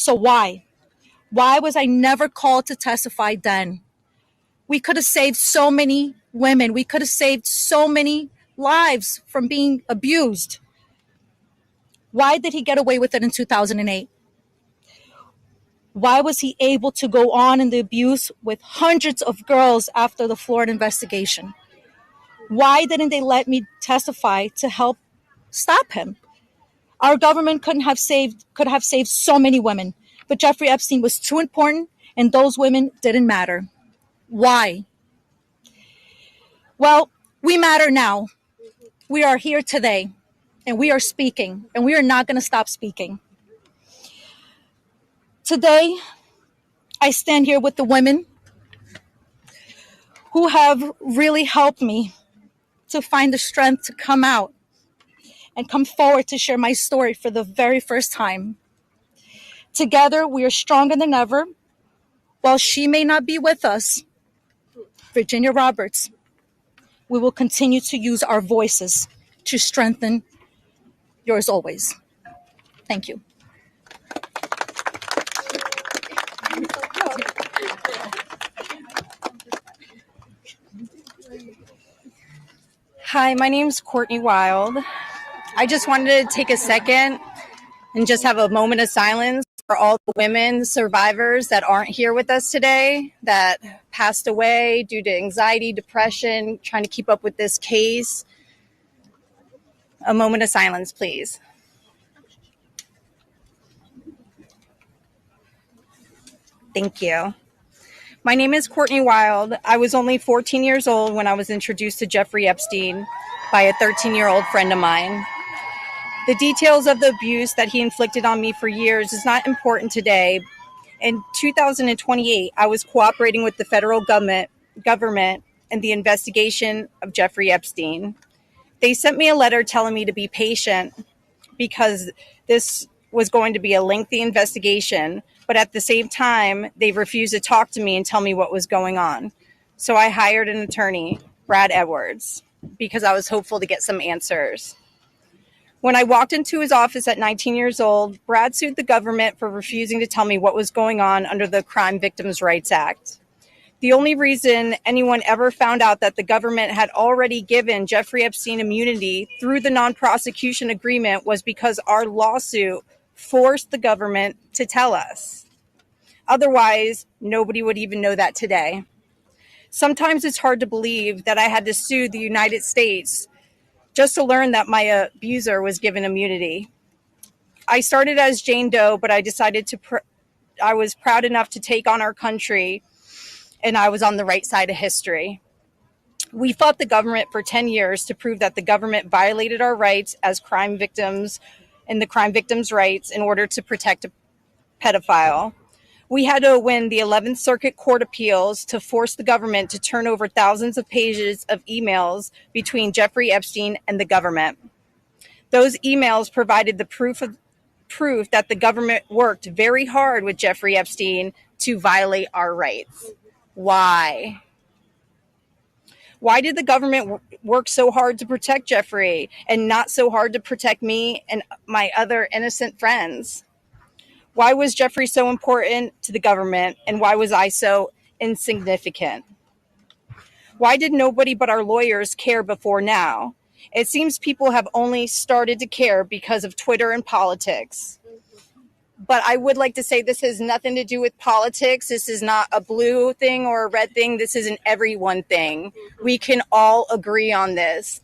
So why? Why was I never called to testify then? We could have saved so many women. We could have saved so many lives from being abused. Why did he get away with it in 2008? Why was he able to go on in the abuse with hundreds of girls after the Florida investigation? Why didn't they let me testify to help stop him? Our government could have saved so many women, but Jeffrey Epstein was too important and those women didn't matter. Why? Well, we matter now. We are here today and we are speaking and we are not going to stop speaking. Today, I stand here with the women who have really helped me to find the strength to come out and come forward to share my story for the very first time. Together, we are stronger than ever. While she may not be with us, Virginia Roberts, we will continue to use our voices to strengthen yours always. Thank you. Hi, my name's Courtney Wild. I just wanted to take a second and just have a moment of silence for all the women survivors that aren't here with us today, that passed away due to anxiety, depression, trying to keep up with this case. A moment of silence, please. Thank you. My name is Courtney Wild. I was only 14 years old when I was introduced to Jeffrey Epstein by a 13-year-old friend of mine. The details of the abuse that he inflicted on me for years is not important today. In 2028, I was cooperating with the federal government in the investigation of Jeffrey Epstein. They sent me a letter telling me to be patient because this was going to be a lengthy investigation, but at the same time, they refused to talk to me and tell me what was going on. So I hired an attorney, Brad Edwards, because I was hopeful to get some answers. When I walked into his office at 19 years old, Brad sued the government for refusing to tell me what was going on under the Crime Victims' Rights Act. The only reason anyone ever found out that the government had already given Jeffrey Epstein immunity through the non-prosecution agreement was because our lawsuit forced the government to tell us. Otherwise, nobody would even know that today. Sometimes it's hard to believe that I had to sue the United States just to learn that my abuser was given immunity. I started as Jane Doe, but I decided I was proud enough to take on our country, and I was on the right side of history. We fought the government for 10 years to prove that the government violated our rights as crime victims and the crime victims' rights in order to protect a pedophile. We had to win the 11th Circuit Court Appeals to force the government to turn over thousands of pages of emails between Jeffrey Epstein and the government. Those emails provided the proof that the government worked very hard with Jeffrey Epstein to violate our rights. Why? Why did the government work so hard to protect Jeffrey and not so hard to protect me and my other innocent friends? Why was Jeffrey so important to the government, and why was I so insignificant? Why did nobody but our lawyers care before now? It seems people have only started to care because of Twitter and politics. But I would like to say this has nothing to do with politics. This is not a blue thing or a red thing. This is an everyone thing. We can all agree on this.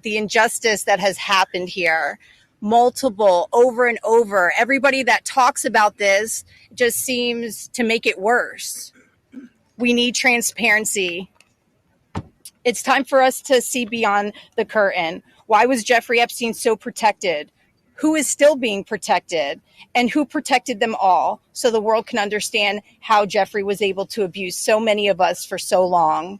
The injustice that has happened here. Multiple, over and over. Everybody that talks about this just seems to make it worse. We need transparency. It's time for us to see beyond the curtain. Why was Jeffrey Epstein so protected? Who is still being protected? And who protected them all so the world can understand how Jeffrey was able to abuse so many of us for so long?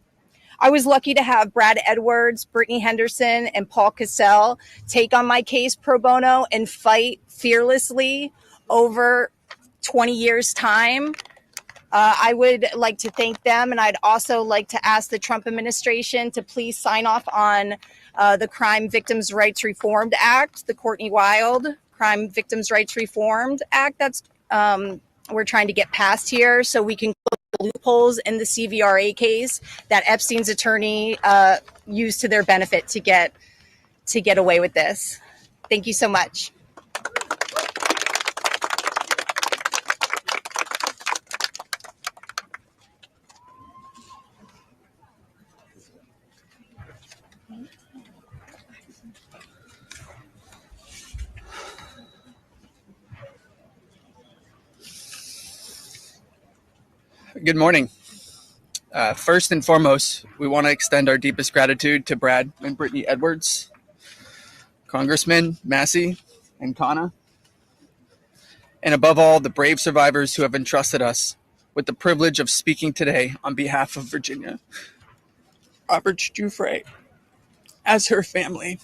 I was lucky to have Brad Edwards, Brittany Henderson, and Paul Cassell take on my case pro bono and fight fearlessly over 20 years' time. I would like to thank them, and I'd also like to ask the Trump administration to please sign off on the Crime Victims' Rights Reformed Act, the Courtney Wild Crime Victims' Rights Reformed Act that's we're trying to get past here so we can close the loopholes in the CVRA case that Epstein's attorney used to their benefit to get away with this. Thank you so much. Good morning. First and foremost, we want to extend our deepest gratitude to Brad and Brittany Edwards, Congressman Massey and Kana, and above all, the brave survivors who have entrusted us with the privilege of speaking today on behalf of Virginia. Robert Giuffre, as her family.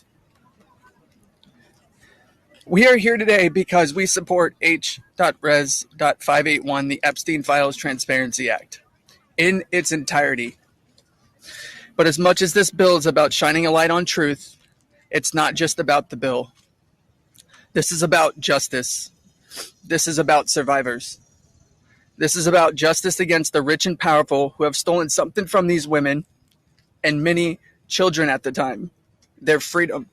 We are here today because we support H.Res.581, the Epstein Files Transparency Act, in its entirety. But as much as this bill is about shining a light on truth, it's not just about the bill. This is about justice. This is about survivors. This is about justice against the rich and powerful who have stolen something from these women and many children at the time, their freedom.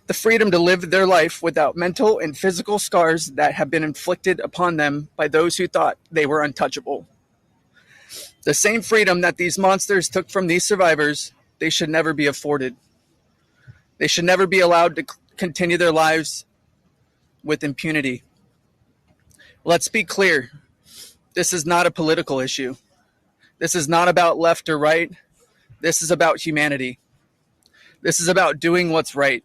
The freedom to live their life without mental and physical scars that have been inflicted upon them by those who thought they were untouchable. The same freedom that these monsters took from these survivors, they should never be afforded. They should never be allowed to continue their lives with impunity. Let's be clear. This is not a political issue. This is not about left or right. This is about humanity. This is about doing what's right.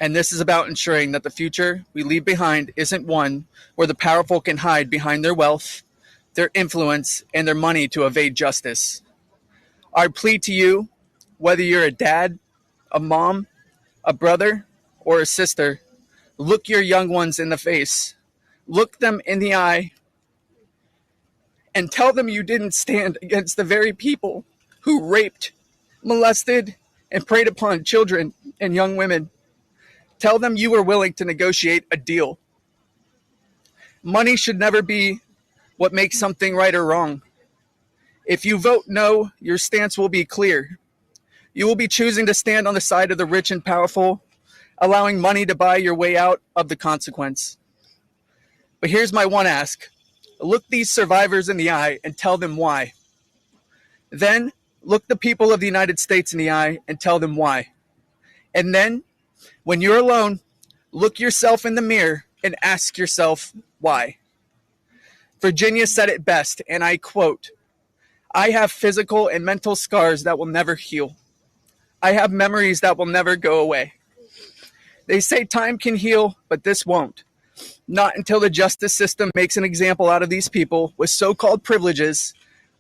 And this is about ensuring that the future we leave behind isn't one where the powerful can hide behind their wealth, their influence, and their money to evade justice. Our plea to you, whether you're a dad, a mom, a brother, or a sister, look your young ones in the face. Look them in the eye and tell them you didn't stand against the very people who raped, molested, and preyed upon children and young women. Tell them you were willing to negotiate a deal. Money should never be what makes something right or wrong. If you vote no, your stance will be clear. You will be choosing to stand on the side of the rich and powerful, allowing money to buy your way out of the consequence. But here's my one ask. Look these survivors in the eye and tell them why. Then look the people of the United States in the eye and tell them why. And then, when you're alone, look yourself in the mirror and ask yourself why. Virginia said it best, and I quote, "I have physical and mental scars that will never heal. I have memories that will never go away. They say time can heal, but this won't. Not until the justice system makes an example out of these people with so-called privileges.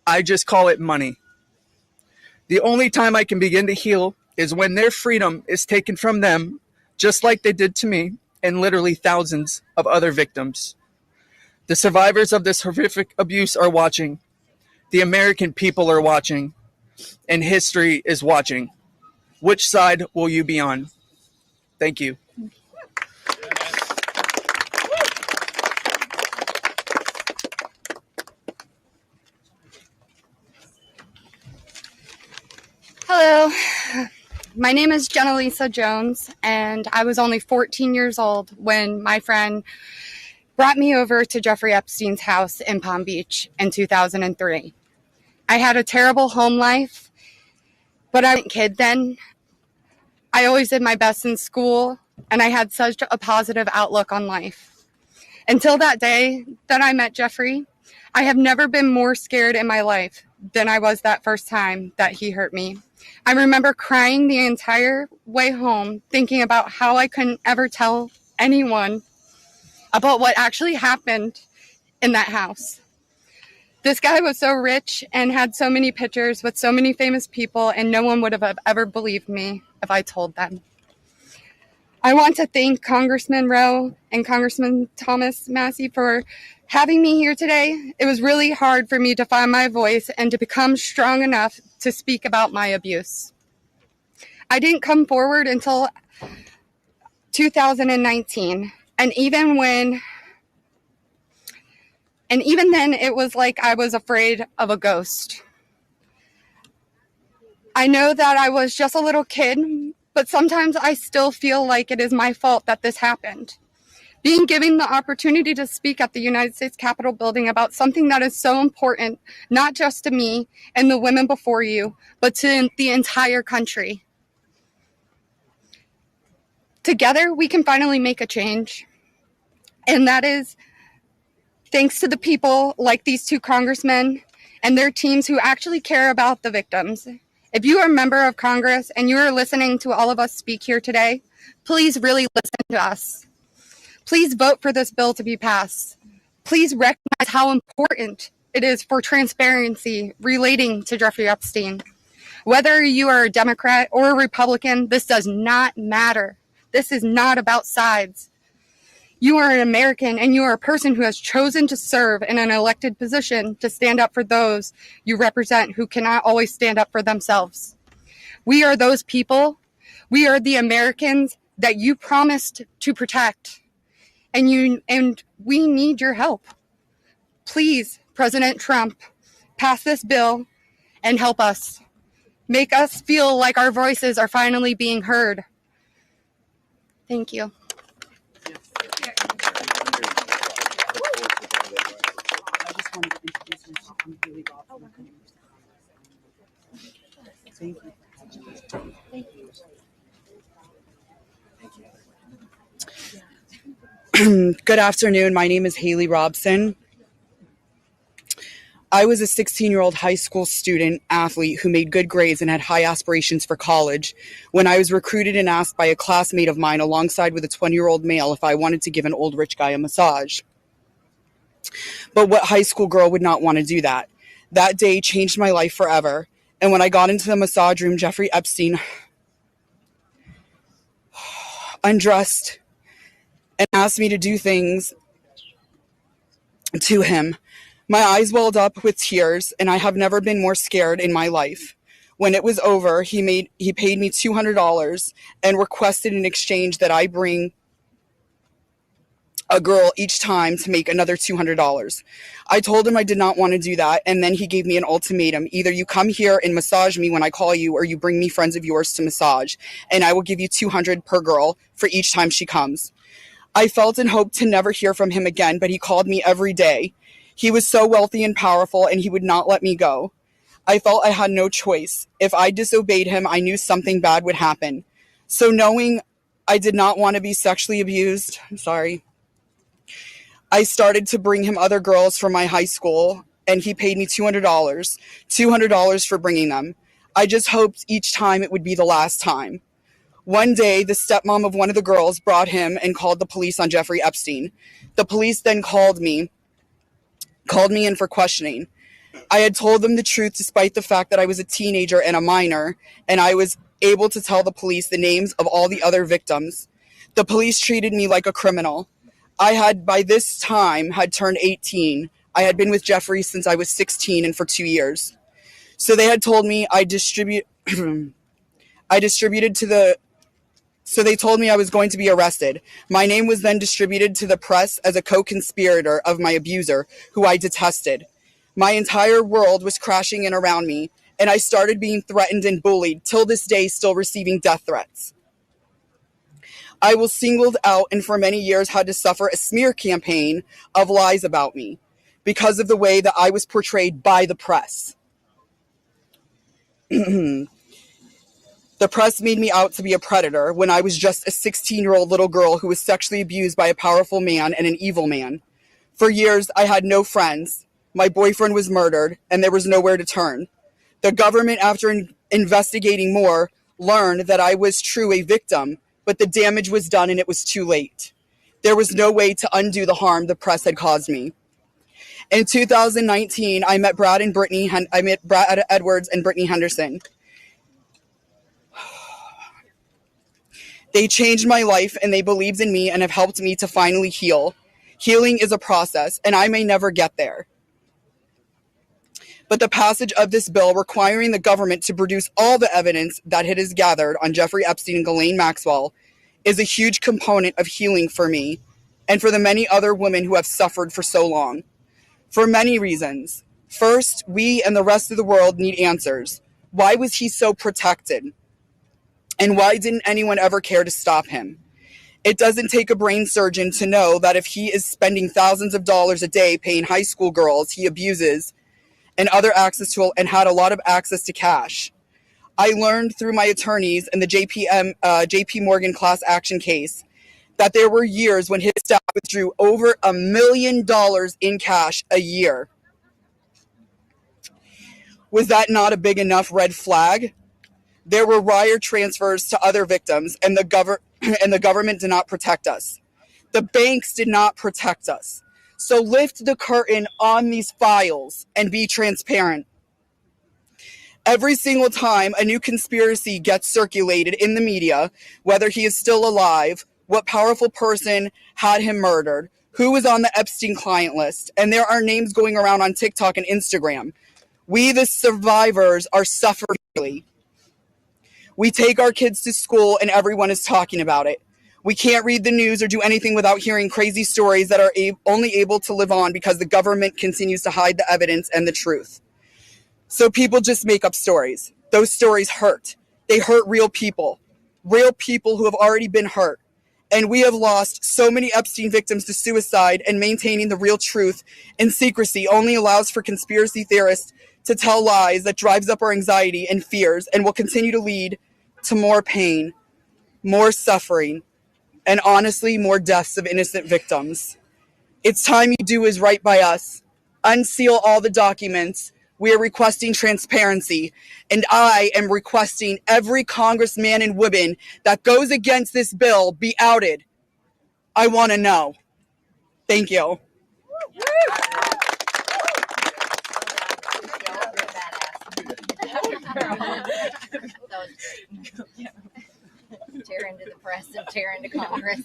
I just call it money. The only time I can begin to heal is when their freedom is taken from them, just like they did to me and literally thousands of other victims. The survivors of this horrific abuse are watching. The American people are watching. And history is watching. Which side will you be on?" Thank you. Hello, my name is Jenna Lisa Jones, and I was only 14 years old when my friend brought me over to Jeffrey Epstein's house in Palm Beach in 2003. I had a terrible home life, but I was a kid then. I always did my best in school, and I had such a positive outlook on life. Until that day that I met Jeffrey, I have never been more scared in my life than I was that first time that he hurt me. I remember crying the entire way home, thinking about how I couldn't ever tell anyone about what actually happened in that house. This guy was so rich and had so many pictures with so many famous people, and no one would have ever believed me if I told them. I want to thank Congressman Rowe and Congressman Thomas Massey for having me here today. It was really hard for me to find my voice and to become strong enough to speak about my abuse. I didn't come forward until 2019, and even when And even then, it was like I was afraid of a ghost. I know that I was just a little kid, but sometimes I still feel like it is my fault that this happened. Being given the opportunity to speak at the United States Capitol building about something that is so important, not just to me and the women before you, but to the entire country. Together, we can finally make a change. And that is thanks to the people like these two congressmen and their teams who actually care about the victims. If you are a member of Congress and you are listening to all of us speak here today, please really listen to us. Please vote for this bill to be passed. Please recognize how important it is for transparency relating to Jeffrey Epstein. Whether you are a Democrat or a Republican, this does not matter. This is not about sides. You are an American and you are a person who has chosen to serve in an elected position to stand up for those you represent who cannot always stand up for themselves. We are those people. We are the Americans that you promised to protect. And we need your help. Please, President Trump, pass this bill and help us. Make us feel like our voices are finally being heard. Thank you. Good afternoon. My name is Haley Robson. I was a 16-year-old high school student athlete who made good grades and had high aspirations for college when I was recruited and asked by a classmate of mine alongside with a 20-year-old male if I wanted to give an old rich guy a massage. But what high school girl would not want to do that? That day changed my life forever. And when I got into the massage room, Jeffrey Epstein undressed and asked me to do things to him. My eyes welled up with tears, and I have never been more scared in my life. When it was over, he paid me $200 and requested in exchange that I bring a girl each time to make another $200. I told him I did not want to do that, and then he gave me an ultimatum. Either you come here and massage me when I call you, or you bring me friends of yours to massage, and I will give you $200 per girl for each time she comes. I felt and hoped to never hear from him again, but he called me every day. He was so wealthy and powerful, and he would not let me go. I felt I had no choice. If I disobeyed him, I knew something bad would happen. So knowing I did not want to be sexually abused, I started to bring him other girls from my high school, and he paid me $200 for bringing them. I just hoped each time it would be the last time. One day, the stepmom of one of the girls brought him and called the police on Jeffrey Epstein. The police then called me in for questioning. I had told them the truth despite the fact that I was a teenager and a minor, and I was able to tell the police the names of all the other victims. The police treated me like a criminal. I had, by this time, had turned 18. I had been with Jeffrey since I was 16 and for 2 years. So they had told me So they told me I was going to be arrested. My name was then distributed to the press as a co-conspirator of my abuser, who I detested. My entire world was crashing in around me, and I started being threatened and bullied, till this day still receiving death threats. I was singled out and for many years had to suffer a smear campaign of lies about me because of the way that I was portrayed by the press. The press made me out to be a predator when I was just a 16-year-old little girl who was sexually abused by a powerful man and an evil man. For years, I had no friends. My boyfriend was murdered, and there was nowhere to turn. The government, after investigating more, learned that I was true a victim, but the damage was done and it was too late. There was no way to undo the harm the press had caused me. In 2019, I met Brad Edwards and Brittany Henderson. They changed my life and they believed in me and have helped me to finally heal. Healing is a process, and I may never get there. But the passage of this bill requiring the government to produce all the evidence that it has gathered on Jeffrey Epstein and Ghislaine Maxwell is a huge component of healing for me and for the many other women who have suffered for so long. For many reasons. First, we and the rest of the world need answers. Why was he so protected? And why didn't anyone ever care to stop him? It doesn't take a brain surgeon to know that if he is spending thousands of dollars a day paying high school girls he abuses and had a lot of access to cash. I learned through my attorneys in the JP Morgan class action case that there were years when his staff withdrew over $1 million in cash a year. Was that not a big enough red flag? There were wire transfers to other victims, and the government did not protect us. The banks did not protect us. So lift the curtain on these files and be transparent. Every single time a new conspiracy gets circulated in the media, whether he is still alive, what powerful person had him murdered, who was on the Epstein client list, and there are names going around on TikTok and Instagram, we, the survivors, are suffering. We take our kids to school and everyone is talking about it. We can't read the news or do anything without hearing crazy stories that are only able to live on because the government continues to hide the evidence and the truth. So people just make up stories. Those stories hurt. They hurt real people who have already been hurt. And we have lost so many Epstein victims to suicide, and maintaining the real truth in secrecy only allows for conspiracy theorists to tell lies that drives up our anxiety and fears and will continue to lead to more pain, more suffering, and honestly, more deaths of innocent victims. It's time you do is right by us. Unseal all the documents. We are requesting transparency, and I am requesting every congressman and woman that goes against this bill be outed. I want to know. Thank you. Tear into the press and tear into Congress.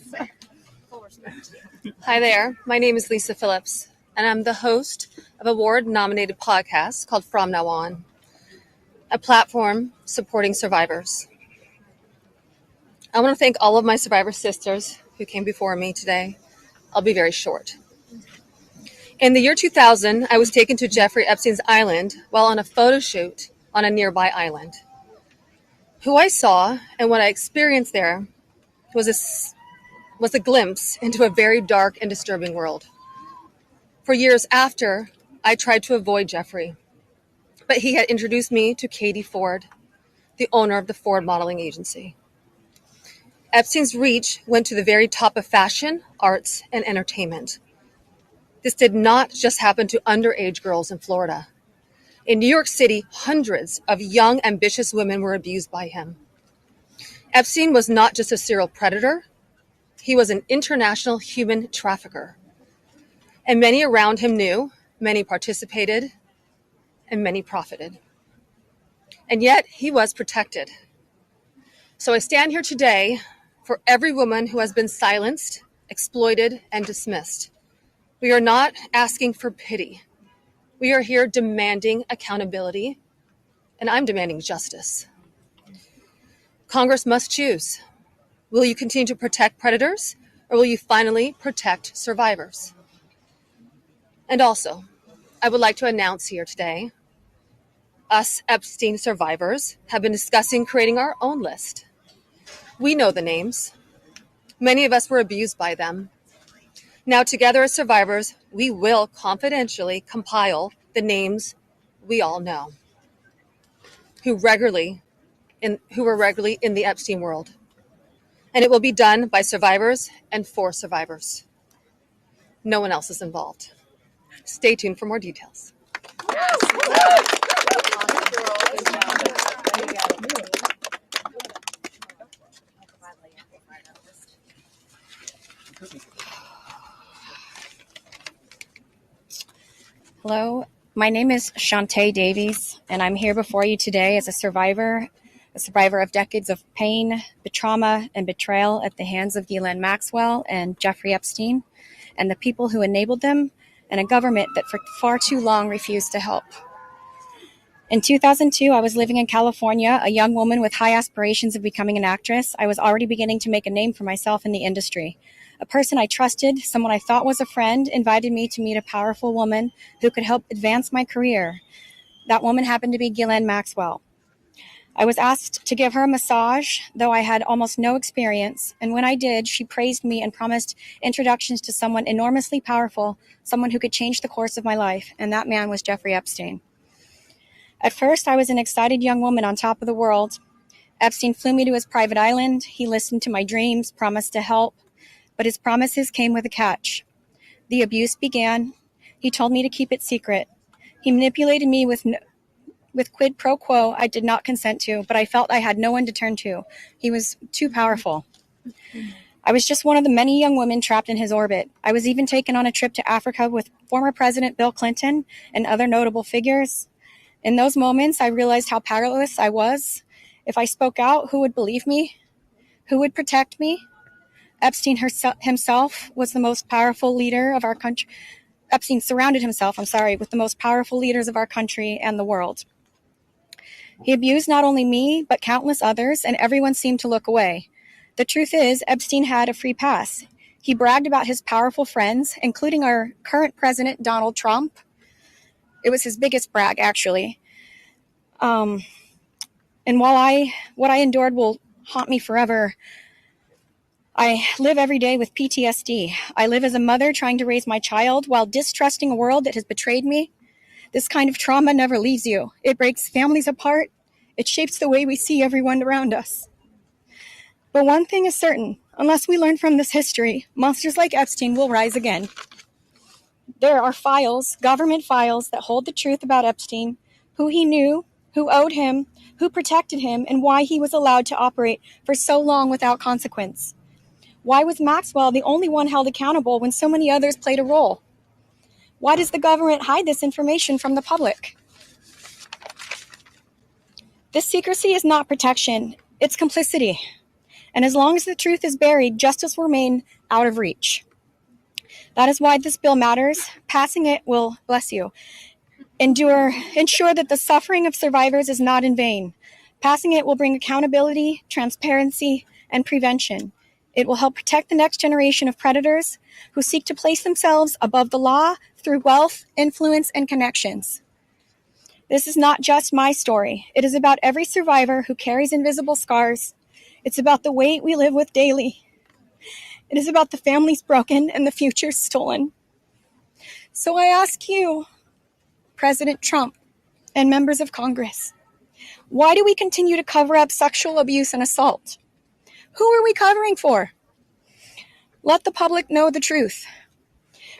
Hi there, my name is Lisa Phillips, and I'm the host of a award-nominated podcast called From Now On, a platform supporting survivors. I want to thank all of my survivor sisters who came before me today. I'll be very short. In the year 2000, I was taken to Jeffrey Epstein's island while on a photo shoot on a nearby island. Who I saw and what I experienced there was a glimpse into a very dark and disturbing world. For years after, I tried to avoid Jeffrey, but he had introduced me to Katie Ford, the owner of the Ford modeling agency. Epstein's reach went to the very top of fashion, arts, and entertainment. This did not just happen to underage girls in Florida. In New York City, hundreds of young, ambitious women were abused by him. Epstein was not just a serial predator, he was an international human trafficker. And many around him knew, many participated, and many profited. And yet, he was protected. So I stand here today for every woman who has been silenced, exploited, and dismissed. We are not asking for pity. We are here demanding accountability, and I'm demanding justice. Congress must choose. Will you continue to protect predators, or will you finally protect survivors? And also, I would like to announce here today, us Epstein survivors have been discussing creating our own list. We know the names. Many of us were abused by them. Now, together as survivors, we will confidentially compile the names we all know who were regularly in the Epstein world. And it will be done by survivors and for survivors. No one else is involved. Stay tuned for more details. Hello, my name is Shante Davies, and I'm here before you today as a survivor of decades of pain, trauma, and betrayal at the hands of Ghislaine Maxwell and Jeffrey Epstein, and the people who enabled them, and a government that for far too long refused to help. In 2002, I was living in California, a young woman with high aspirations of becoming an actress. I was already beginning to make a name for myself in the industry. A person I trusted, someone I thought was a friend, invited me to meet a powerful woman who could help advance my career. That woman happened to be Ghislaine Maxwell. I was asked to give her a massage, though I had almost no experience, and when I did, she praised me and promised introductions to someone enormously powerful, someone who could change the course of my life, and that man was Jeffrey Epstein. At first, I was an excited young woman on top of the world. Epstein flew me to his private island. He listened to my dreams, promised to help, but his promises came with a catch. The abuse began. He told me to keep it secret. He manipulated me with quid pro quo I did not consent to, but I felt I had no one to turn to. He was too powerful. I was just one of the many young women trapped in his orbit. I was even taken on a trip to Africa with former President Bill Clinton and other notable figures. In those moments, I realized how powerless I was. If I spoke out, who would believe me? Who would protect me? Epstein himself was the most powerful leader of our country. Epstein surrounded himself, with the most powerful leaders of our country and the world. He abused not only me, but countless others, and everyone seemed to look away. The truth is, Epstein had a free pass. He bragged about his powerful friends, including our current president, Donald Trump. It was his biggest brag, actually. And what I endured will haunt me forever. I live every day with PTSD. I live as a mother trying to raise my child while distrusting a world that has betrayed me. This kind of trauma never leaves you. It breaks families apart. It shapes the way we see everyone around us. But one thing is certain, unless we learn from this history, monsters like Epstein will rise again. There are files, government files, that hold the truth about Epstein, who he knew, who owed him, who protected him, and why he was allowed to operate for so long without consequence. Why was Maxwell the only one held accountable when so many others played a role? Why does the government hide this information from the public? This secrecy is not protection, it's complicity. And as long as the truth is buried, justice will remain out of reach. That is why this bill matters. Passing it will, bless you, ensure that the suffering of survivors is not in vain. Passing it will bring accountability, transparency, and prevention. It will help protect the next generation of predators who seek to place themselves above the law through wealth, influence, and connections. This is not just my story. It is about every survivor who carries invisible scars. It's about the weight we live with daily. It is about the families broken and the futures stolen. So I ask you, President Trump and members of Congress, why do we continue to cover up sexual abuse and assault? Who are we covering for? Let the public know the truth.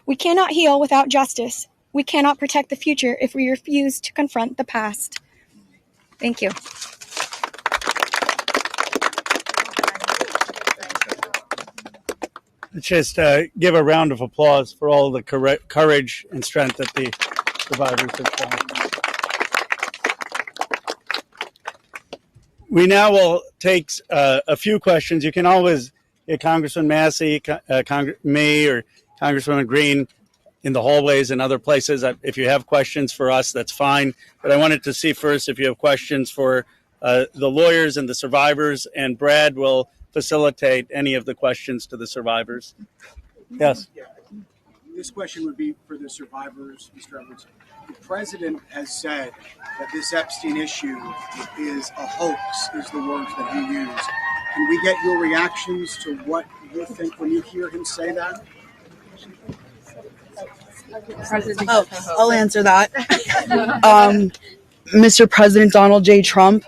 We cannot heal without justice. We cannot protect the future if we refuse to confront the past. Thank you. Let's just give a round of applause for all the courage and strength that the survivors have shown. We now will take a few questions. You can always get Congressman Massey, me, or Congresswoman Green in the hallways and other places. If you have questions for us, that's fine. But I wanted to see first if you have questions for the lawyers and the survivors, and Brad will facilitate any of the questions to the survivors. Yes. Yeah. This question would be for the survivors, Mr. Edwards. The president has said that this Epstein issue is a hoax, is the words that he used. Can we get your reactions to what you think when you hear him say that? I'll answer that. Mr. President Donald J. Trump,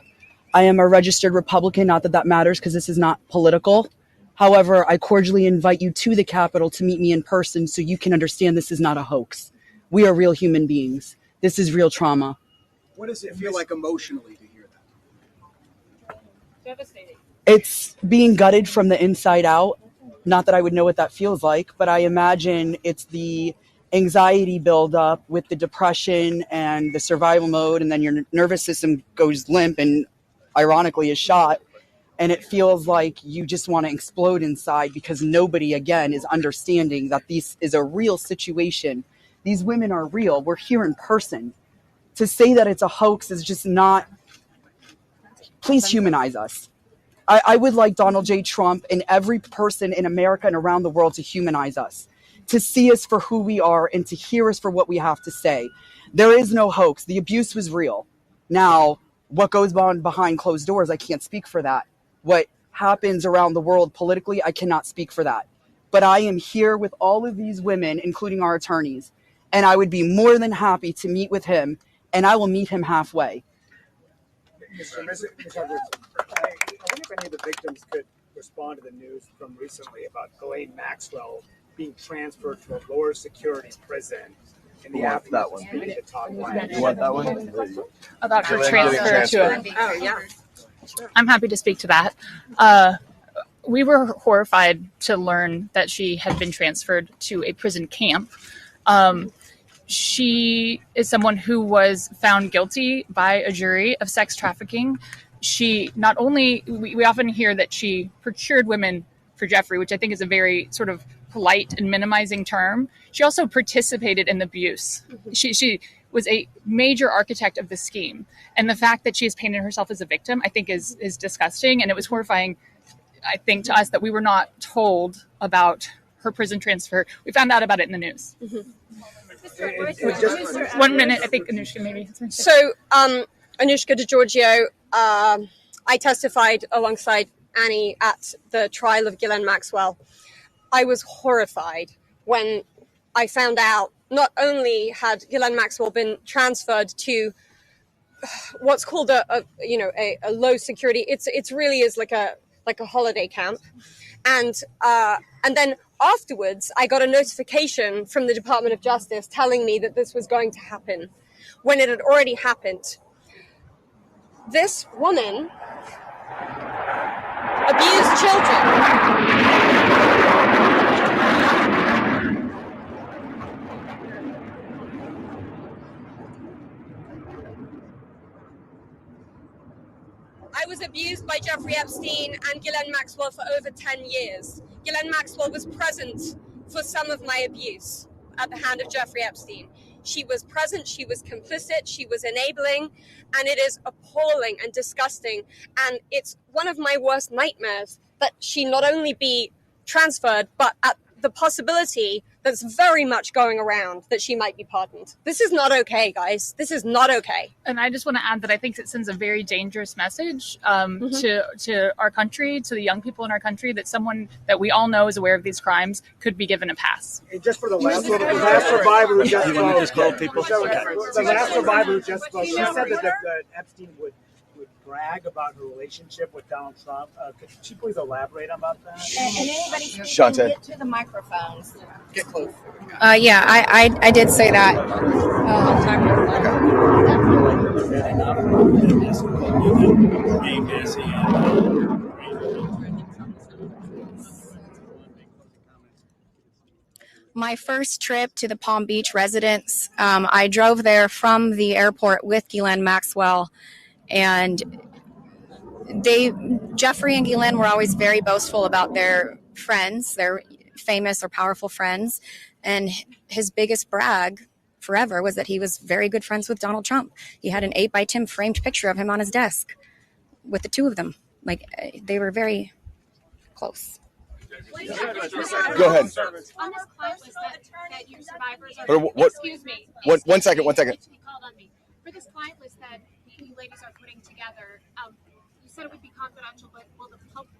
I am a registered Republican, not that that matters because this is not political. However, I cordially invite you to the Capitol to meet me in person so you can understand this is not a hoax. We are real human beings. This is real trauma. What does it feel like emotionally to hear that? Devastating. It's being gutted from the inside out. Not that I would know what that feels like, but I imagine it's the anxiety buildup with the depression and the survival mode, and then your nervous system goes limp and ironically is shot. And it feels like you just want to explode inside because nobody, again, is understanding that this is a real situation. These women are real. We're here in person. To say that it's a hoax is just not, please humanize us. I would like Donald J. Trump and every person in America and around the world to humanize us, to see us for who we are and to hear us for what we have to say. There is no hoax. The abuse was real. Now, what goes on behind closed doors, I can't speak for that. What happens around the world politically, I cannot speak for that. But I am here with all of these women, including our attorneys, and I would be more than happy to meet with him, and I will meet him halfway. Mr. Edwards, I wonder if any of the victims could respond to the news from recently about Ghislaine Maxwell being transferred to a lower security prison. Who wants that one? You want that one? About her transfer to I'm happy to speak to that. We were horrified to learn that she had been transferred to a prison camp. She is someone who was found guilty by a jury of sex trafficking. She not only, we often hear that she procured women for Jeffrey, which I think is a very sort of polite and minimizing term. She also participated in the abuse. She was a major architect of the scheme. And the fact that she has painted herself as a victim, I think is disgusting. And it was horrifying, I think, to us that we were not told about her prison transfer. We found out about it in the news. Mm-hmm. 1 minute, I think Anushka maybe. So, Anushka DiGiorgio, I testified alongside Annie at the trial of Ghislaine Maxwell. I was horrified when I found out not only had Ghislaine Maxwell been transferred to what's called a low security. It's really is like a holiday camp, and then afterwards I got a notification from the Department of Justice telling me that this was going to happen when it had already happened. This woman abused children. I was abused by Jeffrey Epstein and Ghislaine Maxwell for over 10 years. Ghislaine Maxwell was present for some of my abuse at the hand of Jeffrey Epstein. She was present, she was complicit, she was enabling, and it is appalling and disgusting. And it's one of my worst nightmares that she not only be transferred, but at the possibility that's very much going around that she might be pardoned. This is not okay, guys. This is not okay. And I just want to add that I think it sends a very dangerous message to our country, to the young people in our country, that someone that we all know is aware of these crimes could be given a pass. And just for the last survivor who just spoke, the last survivor who just spoke, she said that Epstein would brag about her relationship with Donald Trump. Could she please elaborate about that? And anybody Shante, get to the microphones. Get close. Yeah, I did say that. My first trip to the Palm Beach residence, I drove there from the airport with Ghislaine Maxwell, and Jeffrey and Ghislaine were always very boastful about their friends, their famous or powerful friends, and his biggest brag forever was that he was very good friends with Donald Trump. He had an 8x10 framed picture of him on his desk with the two of them. Like, they were very close. Go ahead. On this client list that your survivors are... Excuse me. One second. For this client list that you ladies are putting together, you said it would be confidential, but will the public...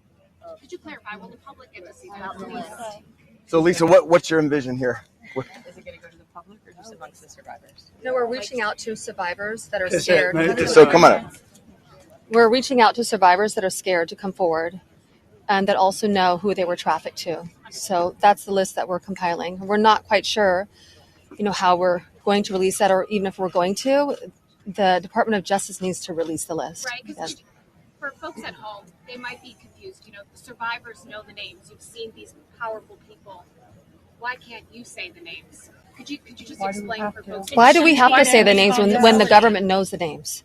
Could you clarify? Will the public get to see that list? So, Lisa, what's your envision here? Is it going to go to the public or just amongst the survivors? No, we're reaching out to survivors that are scared. So come on up. We're reaching out to survivors that are scared to come forward and that also know who they were trafficked to. So that's the list that we're compiling. We're not quite sure, how we're going to release that, or even if we're going to. The Department of Justice needs to release the list. Right, because for folks at home, they might be confused. The survivors know the names. You've seen these powerful people. Why can't you say the names? Could you just explain for folks? Why do we have to say the names when the government knows the names?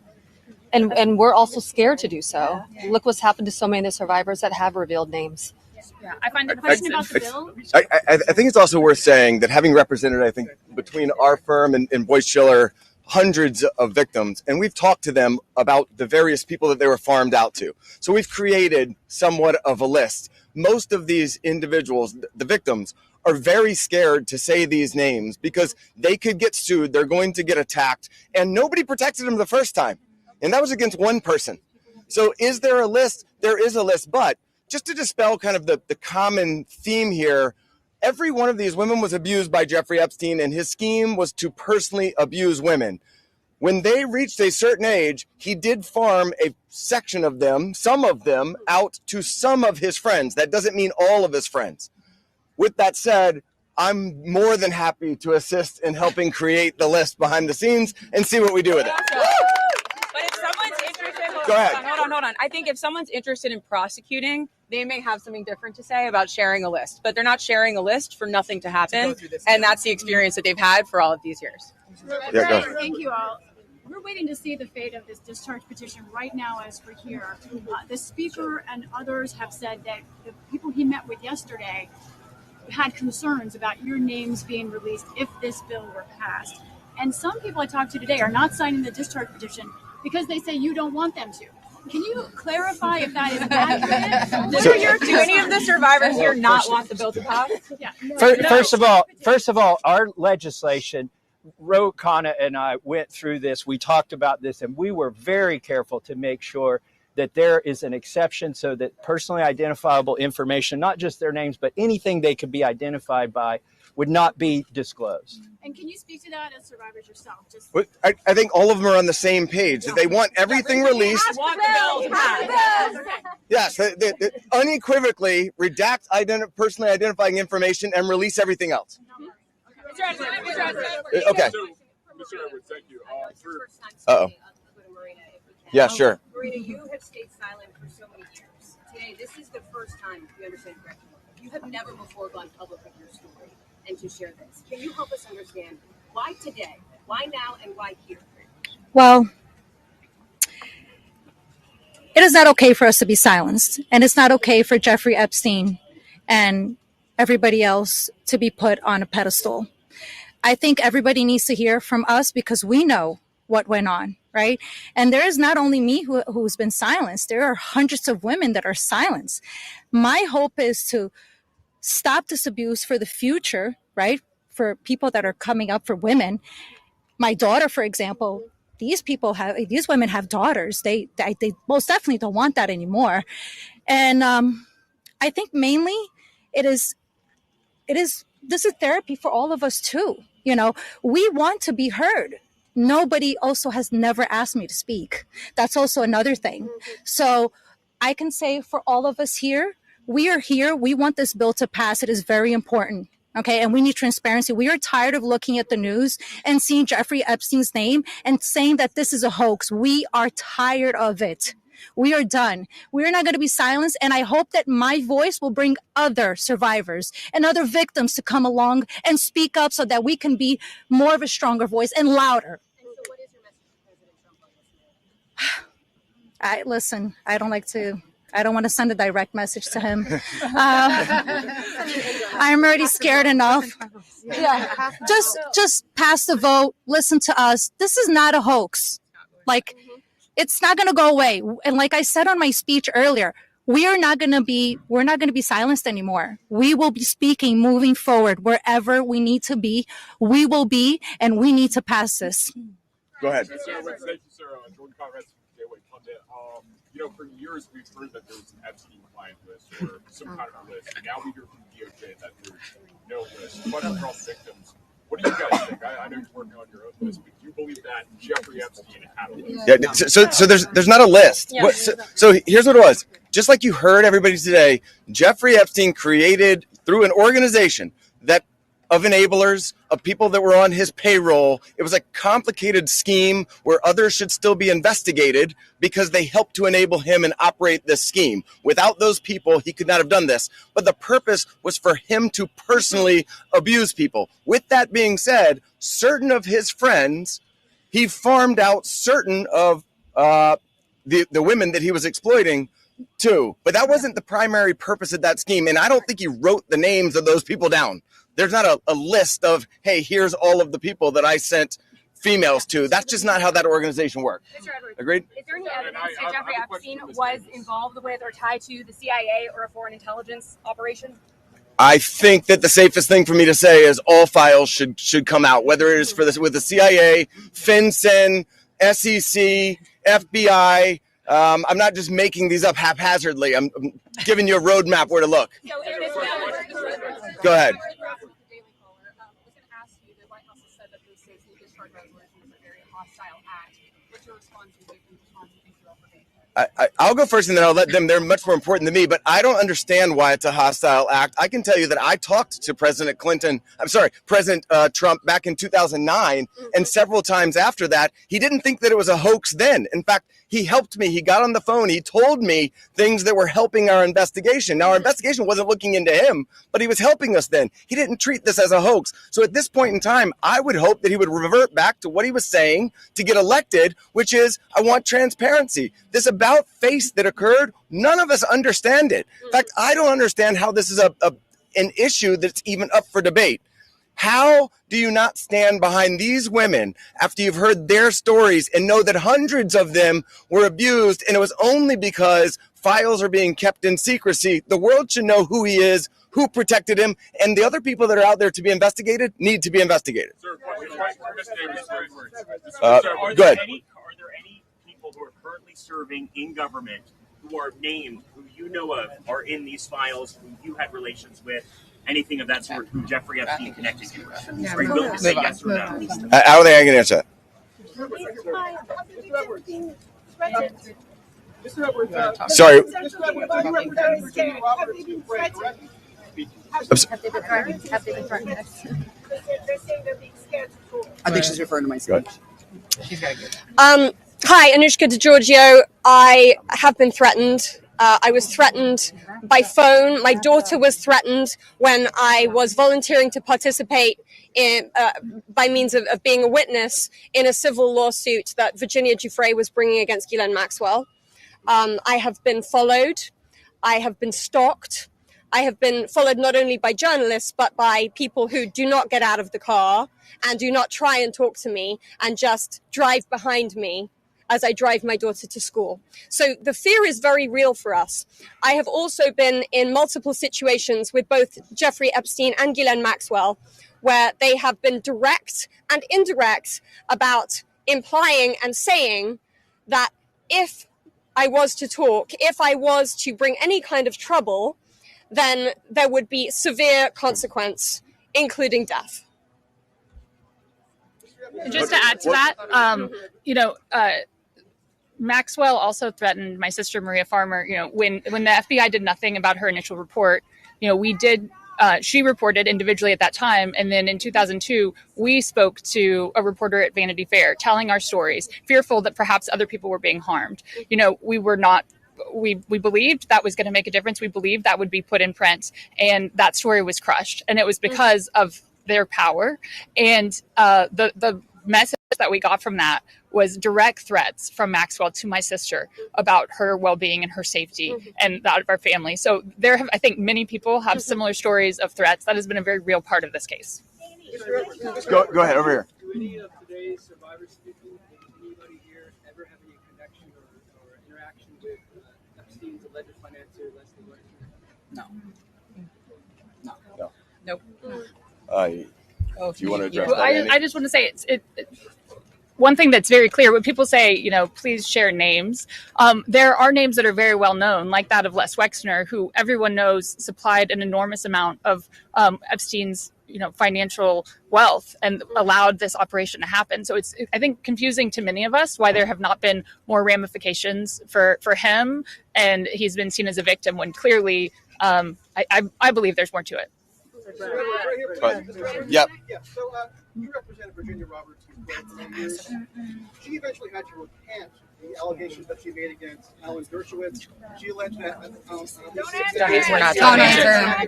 And we're also scared to do so. Look what's happened to so many of the survivors that have revealed names. Yeah, I find the question about the bill. I think it's also worth saying that having represented, I think, between our firm and Boyce Schiller, hundreds of victims, and we've talked to them about the various people that they were farmed out to. So we've created somewhat of a list. Most of these individuals, the victims, are very scared to say these names because they could get sued, they're going to get attacked, and nobody protected them the first time. And that was against one person. So is there a list? There is a list, but just to dispel kind of the common theme here, every one of these women was abused by Jeffrey Epstein, and his scheme was to personally abuse women. When they reached a certain age, he did farm a section of them, some of them, out to some of his friends. That doesn't mean all of his friends. With that said, I'm more than happy to assist in helping create the list behind the scenes and see what we do with it. But if someone's interested, Go ahead. Hold on. I think if someone's interested in prosecuting, they may have something different to say about sharing a list, but they're not sharing a list for nothing to happen. And that's the experience that they've had for all of these years. Yeah, go ahead. Thank you all. We're waiting to see the fate of this discharge petition right now as we're here. The speaker and others have said that the people he met with yesterday had concerns about your names being released if this bill were passed. And some people I talked to today are not signing the discharge petition because they say you don't want them to. Can you clarify if that is accurate? Do any of the survivors here not want the bill to pass? Yeah. First of all, our legislation, Kana and I went through this. We talked about this, and we were very careful to make sure that there is an exception so that personally identifiable information, not just their names, but anything they could be identified by, would not be disclosed. And can you speak to that as survivors yourself? I think all of them are on the same page. That they want everything released. Yes, they unequivocally redact personally identifying information and release everything else. Okay. Mr. Edwards, thank you. Yeah, sure. Marina, you have stayed silent for so many years. Today, this is the first time, if you understand correctly, you have never before gone public with your story and to share this. Can you help us understand why today, why now, and why here? Well, it is not okay for us to be silenced, and it's not okay for Jeffrey Epstein and everybody else to be put on a pedestal. I think everybody needs to hear from us because we know what went on, right? And there is not only me who's been silenced, there are hundreds of women that are silenced. My hope is to stop this abuse for the future, right? For people that are coming up, for women. My daughter, for example, these women have daughters. They most definitely don't want that anymore. And I think mainly this is therapy for all of us too. You know, we want to be heard. Nobody also has never asked me to speak. That's also another thing. So I can say for all of us here, we are here. We want this bill to pass. It is very important. Okay. And we need transparency. We are tired of looking at the news and seeing Jeffrey Epstein's name and saying that this is a hoax. We are tired of it. We are done. We are not going to be silenced. And I hope that my voice will bring other survivors and other victims to come along and speak up so that we can be more of a stronger voice and louder. And so what is your message to President Trump on this? I don't want to send a direct message to him. I'm already scared enough. Yeah. Just pass the vote. Listen to us. This is not a hoax. It's not going to go away. And like I said on my speech earlier, we're not going to be silenced anymore. We will be speaking moving forward wherever we need to be. We will be, and we need to pass this. Go ahead. Thank you, sir. Jordan Conrad, Gateway Pundit. For years we've heard that there was an Epstein client list or some kind of a list. Now we hear from DOJ that there's no list. But for all victims, what do you guys think? I know you're working on your own list, but do you believe that Jeffrey Epstein had a list? Yeah. So there's not a list. Yeah. So here's what it was. Just like you heard everybody today, Jeffrey Epstein created through an organization that of enablers, of people that were on his payroll. It was a complicated scheme where others should still be investigated because they helped to enable him and operate this scheme. Without those people, he could not have done this. But the purpose was for him to personally abuse people. With that being said, certain of his friends, he farmed out certain of the women that he was exploiting too. But that wasn't the primary purpose of that scheme. And I don't think he wrote the names of those people down. There's not a list of, hey, here's all of the people that I sent females to. That's just not how that organization works. Agreed? Is there any evidence that Jeffrey Epstein was involved with or tied to the CIA or a foreign intelligence operation? I think that the safest thing for me to say is all files should come out, whether it is for this with the CIA, FinCEN, SEC, FBI. I'm not just making these up haphazardly. I'm giving you a roadmap where to look. Go ahead. I'll go first and then I'll let them. They're much more important than me, but I don't understand why it's a hostile act. I can tell you that I talked to President Trump back in 2009, and several times after that, he didn't think that it was a hoax then. In fact, he helped me. He got on the phone. He told me things that were helping our investigation. Now, our investigation wasn't looking into him, but he was helping us then. He didn't treat this as a hoax. So at this point in time, I would hope that he would revert back to what he was saying to get elected, which is, I want transparency. This about face that occurred, none of us understand it. In fact, I don't understand how this is an issue that's even up for debate. How do you not stand behind these women after you've heard their stories and know that hundreds of them were abused, and it was only because files are being kept in secrecy? The world should know who he is, who protected him, and the other people that are out there to be investigated need to be investigated. Sir, Go ahead. Are there any people who are currently serving in government who are named, who you know of, are in these files, who you had relations with, anything of that sort, who Jeffrey Epstein connected you with? Are you willing to say yes or no? I don't think I can answer that. Sorry. I think she's referring to my speech. Hi, Anushka DeGiorgio. I have been threatened. I was threatened by phone. My daughter was threatened when I was volunteering to participate in, by means of being a witness in a civil lawsuit that Virginia Giuffre was bringing against Ghislaine Maxwell. I have been followed. I have been stalked. I have been followed not only by journalists, but by people who do not get out of the car and do not try and talk to me and just drive behind me as I drive my daughter to school. So the fear is very real for us. I have also been in multiple situations with both Jeffrey Epstein and Ghislaine Maxwell, where they have been direct and indirect about implying and saying that if I was to talk, if I was to bring any kind of trouble, then there would be severe consequence, including death. Just to add to that, Maxwell also threatened my sister Maria Farmer. When the FBI did nothing about her initial report, we did. She reported individually at that time, and then in 2002, we spoke to a reporter at Vanity Fair, telling our stories, fearful that perhaps other people were being harmed. We were not. We believed that was going to make a difference. We believed that would be put in print, and that story was crushed. And it was because of their power, and the message that we got from that was direct threats from Maxwell to my sister about her well-being and her safety and that of our family. So I think many people have similar stories of threats. That has been a very real part of this case. Go ahead, over here. Do any of today's survivors speaking, did anybody here ever have any connection or interaction with Epstein's alleged financier, Leslie Wexner? No. Nope. Do you want to address Well, that? I just want to say it's one thing that's very clear. When people say, please share names, there are names that are very well known, like that of Les Wexner, who everyone knows supplied an enormous amount of Epstein's financial wealth and allowed this operation to happen. So it's, I think, confusing to many of us why there have not been more ramifications for him, and he's been seen as a victim when clearly I believe there's more to it. Yep. Yeah, so you represented Virginia Roberts for many years. She eventually had to recant the allegations that she made against Alan Dershowitz. She alleged that. We're not talking.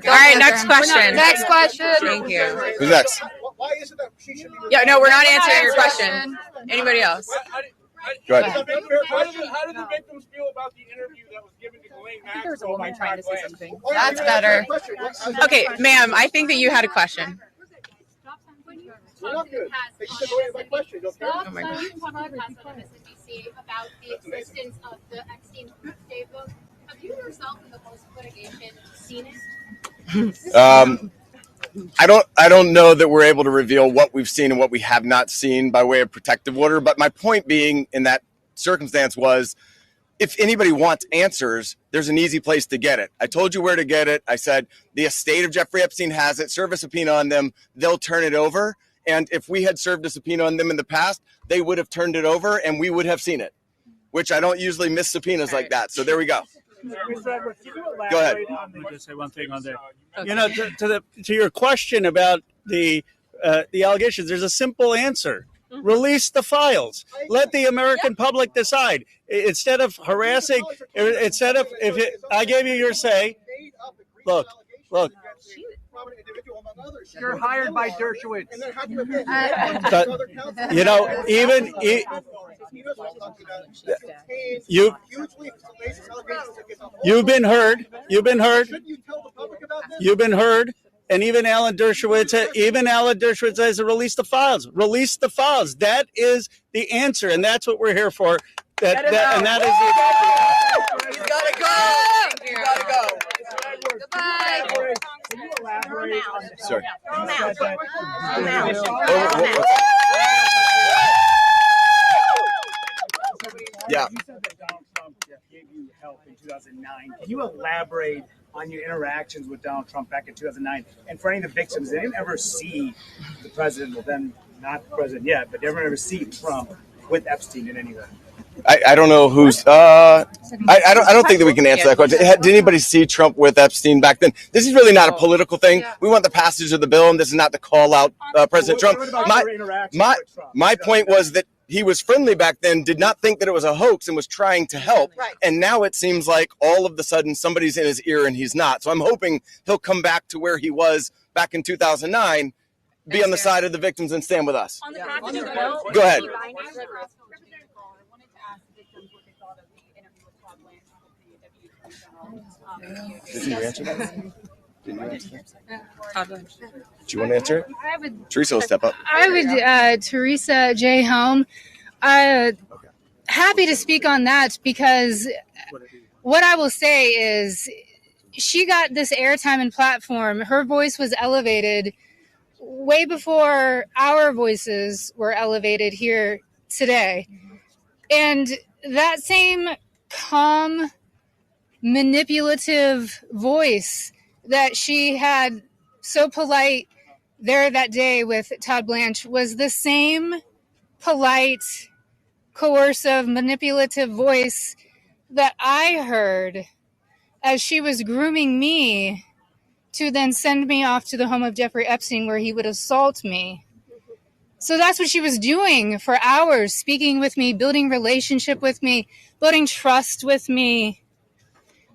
All right, next question. Next question. Thank you. Who's next? Why is it that she should be? Yeah, no, we're not answering your question. Anybody else? Go ahead. How did the victims feel about the interview that was given to Ghislaine Maxwell? There's a woman trying to say something. That's better. Okay, ma'am, I think that you had a question. talked in the past on MSNBC. Stop signing. You talked in the past on MSNBC about the existence of the Epstein Tuesday book. Have you yourself in the most litigation seen it? I don't know that we're able to reveal what we've seen and what we have not seen by way of protective order. But my point being in that circumstance was, if anybody wants answers, there's an easy place to get it. I told you where to get it. I said the estate of Jeffrey Epstein has it. Serve a subpoena on them. They'll turn it over. And if we had served a subpoena on them in the past, they would have turned it over and we would have seen it, which I don't usually miss subpoenas like that. So there we go. Go ahead. Let me just say one thing on there. You know, to your question about the allegations, there's a simple answer. Release the files. Let the American public decide. Instead of harassing, I gave you your say. Look. You're hired by Dershowitz. You know, you've been heard. And even Alan Dershowitz says to release the files. Release the files. That is the answer, and that's what we're here for. And that is the. You gotta go. You gotta go. Goodbye. Can you elaborate on the Sorry. Yeah. You said that Donald Trump gave you help in 2009. Can you elaborate on your interactions with Donald Trump back in 2009? And for any of the victims, they didn't ever see the president, well then not the president yet, but they never ever see Trump with Epstein in any way. I don't know who's. I don't think that we can answer that question. Did anybody see Trump with Epstein back then? This is really not a political thing. We want the passage of the bill, and this is not to call out President Trump. My point was that he was friendly back then, did not think that it was a hoax, and was trying to help. Right. And now it seems like all of a sudden somebody's in his ear and he's not. So I'm hoping he'll come back to where he was back in 2009, be on the side of the victims and stand with us. Go ahead. Did you answer that? Do you want to answer it? Teresa will step up. I would, Teresa J. Home. Happy to speak on that because what I will say is she got this airtime and platform. Her voice was elevated way before our voices were elevated here today. And that same calm, manipulative voice that she had so polite there that day with Todd Blanche was the same polite, coercive, manipulative voice that I heard as she was grooming me to then send me off to the home of Jeffrey Epstein where he would assault me. So that's what she was doing for hours, speaking with me, building relationship with me, building trust with me,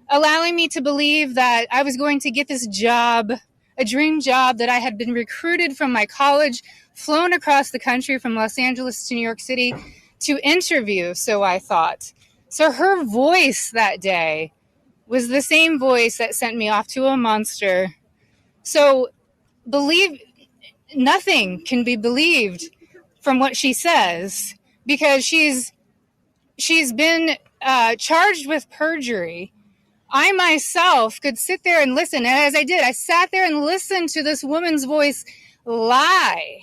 allowing me to believe that I was going to get this job, a dream job that I had been recruited from my college, flown across the country from Los Angeles to New York City to interview, so I thought. So her voice that day was the same voice that sent me off to a monster. So nothing can be believed from what she says because she's been charged with perjury. I myself could sit there and listen, and as I did, I sat there and listened to this woman's voice lie.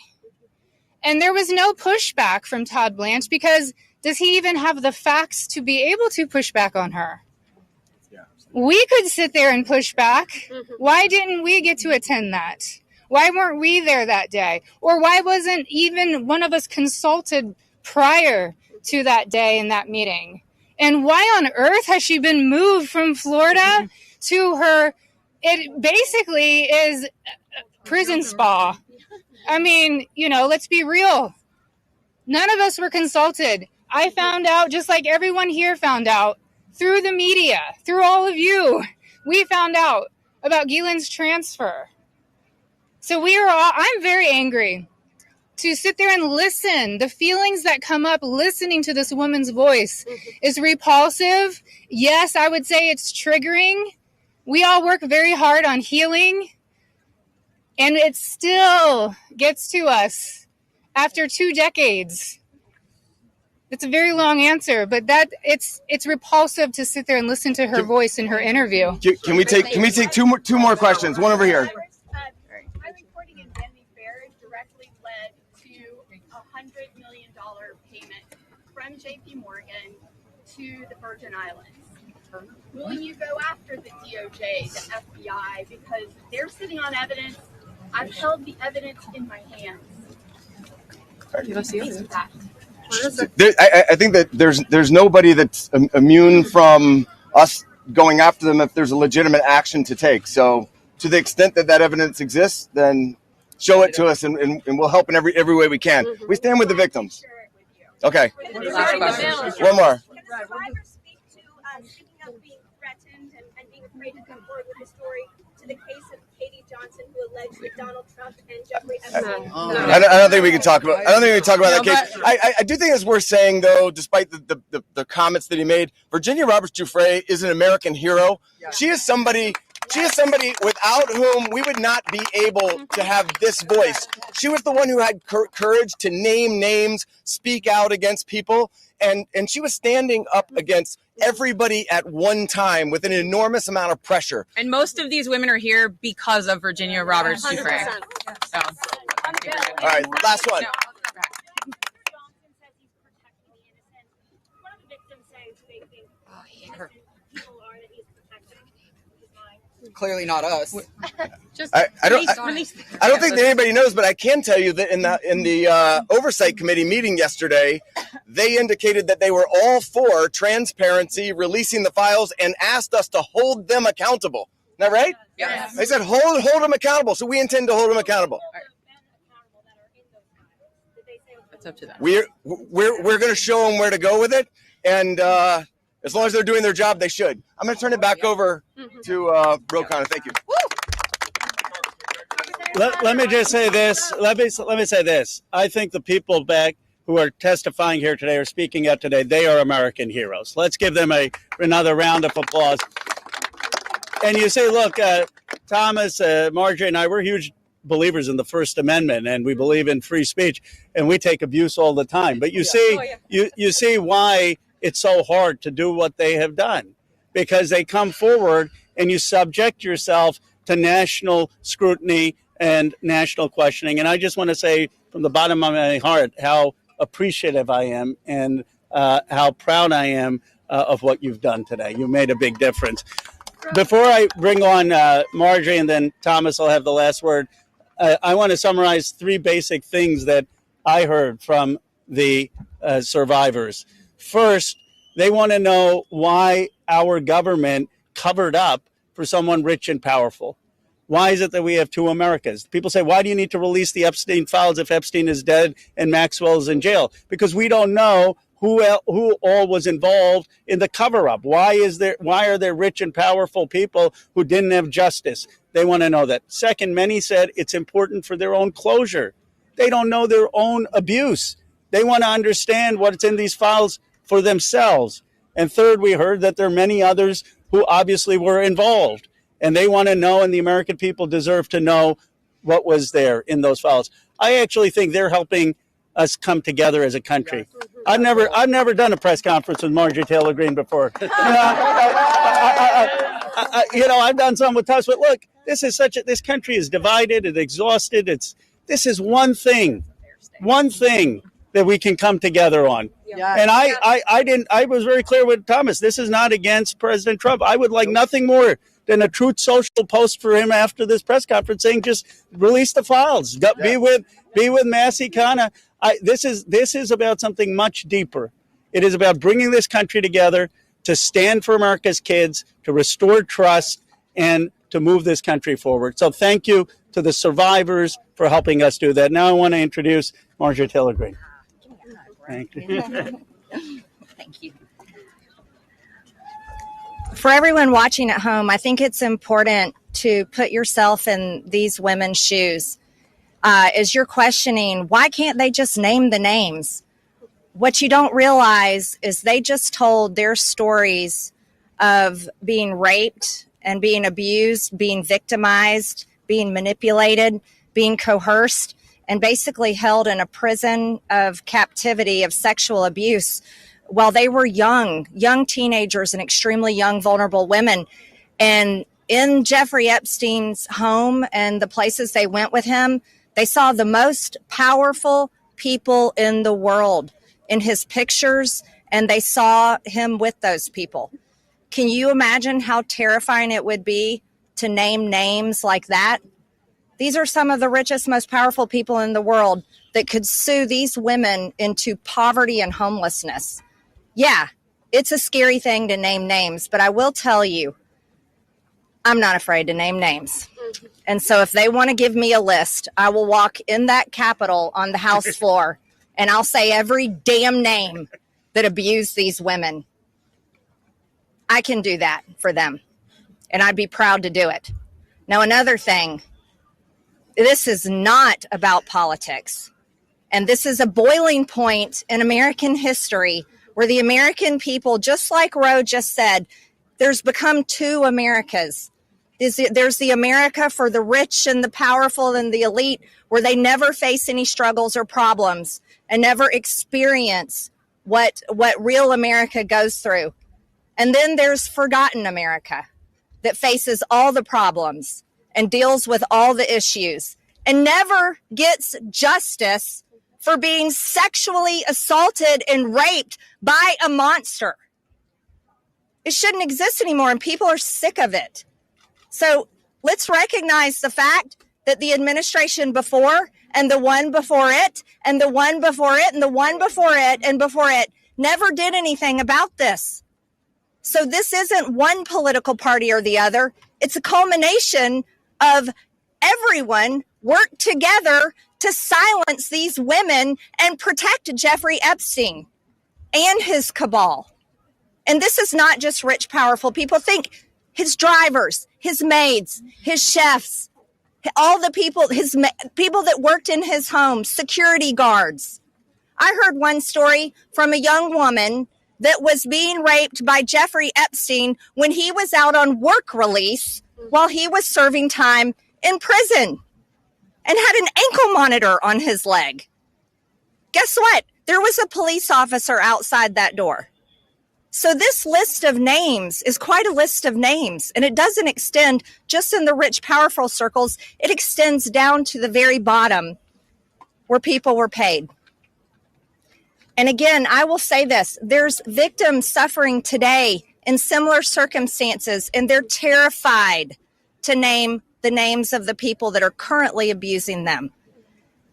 And there was no pushback from Todd Blanche because does he even have the facts to be able to push back on her? We could sit there and push back. Why didn't we get to attend that? Why weren't we there that day? Or why wasn't even one of us consulted prior to that day in that meeting? And why on earth has she been moved from Florida to her? It basically is prison spa. I mean, let's be real. None of us were consulted. I found out, just like everyone here found out, through the media, through all of you. We found out about Ghislaine's transfer. So I'm very angry to sit there and listen. The feelings that come up listening to this woman's voice is repulsive. Yes, I would say it's triggering. We all work very hard on healing, and it still gets to us after 2 decades. It's a very long answer, but it's repulsive to sit there and listen to her voice in her interview. Can we take two more questions? One over here. My reporting in Vanity Fair directly led to a $100 million payment from JP Morgan to the Virgin Islands. Will you go after the DOJ, the FBI, because they're sitting on evidence? I've held the evidence in my hands. I think that there's nobody that's immune from us going after them if there's a legitimate action to take. So to the extent that evidence exists, then show it to us, and we'll help in every way we can. We stand with the victims. Okay. One more. Speaking of being threatened and being afraid to come forward with a story to the case of Katie Johnson, who alleged that Donald Trump and Jeffrey Epstein. I don't think we can talk about. That case. I do think it's worth saying, though, despite the comments that he made, Virginia Roberts Giuffre is an American hero. Yeah. She is somebody without whom we would not be able to have this voice. She was the one who had courage to name names, speak out against people, and she was standing up against everybody at one time with an enormous amount of pressure. And most of these women are here because of Virginia Roberts Giuffre. So. All right, last one. Clearly not us. I don't think that anybody knows, but I can tell you that in the oversight committee meeting yesterday, they indicated that they were all for transparency, releasing the files, and asked us to hold them accountable. Isn't that right? Yes. They said hold them accountable, so we intend to hold them accountable. That's up to them. We're going to show them where to go with it, and as long as they're doing their job, they should. I'm going to turn it back over to Ro Khanna. Thank you. Let me just say this. Let me say this. I think the people back who are testifying here today or speaking out today, they are American heroes. Let's give them another round of applause. And you say, look, Thomas, Marjorie, and I, we're huge believers in the First Amendment, and we believe in free speech, and we take abuse all the time. But you see why it's so hard to do what they have done, because they come forward and you subject yourself to national scrutiny and national questioning. And I just want to say from the bottom of my heart how appreciative I am and how proud I am of what you've done today. You made a big difference. Before I bring on Marjorie and then Thomas will have the last word, I want to summarize 3 basic things that I heard from the survivors. First, they want to know why our government covered up for someone rich and powerful. Why is it that we have 2 Americas? People say, why do you need to release the Epstein files if Epstein is dead and Maxwell is in jail? Because we don't know who all was involved in the cover-up. Why are there rich and powerful people who didn't have justice? They want to know that. Second, many said it's important for their own closure. They don't know their own abuse. They want to understand what's in these files for themselves. And third, we heard that there are many others who obviously were involved. And they want to know, and the American people deserve to know what was there in those files. I actually think they're helping us come together as a country. I've never done a press conference with Marjorie Taylor Greene before. I've done some with Tuss, but look, this country is divided and exhausted. This is one thing that we can come together on. Yeah. And I was very clear with Thomas. This is not against President Trump. I would like nothing more than a Truth Social post for him after this press conference saying, just release the files. Be with Massie Khanna. This is about something much deeper. It is about bringing this country together to stand for America's kids, to restore trust, and to move this country forward. So thank you to the survivors for helping us do that. Now I want to introduce Marjorie Taylor Greene. Thank you. Thank you. For everyone watching at home, I think it's important to put yourself in these women's shoes. As you're questioning, why can't they just name the names? What you don't realize is they just told their stories of being raped and being abused, being victimized, being manipulated, being coerced. and basically held in a prison of captivity of sexual abuse while they were young teenagers and extremely young, vulnerable women. And in Jeffrey Epstein's home and the places they went with him, they saw the most powerful people in the world in his pictures, and they saw him with those people. Can you imagine how terrifying it would be to name names like that? These are some of the richest, most powerful people in the world that could sue these women into poverty and homelessness. Yeah, it's a scary thing to name names, but I will tell you, I'm not afraid to name names. And so if they want to give me a list, I will walk in that Capitol on the House floor and I'll say every damn name that abused these women. I can do that for them, and I'd be proud to do it. Now, another thing, this is not about politics, and this is a boiling point in American history where the American people, just like Roe just said, there's become two Americas. There's the America for the rich and the powerful and the elite, where they never face any struggles or problems and never experience what real America goes through. And then there's forgotten America that faces all the problems and deals with all the issues and never gets justice for being sexually assaulted and raped by a monster. It shouldn't exist anymore, and people are sick of it. So let's recognize the fact that the administration before and the one before it and the one before it and the one before it and before it never did anything about this. So this isn't one political party or the other. It's a culmination of everyone worked together to silence these women and protect Jeffrey Epstein and his cabal. And this is not just rich, powerful people. Think his drivers, his maids, his chefs, all the people, people that worked in his home, security guards. I heard one story from a young woman that was being raped by Jeffrey Epstein when he was out on work release while he was serving time in prison and had an ankle monitor on his leg. Guess what? There was a police officer outside that door. So this list of names is quite a list of names, and it doesn't extend just in the rich, powerful circles. It extends down to the very bottom where people were paid. And again, I will say this, there's victims suffering today in similar circumstances, and they're terrified to name the names of the people that are currently abusing them.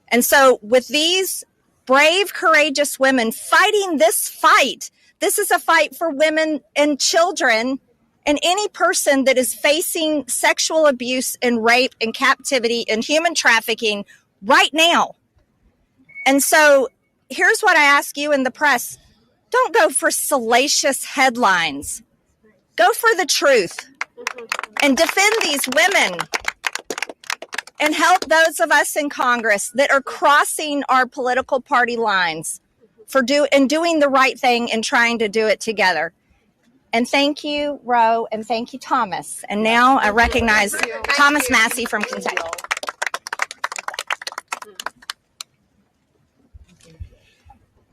And so with these brave, courageous women fighting this fight, this is a fight for women and children and any person that is facing sexual abuse and rape and captivity and human trafficking right now. And so here's what I ask you in the press. Don't go for salacious headlines. Go for the truth and defend these women and help those of us in Congress that are crossing our political party lines for doing the right thing and trying to do it together. And thank you, Roe, and thank you, Thomas. And now I recognize Thomas Massey from Kentucky.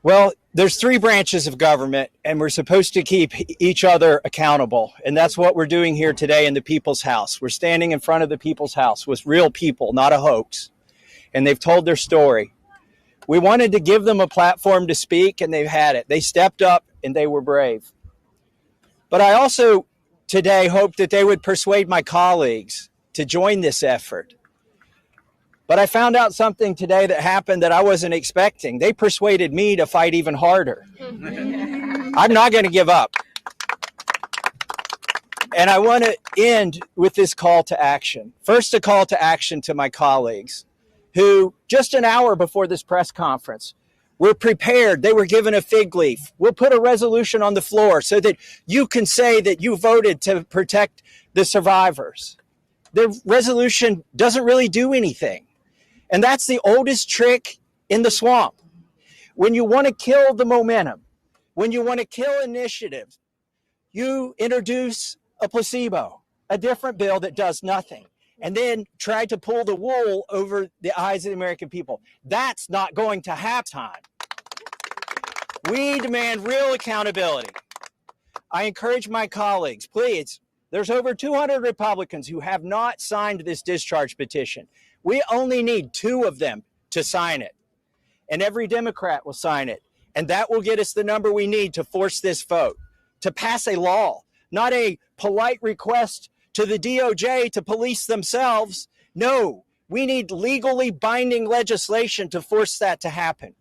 Well, there's three branches of government, and we're supposed to keep each other accountable. And that's what we're doing here today in the People's House. We're standing in front of the People's House with real people, not a hoax. And they've told their story. We wanted to give them a platform to speak, and they've had it. They stepped up, and they were brave. But I also today hope that they would persuade my colleagues to join this effort. But I found out something today that happened that I wasn't expecting. They persuaded me to fight even harder. I'm not going to give up. And I want to end with this call to action. First, a call to action to my colleagues who just an hour before this press conference were prepared. They were given a fig leaf. We'll put a resolution on the floor so that you can say that you voted to protect the survivors. The resolution doesn't really do anything. And that's the oldest trick in the swamp. When you want to kill the momentum, when you want to kill initiatives, you introduce a placebo, a different bill that does nothing. and then try to pull the wool over the eyes of the American people. That's not going to happen. We demand real accountability. I encourage my colleagues, please, there's over 200 Republicans who have not signed this discharge petition. We only need 2 of them to sign it, and every Democrat will sign it. And that will get us the number we need to force this vote, to pass a law, not a polite request to the DOJ to police themselves. No, we need legally binding legislation to force that to happen.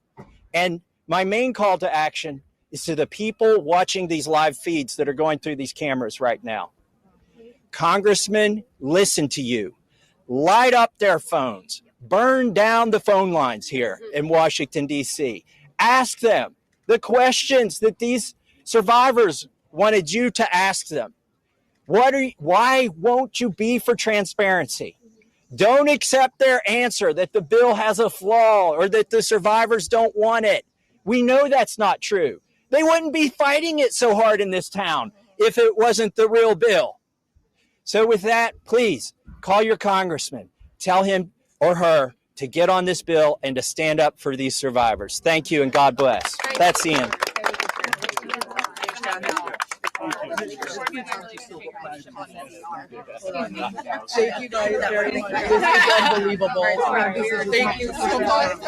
And my main call to action is to the people watching these live feeds that are going through these cameras right now. Congressmen, listen to you. Light up their phones. Burn down the phone lines here in Washington, D.C. Ask them the questions that these survivors wanted you to ask them. Why won't you be for transparency? Don't accept their answer that the bill has a flaw or that the survivors don't want it. We know that's not true. They wouldn't be fighting it so hard in this town if it wasn't the real bill. So with that, please call your congressman. Tell him or her to get on this bill and to stand up for these survivors. Thank you and God bless. That's the end. Thank you guys very much. This is unbelievable. Thank you so much.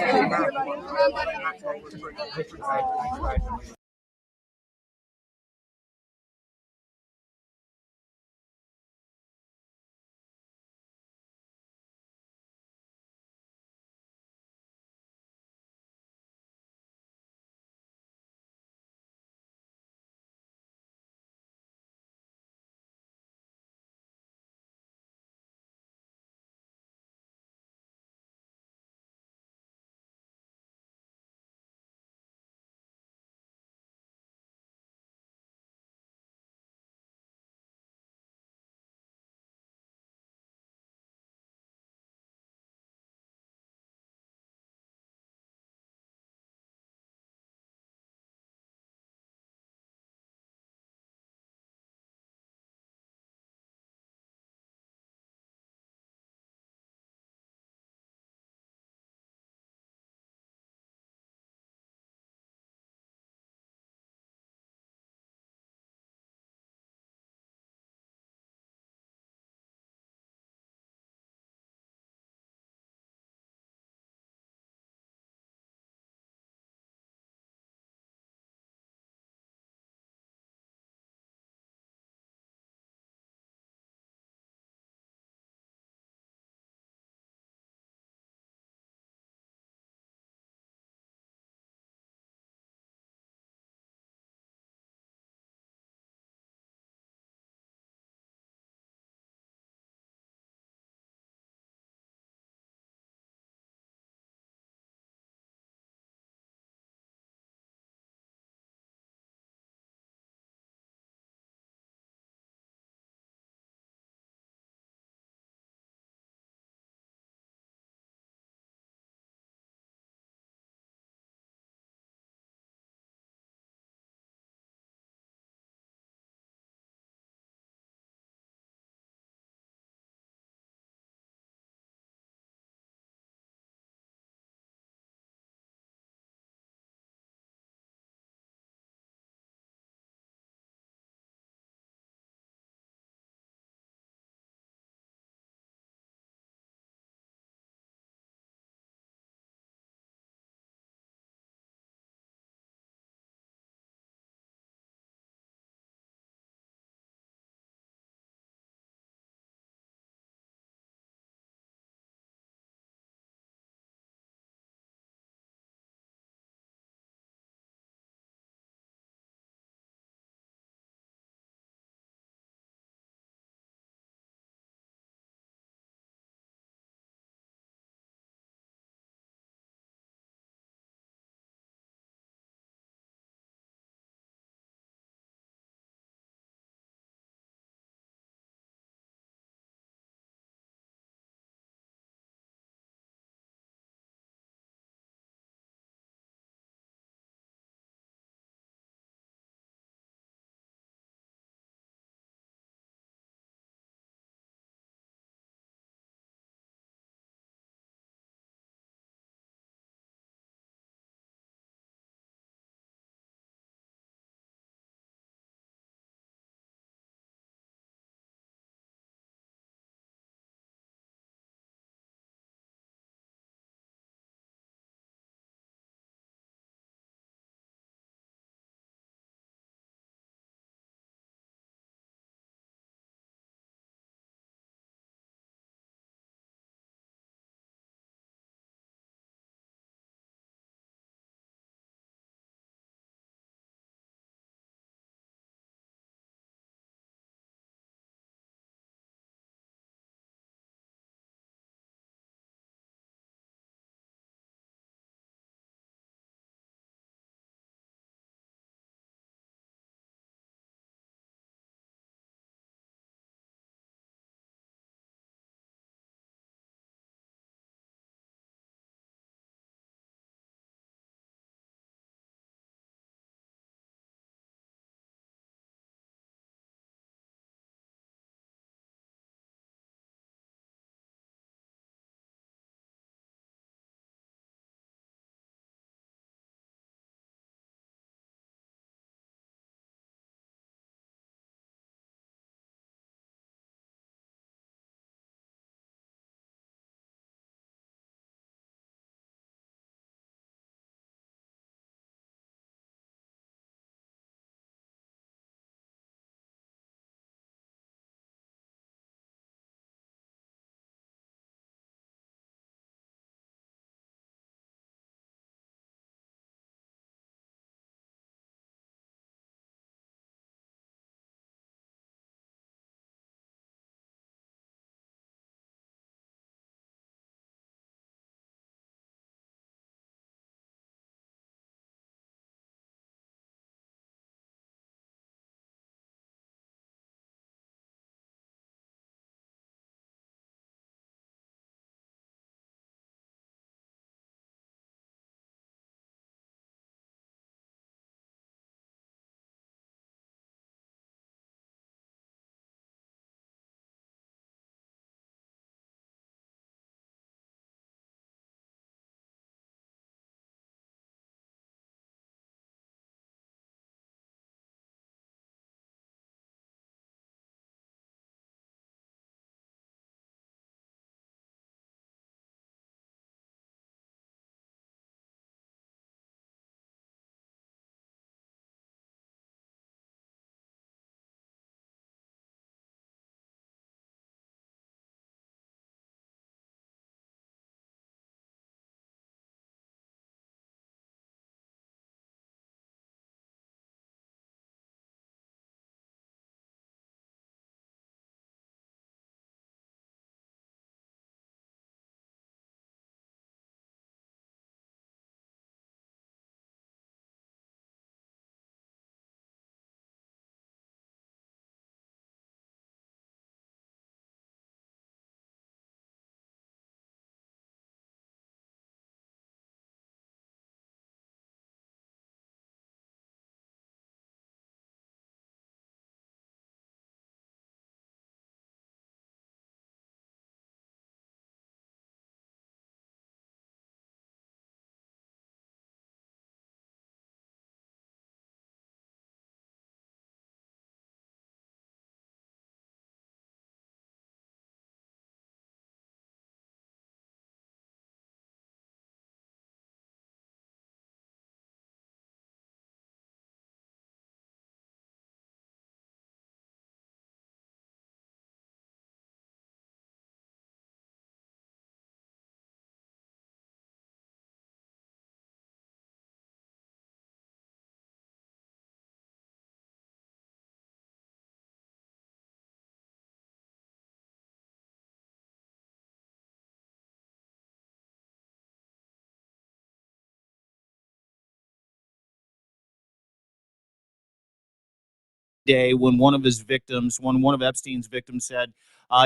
day when one of Epstein's victims said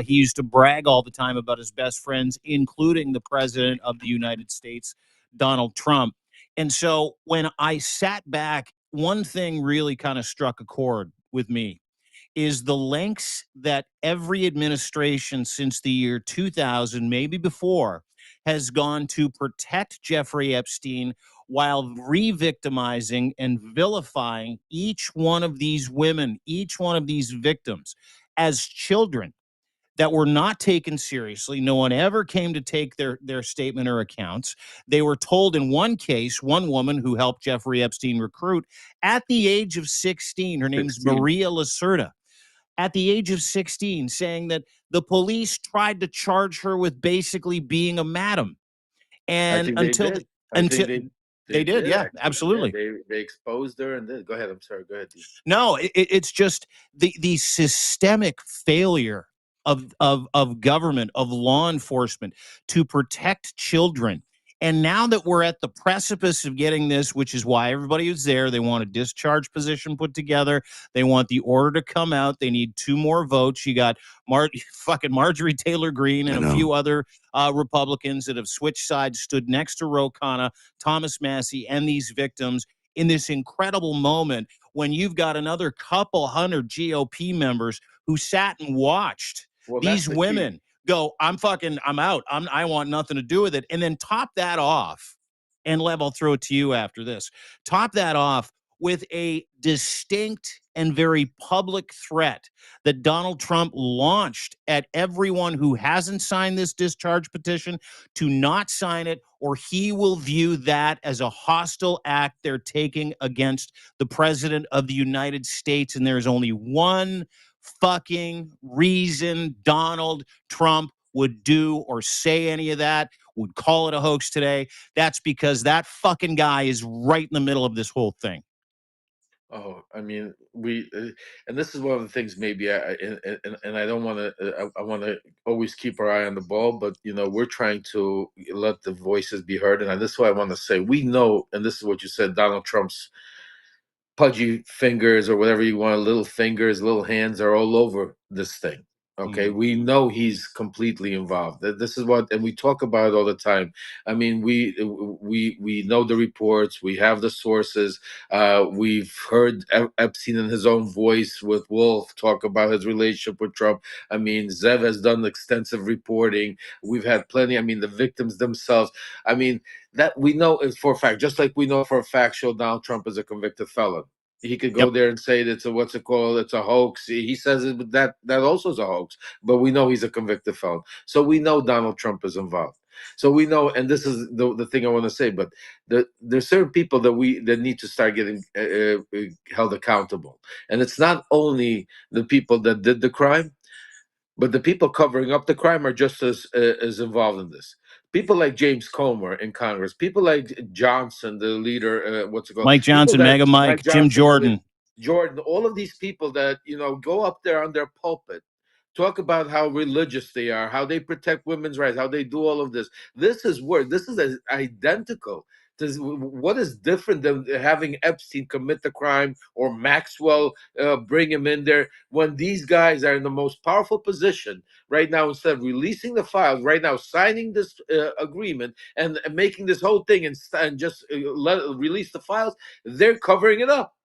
he used to brag all the time about his best friends, including the president of the United States, Donald Trump. And so when I sat back, one thing really kind of struck a chord with me is the lengths that every administration since the year 2000, maybe before, has gone to protect Jeffrey Epstein while re-victimizing and vilifying each one of these women, each one of these victims as children that were not taken seriously. No one ever came to take their statement or accounts. They were told in one case, one woman who helped Jeffrey Epstein recruit at the age of 16, her name's Maria Lacerda, at the age of 16, saying that the police tried to charge her with basically being a madam. I And think they did. I think they did, yeah, actually. absolutely. Yeah, they exposed her and did. Go ahead. I'm sorry. Go ahead, Dean. No, it's just the systemic failure of government, of law enforcement to protect children. And now that we're at the precipice of getting this, which is why everybody was there, they want a discharge position put together. They want the order to come out. They need 2 more votes. You got fucking Marjorie Taylor Greene and a few other Republicans that have switched sides, stood next to Ro Khanna, Thomas Massie, and these victims in this incredible moment when you've got another couple hundred GOP members who sat and watched these women go, I'm out. I want nothing to do with it. And then top that off, and Lev, I'll throw it to you after this. Top that off with a distinct and very public threat that Donald Trump launched at everyone who hasn't signed this discharge petition to not sign it, or he will view that as a hostile act they're taking against the president of the United States. And there's only one fucking reason Donald Trump would do or say any of that, would call it a hoax today. That's because that fucking guy is right in the middle of this whole thing. Oh, I mean, and this is one of the things. Maybe and I don't want to. I want to always keep our eye on the ball, but we're trying to let the voices be heard, and this is what I want to say. We know, and this is what you said. Donald Trump's pudgy fingers, or whatever you want, little fingers, little hands, are all over this thing. Okay, we know he's completely involved. This is what, and we talk about it all the time. I mean, we know the reports, we have the sources. We've heard Epstein in his own voice with Wolf talk about his relationship with Trump. I mean, Zev has done extensive reporting. We've had plenty. I mean, the victims themselves. I mean, that we know is for a fact. Just like we know for a fact, Donald Trump is a convicted felon. He could go there and say that it's a hoax. He says it, but that also is a hoax. But we know he's a convicted felon. So we know Donald Trump is involved. So we know, and this is the thing I want to say, but there's certain people that need to start getting held accountable. And it's not only the people that did the crime, but the people covering up the crime are just as involved in this. People like James Comer in Congress, people like Johnson, the leader, Mike Johnson, Mega Mike, Jim Jordan. All of these people that go up there on their pulpit, talk about how religious they are, how they protect women's rights, how they do all of this. This is identical. What is different than having Epstein commit the crime or Maxwell bring him in there, when these guys are in the most powerful position right now? Instead of releasing the files right now, signing this agreement and making this whole thing and just release the files, they're covering it up.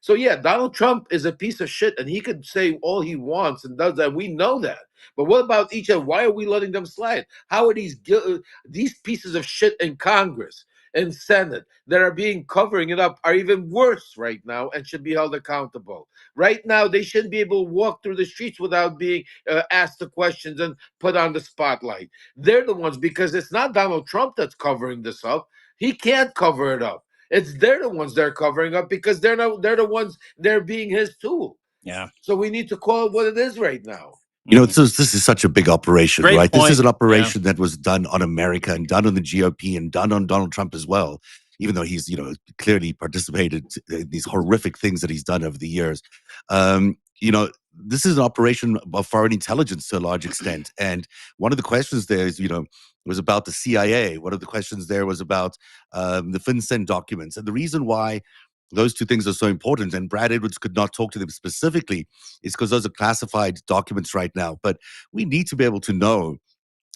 So yeah, Donald Trump is a piece of shit, and he could say all he wants and does that. We know that. But what about each other? Why are we letting them slide? How are these pieces of shit in Congress and Senate that are covering it up are even worse right now and should be held accountable? Right now, they shouldn't be able to walk through the streets without being asked the questions and put on the spotlight. They're the ones, because it's not Donald Trump that's covering this up. He can't cover it up. They're the ones they're covering up, because they're the ones they're being his tool. Yeah. So we need to call it what it is right now. This is such a big operation, Great right? point. This is an operation that was done on America and done on the GOP and done on Donald Trump as well, even though he's, clearly participated in these horrific things that he's done over the years. This is an operation of foreign intelligence to a large extent. And one of the questions there is, was about the CIA. One of the questions there was about the FinCEN documents. And the reason why Those two things are so important. And Brad Edwards could not talk to them specifically. It's because those are classified documents right now. But we need to be able to know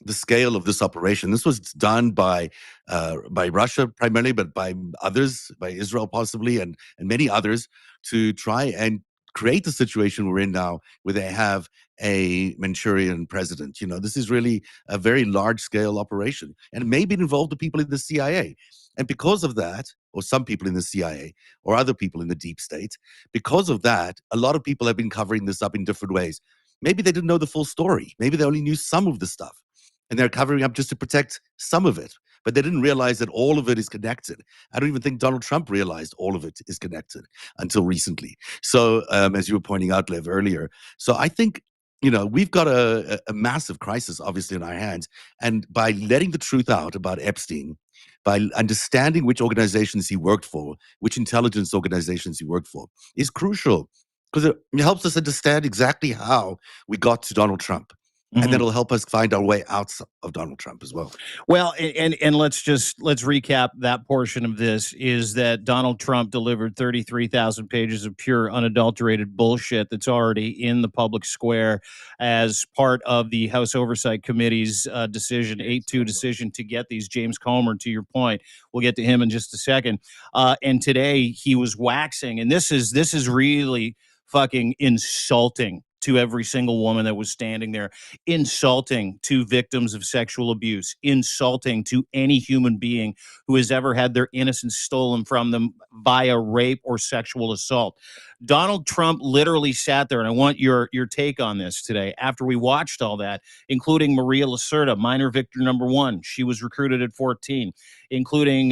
the scale of this operation. This was done by Russia primarily, but by others, by Israel possibly, and many others, to try and create the situation we're in now, where they have a Manchurian president. This is really a very large scale operation, and maybe it involved the people in the CIA. And because of that, or some people in the CIA, or other people in the deep state, because of that, a lot of people have been covering this up in different ways. Maybe they didn't know the full story. Maybe they only knew some of the stuff, and they're covering up just to protect some of it. But they didn't realize that all of it is connected. I don't even think Donald Trump realized all of it is connected until recently. So, as you were pointing out, Lev, earlier. So I think, we've got a massive crisis, obviously, in our hands. And by letting the truth out about Epstein, by understanding which organizations he worked for, which intelligence organizations he worked for, is crucial, because it helps us understand exactly how we got to Donald Trump. And that'll help us find our way out of Donald Trump as well. Well, and let's recap that portion of this, is that Donald Trump delivered 33,000 pages of pure unadulterated bullshit that's already in the public square as part of the House Oversight Committee's decision, 8-2 decision to get these. James Comer, to your point, we'll get to him in just a second. And today he was waxing, and this is really fucking insulting to every single woman that was standing there, insulting to victims of sexual abuse, insulting to any human being who has ever had their innocence stolen from them via rape or sexual assault. Donald Trump literally sat there, and I want your take on this today, after we watched all that, including Maria Lacerda, minor victim number 1. She was recruited at 14, including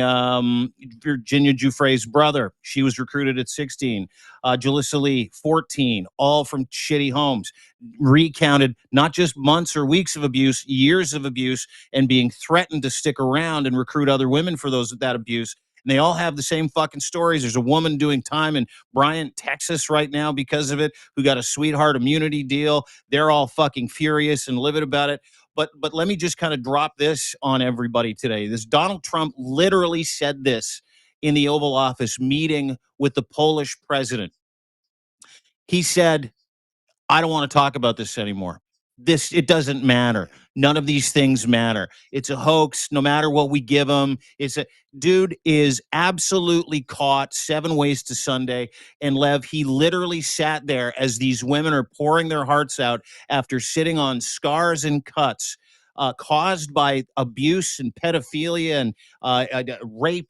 Virginia Giuffre's brother. She was recruited at 16. Jalissa Lee, 14, all from shitty homes, recounted not just months or weeks of abuse, years of abuse, and being threatened to stick around and recruit other women for that abuse. And they all have the same fucking stories. There's a woman doing time in Bryant, Texas right now because of it, who got a sweetheart immunity deal. They're all fucking furious and livid about it. But let me just kind of drop this on everybody today. This Donald Trump literally said this in the Oval Office meeting with the Polish president. He said, I don't want to talk about this anymore. It doesn't matter. None of these things matter. It's a hoax. No matter what we give him, dude is absolutely caught 7 ways to Sunday. And Lev, he literally sat there as these women are pouring their hearts out after sitting on scars and cuts caused by abuse and pedophilia and rape.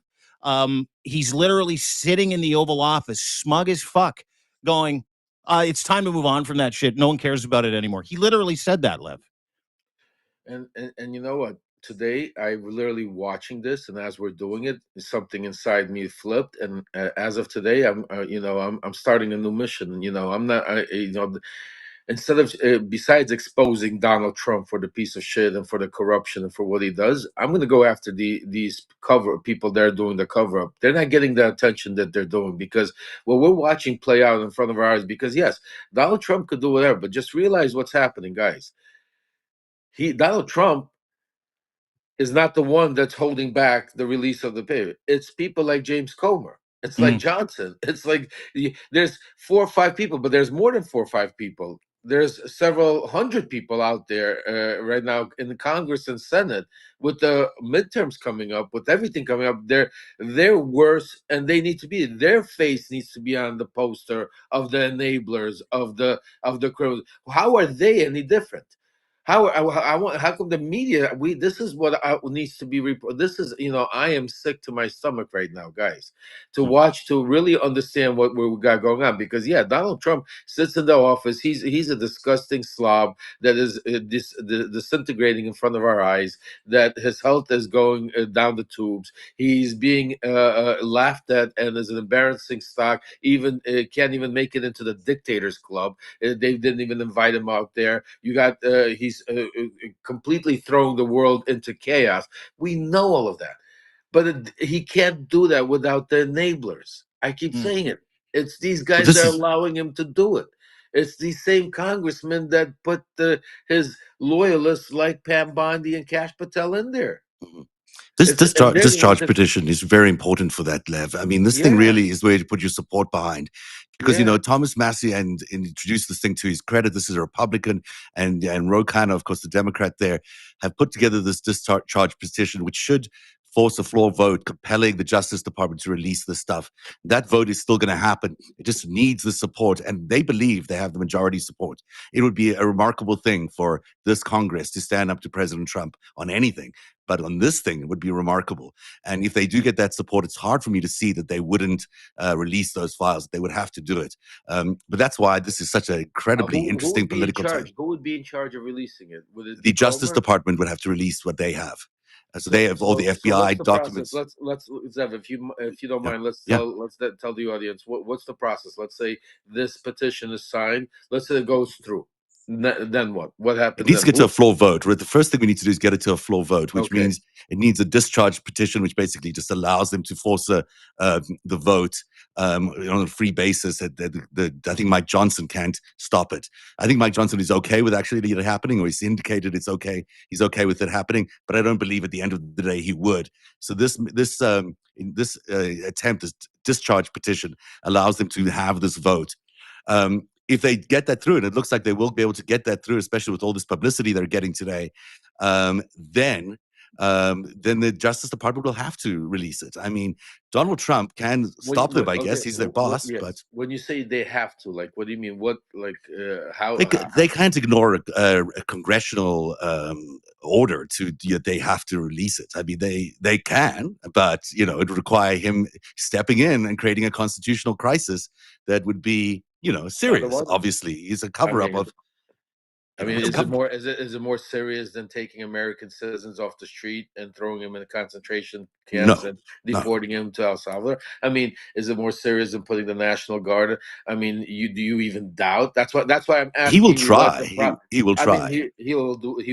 He's literally sitting in the Oval Office, smug as fuck, going, it's time to move on from that shit. No one cares about it anymore. He literally said that, Lev. And you know what? Today, I'm literally watching this, and as we're doing it, something inside me flipped. And as of today, I'm starting a new mission. I'm not, instead of besides exposing Donald Trump for the piece of shit and for the corruption and for what he does, I'm going to go after these cover people that are doing the cover up. They're not getting the attention that they're doing, because what we're watching play out in front of our eyes. Because yes, Donald Trump could do whatever, but just realize what's happening, guys. Donald Trump is not the one that's holding back the release of the paper. It's people like James Comer. It's like Johnson. It's like there's 4 or 5 people, but there's more than 4 or 5 people. There's several hundred people out there right now in the Congress and Senate, with the midterms coming up, with everything coming up. They're worse, and they need to be. Their face needs to be on the poster of the enablers of the criminals. How are they any different? How come the media? This is what needs to be reported. This is, I am sick to my stomach right now, guys, to watch, to really understand what we got going on. Because Donald Trump sits in the office. He's a disgusting slob that is disintegrating in front of our eyes. That his health is going down the tubes. He's being laughed at and is an embarrassing stock. Even can't even make it into the dictators club. They didn't even invite him out there. You got he's completely throwing the world into chaos. We know all of that, but he can't do that without the enablers. I keep saying it. It's these guys that are allowing him to do it. It's these same congressmen that put his loyalists like Pam Bondi and Kash Patel in there. This and there's one discharge thing. petition is very important for that, Lev. I mean, this thing Yeah, really is where to put your support behind. Because, yeah. Thomas Massey and introduced this thing to his credit. This is a Republican, and Ro Khanna, of course, the Democrat there, have put together this discharge petition, which should force a floor vote compelling the Justice Department to release this stuff. That vote is still going to happen. It just needs the support, and they believe they have the majority support. It would be a remarkable thing for this Congress to stand up to President Trump on anything. But on this thing, it would be remarkable. And if they do get that support, it's hard for me to see that they wouldn't release those files. They would have to do it. But that's why this is such an incredibly Who interesting would be in political time. charge? Who would be in charge of releasing it? Would it The be Justice Comer? Department would have to release what they have. So they have all the what's FBI the documents. process? Let's Zev, if you don't mind, let's Yeah. tell the audience what's the process. Let's say this petition is signed. Let's say it goes through. Then what? What It happens? needs to Then? get to a floor vote. Right? The first thing we need to do is get it to a floor vote, which Okay. means it needs a discharge petition, which basically just allows them to force the vote on a free basis. I think Mike Johnson can't stop it. I think Mike Johnson is okay with actually it happening, or he's indicated it's okay. He's okay with it happening, but I don't believe at the end of the day he would. So this attempt, this discharge petition, allows them to have this vote. If they get that through, and it looks like they will be able to get that through, especially with all this publicity they're getting today, then the Justice Department will have to release it. I mean, Donald Trump can stop them, I guess. He's their boss, yes. but When you say they have to, like, what do you mean? What, like, how? they can't ignore a congressional order they have to release it. I mean, they can, but it would require him stepping in and creating a constitutional crisis that would be serious. Obviously, he's a cover-up of. I mean, is it more serious than taking American citizens off the street and throwing them in concentration camps and deporting them to El Salvador? I mean, is it more serious than putting the National Guard? I mean, do you even doubt? That's why I'm asking. He will you try. He will try. I mean, he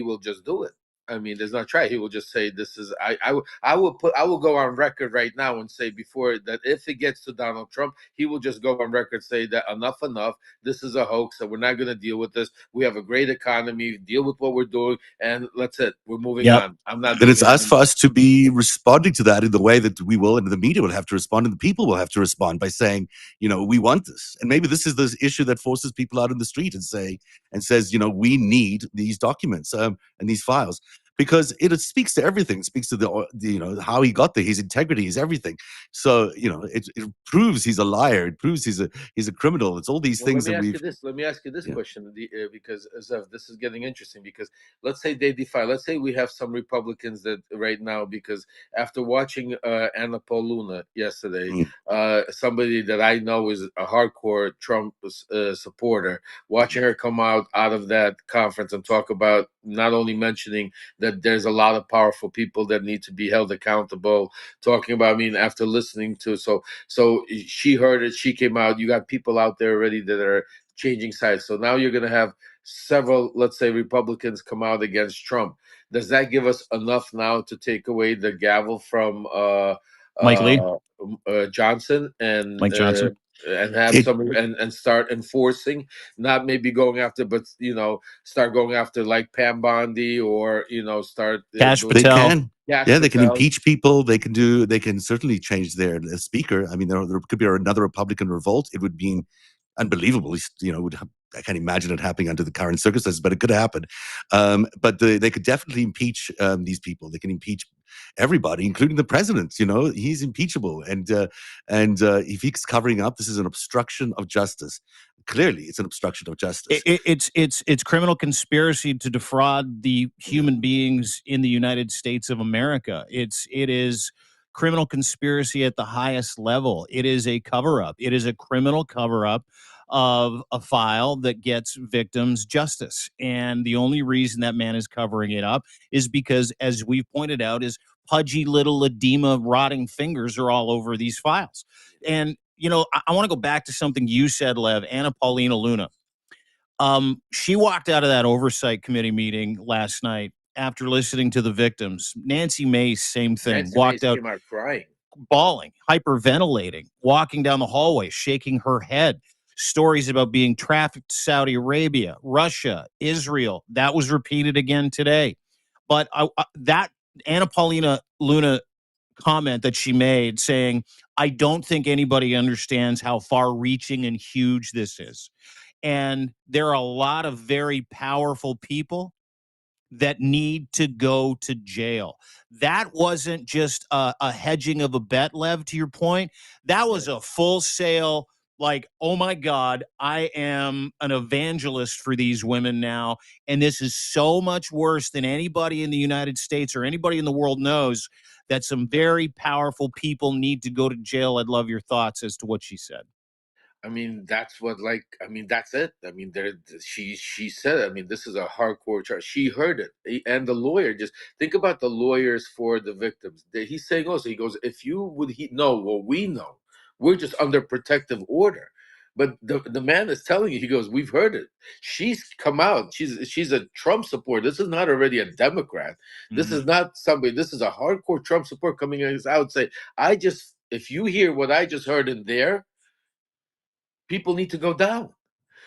will just do it. I mean, there's not try. He will just say, "This is." I will go on record right now and say before that if it gets to Donald Trump, he will just go on record say that enough. This is a hoax, and we're not going to deal with this. We have a great economy. Deal with what we're doing, and that's it. We're moving on. I'm not. Then it's for us to be responding to that in the way that we will, and the media will have to respond, and the people will have to respond by saying, we want this, and maybe this is the issue that forces people out in the street and says, we need these documents and these files. Because it speaks to everything. It speaks to the how he got there, his integrity, his everything. So it proves he's a liar. It proves he's a criminal. It's all these things that we've. Let me ask you this question, because this is getting interesting. Because let's say they defy. Let's say we have some Republicans that right now, because after watching Anna Paul Luna yesterday, somebody that I know is a hardcore Trump supporter, watching her come out of that conference and talk about not only mentioning that there's a lot of powerful people that need to be held accountable, talking about, I mean, after listening to, so she heard it, she came out, you got people out there already that are changing sides. So now you're going to have several, let's say, Republicans come out against Trump. Does that give us enough now to take away the gavel from Mike Lee? Johnson and Mike Johnson? And have and start enforcing, not maybe going after, but start going after like Pam Bondi or start Cash They Patel. can. They can impeach people. They can certainly change their speaker. I mean, there could be another Republican revolt. It would be unbelievable. I can't imagine it happening under the current circumstances, but it could happen. But they could definitely impeach these people. They can impeach everybody, including the president. He's impeachable, and if he's covering up, this is an obstruction of justice. Clearly, it's an obstruction of justice. It's criminal conspiracy to defraud the human beings in the United States of America. It is criminal conspiracy at the highest level. It is a cover-up. It is a criminal cover-up of a file that gets victims justice. And the only reason that man is covering it up is because, as we've pointed out, his pudgy little edema, rotting fingers are all over these files. And, I want to go back to something you said, Lev, Anna Paulina Luna. She walked out of that oversight committee meeting last night after listening to the victims. Nancy Mace, same thing. Walked out came out crying, bawling, hyperventilating, walking down the hallway, shaking her head. Stories about being trafficked to Saudi Arabia, Russia, Israel. That was repeated again today. But that Anna Paulina Luna comment that she made saying, I don't think anybody understands how far reaching and huge this is. And there are a lot of very powerful people that need to go to jail. That wasn't just a hedging of a bet, Lev, to your point. That was a full sale, like, oh my God, I am an evangelist for these women now. And this is so much worse than anybody in the United States or anybody in the world knows, that some very powerful people need to go to jail. I'd love your thoughts as to what she said. I mean, that's what, like, I mean, that's it. I mean, she said, I mean, this is a hardcore charge. She heard it. And the lawyer, just think about the lawyers for the victims. He's saying also, he goes, if you would know what we know, we're just under protective order. But the man is telling you, he goes, we've heard it. She's come out. She's a Trump supporter. This is not already a Democrat. This is not somebody, this is a hardcore Trump supporter coming out and say, if you hear what I just heard in there, people need to go down.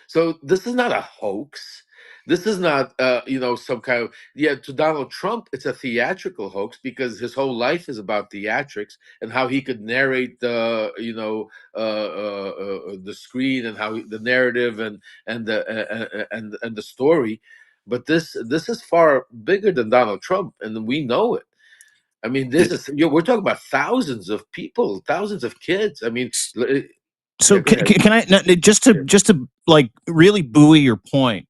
So this is not a hoax. This is not, some kind of, to Donald Trump, it's a theatrical hoax because his whole life is about theatrics and how he could narrate the screen and how the narrative and the story. But this is far bigger than Donald Trump, and we know it. I mean, we're talking about thousands of people, thousands of kids. I mean, so can I just to like really buoy your point?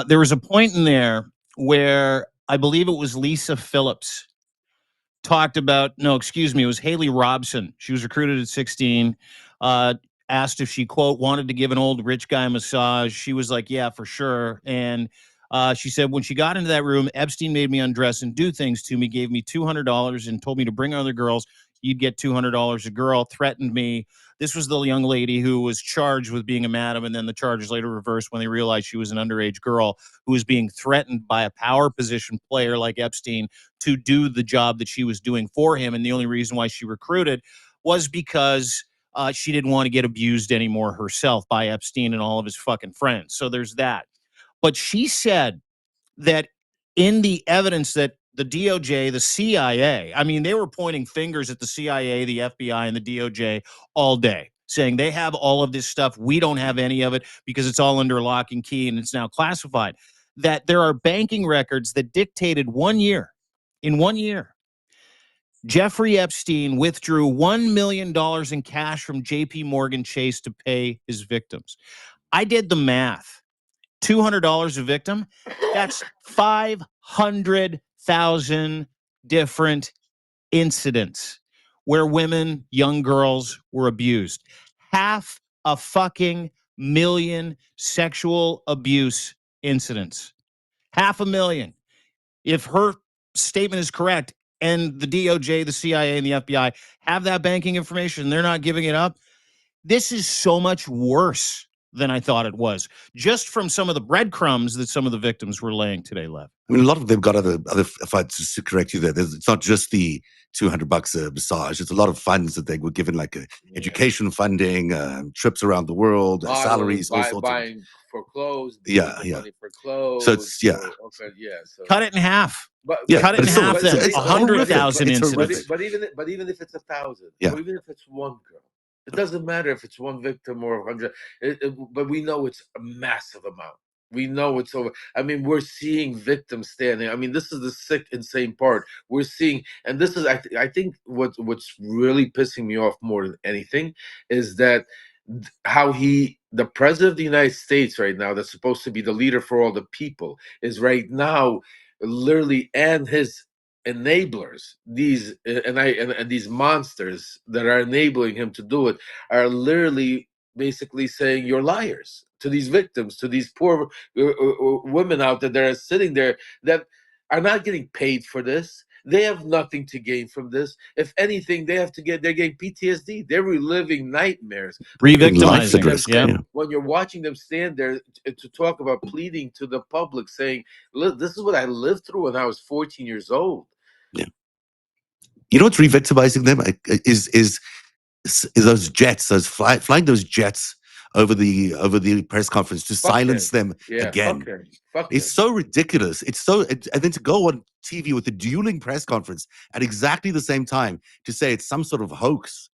There was a point in there where I believe it was Lisa Phillips talked about, no, excuse me, it was Haley Robson. She was recruited at 16, asked if she, quote, wanted to give an old rich guy a massage. She was like, yeah, for sure. And she said, when she got into that room, Epstein made me undress and do things to me, gave me $200 and told me to bring other girls. You'd get $200 a girl, threatened me. This was the young lady who was charged with being a madam, and then the charges later reversed when they realized she was an underage girl who was being threatened by a power position player like Epstein to do the job that she was doing for him. And the only reason why she recruited was because she didn't want to get abused anymore herself by Epstein and all of his fucking friends. So there's that. But she said that in the evidence that the DOJ, the CIA, I mean, they were pointing fingers at the CIA, the FBI, and the DOJ all day, saying they have all of this stuff. We don't have any of it because it's all under lock and key and it's now classified. That there are banking records that dictated 1 year. In 1 year, Jeffrey Epstein withdrew $1 million in cash from JP Morgan Chase to pay his victims. I did the math. $200 a victim, that's 500,000 different incidents where women, young girls were abused. 500,000 sexual abuse incidents. 500,000. If her statement is correct and the DOJ, the CIA, and the FBI have that banking information, they're not giving it up, this is so much worse than I thought it was, just from some of the breadcrumbs that some of the victims were laying today, Lev. I mean, a lot of them got other. If I just to correct you there, it's not just the $200 a massage. It's a lot of funds that they were given, like education funding, trips around the world, salaries, all sorts buying for clothes. Money for clothes. So it's So cut it in half. But cut it in half. Then 100,000 incidents. But even if it's 1,000, or even if it's one girl, it doesn't matter if it's one victim or 100. But we know it's a massive amount. We know it's over. I mean, we're seeing victims standing. I mean, this is the sick, insane part. We're seeing, and this is, I think, what's really pissing me off more than anything is that how the president of the United States right now, that's supposed to be the leader for all the people, is right now literally, and his enablers, these and these monsters that are enabling him to do it, are literally basically saying you're liars to these victims, to these poor women out there that are sitting there that are not getting paid for this. They have nothing to gain from this. If anything, they're getting PTSD. They're reliving nightmares. Re-victimizing. When you're watching them stand there to talk about pleading to the public, saying, look, this is what I lived through when I was 14 years old. Yeah. You know what's re-victimizing them is those jets, flying those jets over the press conference to Fuck silence him. them Yeah, again. fuck him. Fuck It's him. so ridiculous. And then to go on TV with a dueling press conference at exactly the same time to say it's some sort of hoax.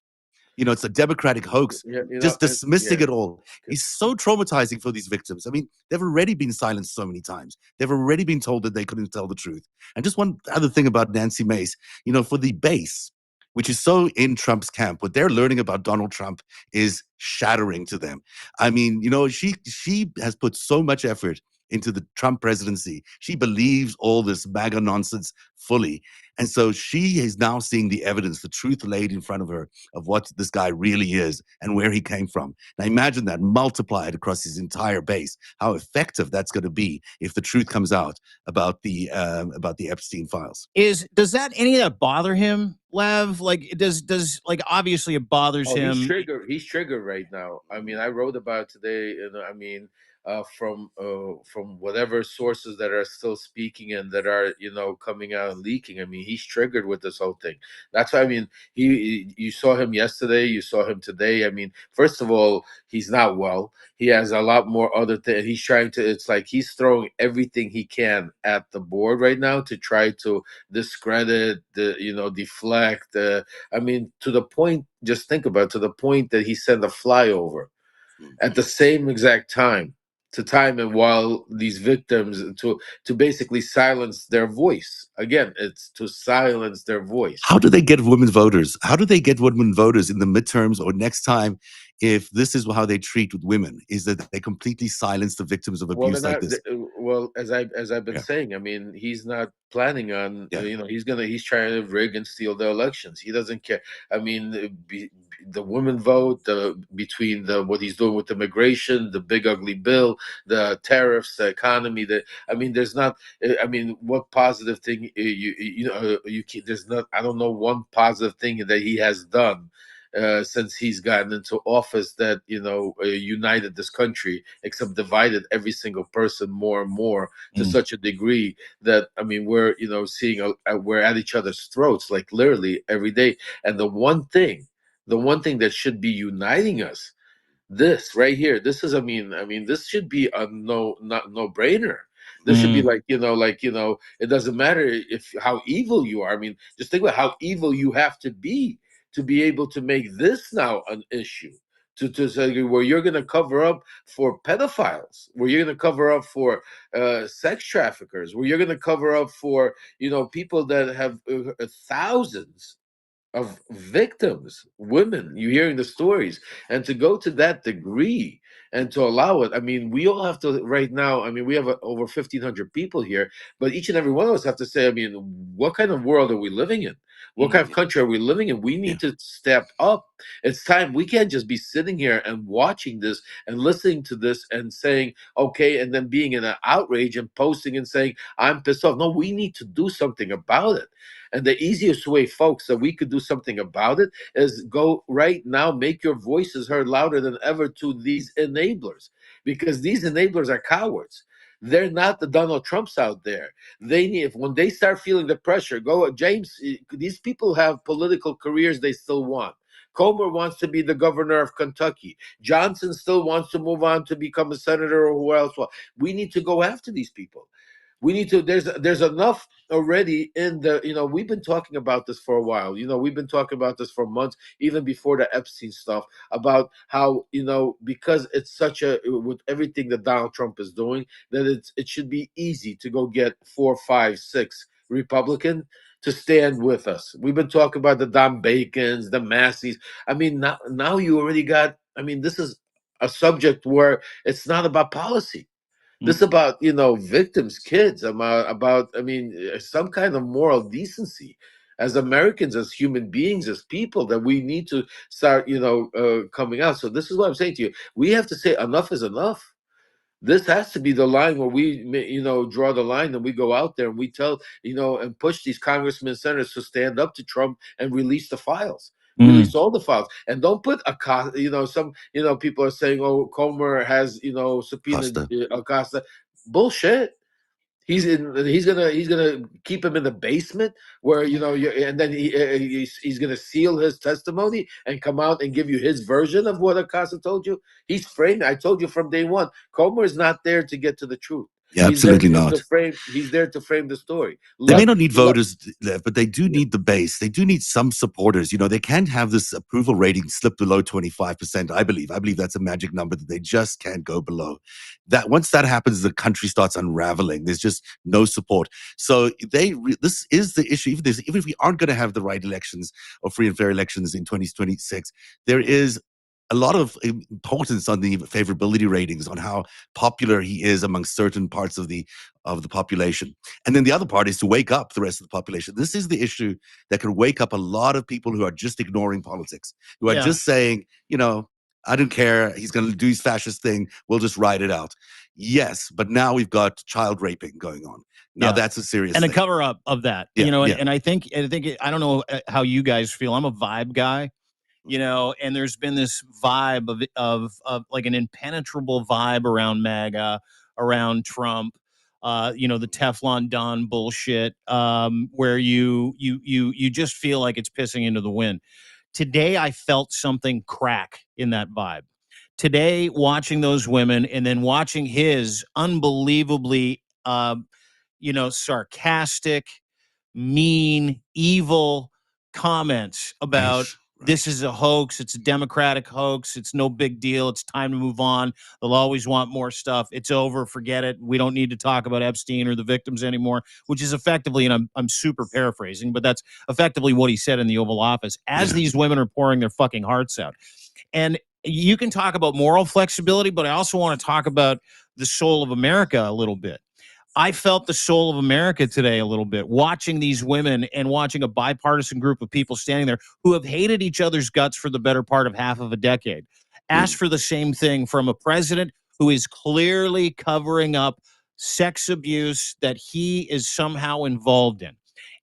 It's a Democratic hoax, Yeah, just dismissing yeah. it all. Is so traumatizing for these victims. I mean, they've already been silenced so many times. They've already been told that they couldn't tell the truth. And just one other thing about Nancy Mace, for the base, which is so in Trump's camp, what they're learning about Donald Trump is shattering to them. I mean, she has put so much effort into the Trump presidency. She believes all this MAGA nonsense fully. And so she is now seeing the evidence, the truth laid in front of her of what this guy really is and where he came from. Now imagine that multiplied across his entire base, how effective that's going to be if the truth comes out about the Epstein files. Does that any of that bother him, Lev? Like, does like obviously it bothers Oh, him. He's triggered right now. I mean, I wrote about it today, and I mean, from whatever sources that are still speaking and that are coming out and leaking. I mean, he's triggered with this whole thing. That's why I mean, you saw him yesterday, you saw him today. I mean, first of all, he's not well. He has a lot more other things. He's trying to. It's like he's throwing everything he can at the board right now to try to discredit, deflect. I mean, to the point. Just think about it, to the point that he sent a flyover at the same exact time and while these victims to basically silence their voice. Again, it's to silence their voice. How do they get women voters? How do they get women voters in the midterms or next time if this is how they treat women, is that they completely silence the victims of Well, abuse like this? well, as I've been saying, I mean, he's not planning on, he's trying to rig and steal the elections. He doesn't care. I mean, the women vote, between what he's doing with immigration, the big ugly bill, the tariffs, the economy. I mean, there's not. I mean, what positive thing there's not. I don't know one positive thing that he has done. Since he's gotten into office that united this country, except divided every single person more and more to such a degree that I mean we're seeing we're at each other's throats like literally every day. And the one thing that should be uniting us, this right here, this is I mean this should be a no brainer. This should be like it doesn't matter if how evil you are. I mean, just think about how evil you have to be able to make this now an issue. To say where you're going to cover up for pedophiles, where you're going to cover up for sex traffickers, where you're going to cover up for people that have thousands of victims, women. You're hearing the stories, and to go to that degree and to allow it. I mean, we all have to right now. I mean, we have over 1,500 people here, but each and every one of us have to say, I mean, what kind of world are we living in? What kind of country are we living in? We need to step up. It's time. We can't just be sitting here and watching this and listening to this and saying, okay, and then being in an outrage and posting and saying, I'm pissed off. No, we need to do something about it. And the easiest way, folks, that we could do something about it is go right now, make your voices heard louder than ever to these enablers, because these enablers are cowards. They're not the Donald Trumps out there. They need, when they start feeling the pressure, go, James, these people have political careers they still want. Comer wants to be the governor of Kentucky. Johnson still wants to move on to become a senator or who else. We need to go after these people. We need to, there's enough already in the, we've been talking about this for a while. We've been talking about this for months, even before the Epstein stuff, about how, because it's such a, with everything that Donald Trump is doing, that it should be easy to go get 4, 5, 6 Republican to stand with us. We've been talking about the Don Bacons, the Masseys. I mean, now you already got, I mean, this is a subject where it's not about policy. This is about, victims, kids, about, I mean, some kind of moral decency as Americans, as human beings, as people, that we need to start, coming out. So this is what I'm saying to you. We have to say enough is enough. This has to be the line where we, draw the line, and we go out there and we tell, and push these congressmen and senators to stand up to Trump and release the files. Release all the files, and don't put some people are saying, oh, Comer has subpoenaed Acosta. Bullshit. He's gonna keep him in the basement where and then he's gonna seal his testimony and come out and give you his version of what Acosta told you. He's framed. I told you from day one. Comer is not there to get to the truth. Yeah, He's there absolutely to not. frame. He's there to frame the story. They may not need voters, but they do need the base. They do need some supporters. They can't have this approval rating slip below 25%. I believe that's a magic number that they just can't go below. That once that happens, the country starts unraveling. There's just no support. So this is the issue. Even if we aren't going to have the right elections or free and fair elections in 2026, there is a lot of importance on the favorability ratings, on how popular he is among certain parts of the population. And then the other part is to wake up the rest of the population. This is the issue that can wake up a lot of people who are just ignoring politics, who are just saying, I don't care. He's going to do his fascist thing. We'll just ride it out. Yes, but now we've got child raping going on. Now that's a serious and thing. a cover up of that. And I think I don't know how you guys feel. I'm a vibe guy. And there's been this vibe of like an impenetrable vibe around MAGA, around Trump, the Teflon Don bullshit, where you just feel like it's pissing into the wind. Today, I felt something crack in that vibe. Today, watching those women and then watching his unbelievably, sarcastic, mean, evil comments about this is a hoax. It's a Democratic hoax. It's no big deal. It's time to move on. They'll always want more stuff. It's over. Forget it. We don't need to talk about Epstein or the victims anymore, which is effectively, and I'm super paraphrasing, but that's effectively what he said in the Oval Office as these women are pouring their fucking hearts out. And you can talk about moral flexibility, but I also want to talk about the soul of America a little bit. I felt the soul of America today a little bit, watching these women and watching a bipartisan group of people standing there who have hated each other's guts for the better part of half of a decade. Ask for the same thing from a president who is clearly covering up sex abuse that he is somehow involved in.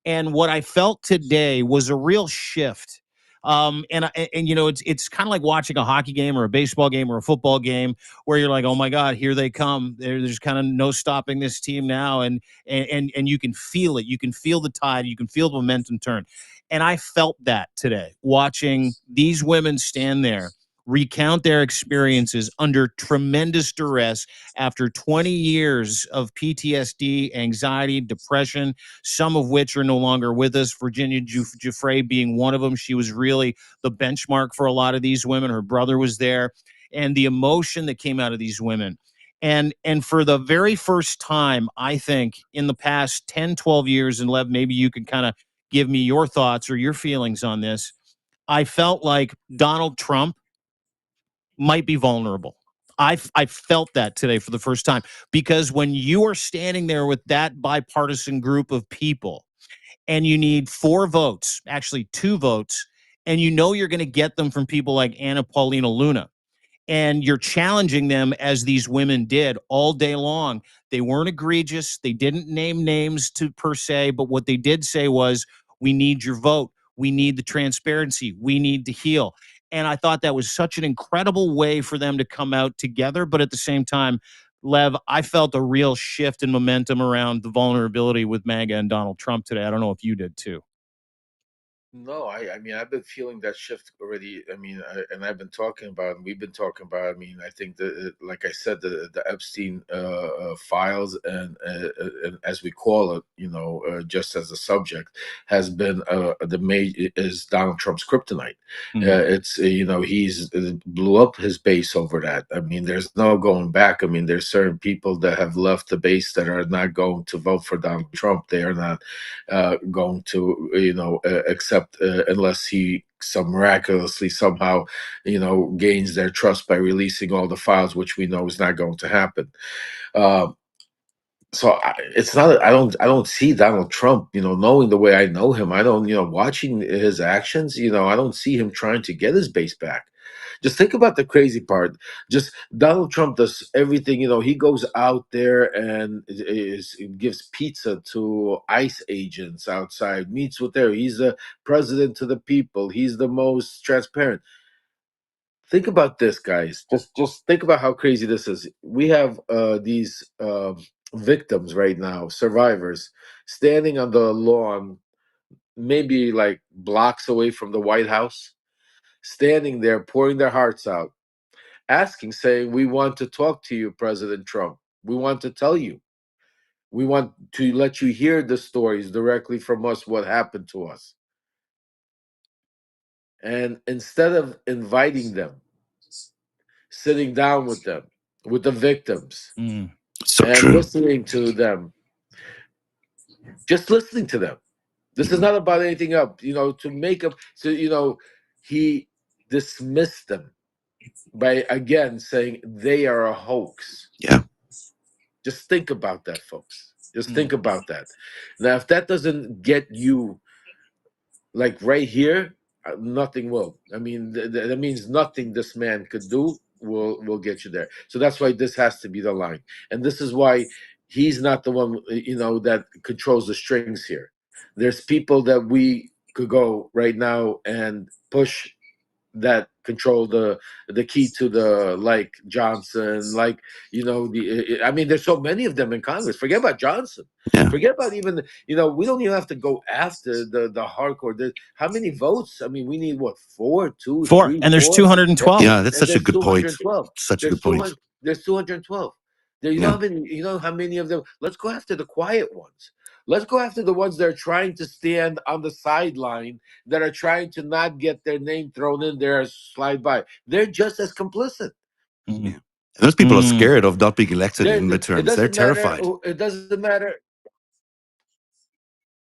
And what I felt today was a real shift. It's kind of like watching a hockey game or a baseball game or a football game where you're like, oh my God, here they come. There's kind of no stopping this team now, and you can feel it. You can feel the tide. You can feel the momentum turn. And I felt that today, watching these women stand there, recount their experiences under tremendous duress after 20 years of PTSD, anxiety, depression, some of which are no longer with us. Virginia Giuffre being one of them. She was really the benchmark for a lot of these women. Her brother was there. And the emotion that came out of these women. And for the very first time, I think, in the past 10, 12 years, and Lev, maybe you can kind of give me your thoughts or your feelings on this, I felt like Donald Trump might be vulnerable. I felt that today for the first time, because when you are standing there with that bipartisan group of people and you need 4 votes, actually 2 votes, and you're going to get them from people like Anna Paulina Luna, and you're challenging them as these women did all day long. They weren't egregious. They didn't name names per se, but what they did say was, we need your vote. We need the transparency. We need to heal. And I thought that was such an incredible way for them to come out together. But at the same time, Lev, I felt a real shift in momentum around the vulnerability with MAGA and Donald Trump today. I don't know if you did too. No, I mean, I've been feeling that shift already. I mean, and I've been talking about, and we've been talking about. I mean, I think that, like I said, the Epstein files, and as we call it, just as a subject, has been is Donald Trump's kryptonite. It's he's blew up his base over that. I mean, there's no going back. I mean, there's certain people that have left the base that are not going to vote for Donald Trump. They are not going to accept unless he miraculously somehow gains their trust by releasing all the files, which we know is not going to happen. So it's not. I don't see Donald Trump. Knowing the way I know him, I don't. Watching his actions, I don't see him trying to get his base back. Just think about the crazy part. Just Donald Trump does everything. He goes out there and gives pizza to ICE agents outside, meets with them. He's the president to the people. He's the most transparent. Think about this, guys. Just think about how crazy this is. We have these victims right now, survivors, standing on the lawn, maybe like blocks away from the White House, standing there, pouring their hearts out, asking, saying, "We want to talk to you, President Trump. We want to tell you. We want to let you hear the stories directly from us, what happened to us." And instead of inviting them, sitting down with them, with the victims, So and true. listening to them, just listening to them. This is not about anything up, to make up. So, he dismissed them by again saying they are a hoax. Yeah. Just think about that, folks. Just think about that. Now, if that doesn't get you like right here, nothing will. I mean, that means nothing this man could do will get you there. So that's why this has to be the line, and this is why he's not the one that controls the strings here. There's people that we could go right now and push that control the key to the, like Johnson, like I mean, there's so many of them in Congress. Forget about Johnson. Forget about even we don't even have to go after the hardcore. How many votes? I mean, we need what, 4, 2, 3, and there's 4? 212. Yeah, that's And such a there's good point. 212. Such a There's good point. 200. There's 212. There, you know how many of them? Let's go after the quiet ones. Let's go after the ones that are trying to stand on the sideline, that are trying to not get their name thrown in there, slide by. They're just as complicit. And those people are scared of not being elected in midterms. It They're doesn't matter. terrified. It doesn't matter.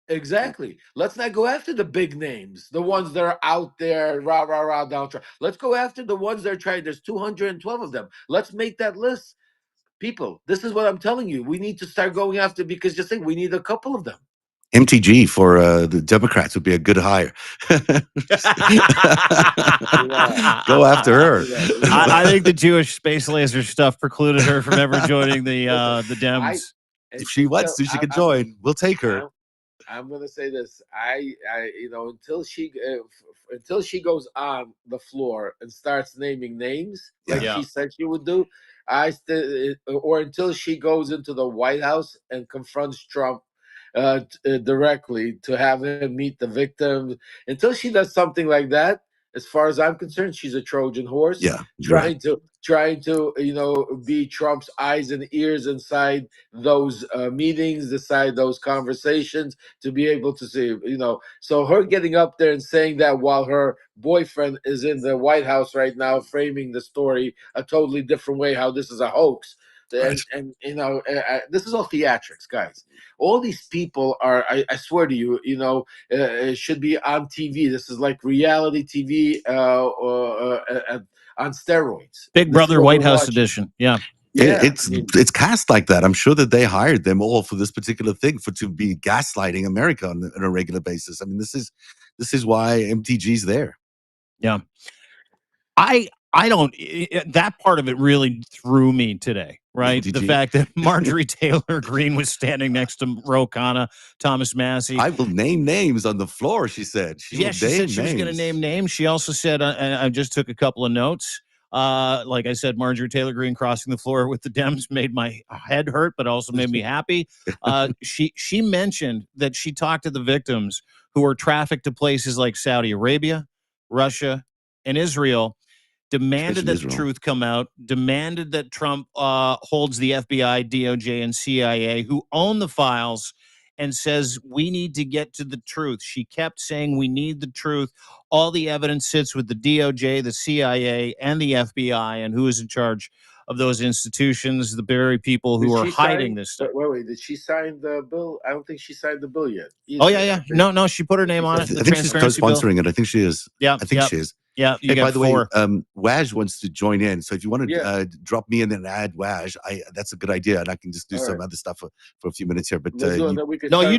Exactly. Let's not go after the big names, the ones that are out there, rah, rah, rah, down. Let's go after the ones that are trying. There's 212 of them. Let's make that list. People, this is what I'm telling you. We need to start going after, because just think, we need a couple of them. MTG for the Democrats would be a good hire. Go after her. I think the Jewish space laser stuff precluded her from ever joining the Dems. If she wants to, she can join. We'll take her. I'm gonna say this. I until she goes on the floor and starts naming names like she said she would do, or until she goes into the White House and confronts Trump directly to have him meet the victims. Until she does something like that, as far as I'm concerned, she's a Trojan horse. Yeah, trying to be Trump's eyes and ears inside those meetings, inside those conversations, to be able to see, so her getting up there and saying that while her boyfriend is in the White House right now framing the story a totally different way, how this is a hoax. And this is all theatrics, guys. All these people are, I swear to you, should be on TV. This is like reality TV on steroids. Big Brother White House edition. Yeah. It's cast like that. I'm sure that they hired them all for this particular thing, to be gaslighting America on a regular basis. I mean, this is why MTG's there. Yeah. I don't, that part of it really threw me today, right? The fact that Marjorie Taylor Greene was standing next to Ro Khanna, Thomas Massey. I will name names on the floor, she said. She said she was going to name names. She also said, and I just took a couple of notes. Like I said, Marjorie Taylor Greene crossing the floor with the Dems made my head hurt, but also made me happy. She mentioned that she talked to the victims who were trafficked to places like Saudi Arabia, Russia, and Israel, demanded that the truth come out, demanded that Trump holds the FBI, DOJ, and CIA, who own the files, and says, we need to get to the truth. She kept saying, we need the truth. All the evidence sits with the DOJ, the CIA, and the FBI, and who is in charge of those institutions, the very people who are hiding this stuff. Wait, did she sign the bill? I don't think she signed the bill yet. Oh, yeah. No, she put her name on it. I think she's co-sponsoring it. I think she is. Yeah. I think she is. Yeah. Hey, by the way, Waj wants to join in. So if you want to drop me in and add Waj, that's a good idea. And I can just do some other stuff for a few minutes here. But you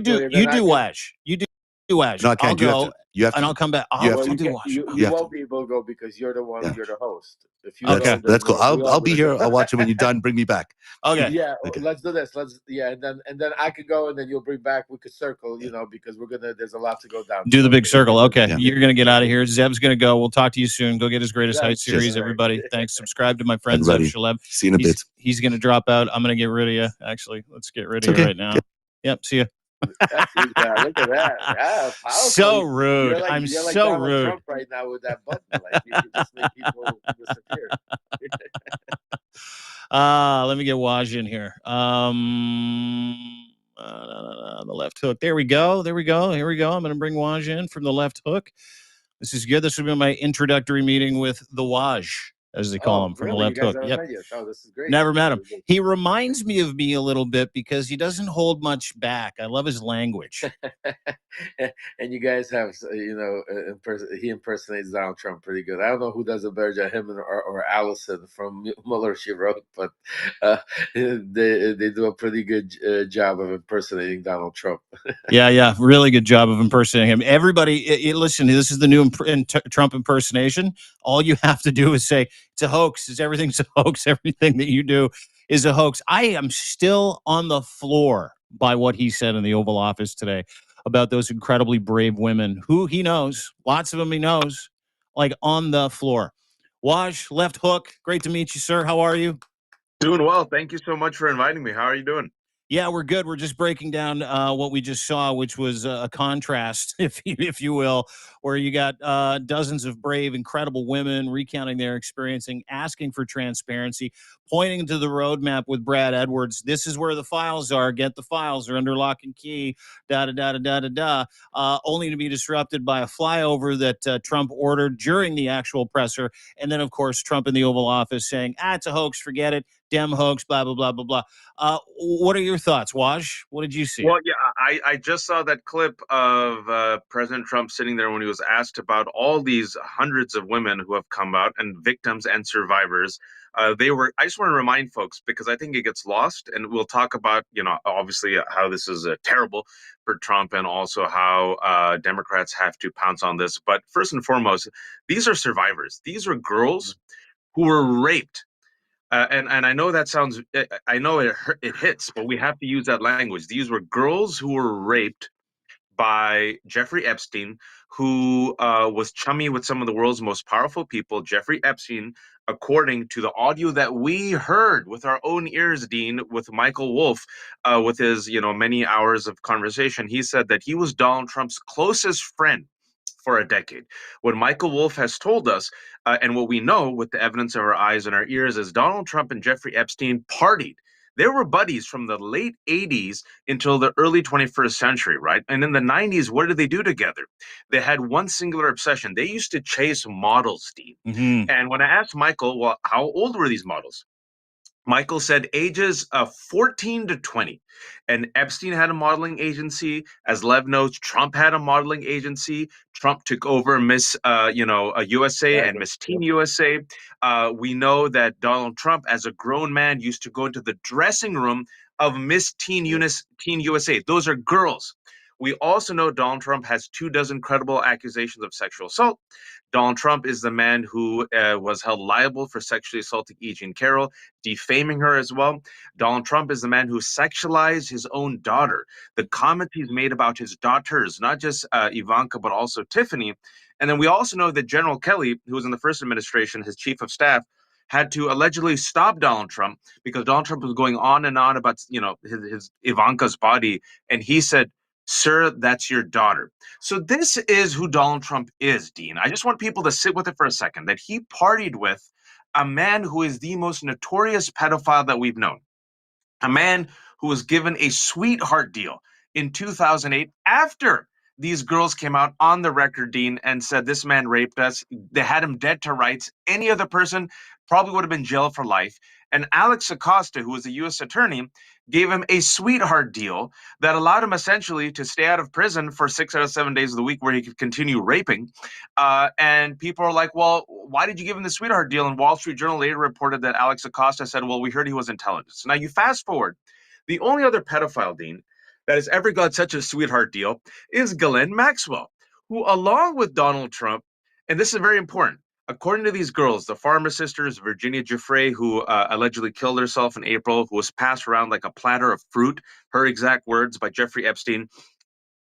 do Waj. You do Waj. No, I can't. You have and to. I'll come back. You I'll, have I'll to. do Wash. You have won't to. be able to go because you're the one. Yeah. You're the host. If you Okay. go, then That's cool. we all I'll be gonna here. go. I'll watch it when you're done. Bring me back. Okay. Yeah, Okay. let's do this. And then I could go, and then you'll bring back. We could circle, because there's a lot to go down. Do the So big circle. Okay. Yeah. You're going to get out of here. Zeb's going to go. We'll talk to you soon. Go get his greatest height That's series, right. everybody. Thanks. Subscribe to my friend Zeb Everybody. Shalev. See you in a bit. He's going to drop out. I'm going to get rid of you. Actually, let's get rid It's of you okay. right now. Yep. See you. Look at that. Yeah, powerful. So rude. You're like so Donald rude. Trump right now with that button. Like you can just make people disappear. Let me get Waj in here. The left hook. There we go. Here we go. I'm going to bring Waj in from the left hook. This is good. This will be my introductory meeting with the Waj, as they call him, from Really? the left You guys hook. haven't Yep. met yet? Oh, this is great. Never met him. He reminds me of me a little bit because he doesn't hold much back. I love his language. And you guys have, he impersonates Donald Trump pretty good. I don't know who does a better job, him or Allison from Mueller, she wrote, but they do a pretty good job of impersonating Donald Trump. Yeah. Really good job of impersonating him. Everybody, listen, this is the new Trump impersonation. All you have to do is say, it's a hoax. Everything's a hoax. Everything that you do is a hoax. I am still on the floor by what he said in the Oval Office today about those incredibly brave women who he knows, lots of them he knows, like on the floor. Waj, left hook. Great to meet you, sir. How are you? Doing well. Thank you so much for inviting me. How are you doing? Yeah, we're good. We're just breaking down what we just saw, which was a contrast, if you will, where you got dozens of brave, incredible women recounting their experiencing, asking for transparency, pointing to the roadmap with Brad Edwards. This is where the files are. Get the files. They're under lock and key. Only to be disrupted by a flyover that Trump ordered during the actual presser, and then of course Trump in the Oval Office saying, "It's a hoax. Forget it. Dem hoax. Blah blah blah blah blah." What are your thoughts, Waj? What did you see? Well, yeah, I just saw that clip of President Trump sitting there when he was asked about all these hundreds of women who have come out and victims and survivors. I just want to remind folks, because I think it gets lost, and we'll talk about, obviously how this is terrible for Trump and also how Democrats have to pounce on this. But first and foremost, these are survivors. These are girls who were raped. And I know that sounds, I know it hits, but we have to use that language. These were girls who were raped by Jeffrey Epstein, who was chummy with some of the world's most powerful people. Jeffrey Epstein, according to the audio that we heard with our own ears, Dean, with Michael Wolff, with his many hours of conversation, he said that he was Donald Trump's closest friend for a decade. What Michael Wolff has told us, and what we know with the evidence of our eyes and our ears, is Donald Trump and Jeffrey Epstein partied. They were buddies from the late 80s until the early 21st century, right? And in the 90s, what did they do together? They had one singular obsession. They used to chase models, Dean. Mm-hmm. And when I asked Michael, well, how old were these models? Michael said ages of 14 to 20. And Epstein had a modeling agency. As Lev knows, Trump had a modeling agency. Trump took over Miss USA and Miss Teen USA. We know that Donald Trump, as a grown man, used to go into the dressing room of Miss Teen USA. Those are girls. We also know Donald Trump has 24 credible accusations of sexual assault. Donald Trump is the man who was held liable for sexually assaulting E. Jean Carroll, defaming her as well. Donald Trump is the man who sexualized his own daughter. The comments he's made about his daughters, not just Ivanka, but also Tiffany. And then we also know that General Kelly, who was in the first administration, his chief of staff, had to allegedly stop Donald Trump because Donald Trump was going on and on about, his Ivanka's body. And he said, "Sir, that's your daughter." So this is who Donald Trump is, Dean. I just want people to sit with it for a second, that he partied with a man who is the most notorious pedophile that we've known. A man who was given a sweetheart deal in 2008 after these girls came out on the record, Dean, and said this man raped us. They had him dead to rights. Any other person probably would have been jailed for life. And Alex Acosta, who was a U.S. attorney, gave him a sweetheart deal that allowed him essentially to stay out of prison for 6 out of 7 days of the week where he could continue raping. And people are like, well, why did you give him the sweetheart deal? And Wall Street Journal later reported that Alex Acosta said, well, we heard he was intelligence. Now you fast forward. The only other pedophile, Dean, that has ever got such a sweetheart deal is Ghislaine Maxwell, who, along with Donald Trump, and this is very important, according to these girls, the Farmer sisters, Virginia Giuffre, who allegedly killed herself in April, who was passed around like a platter of fruit, her exact words, by Jeffrey Epstein.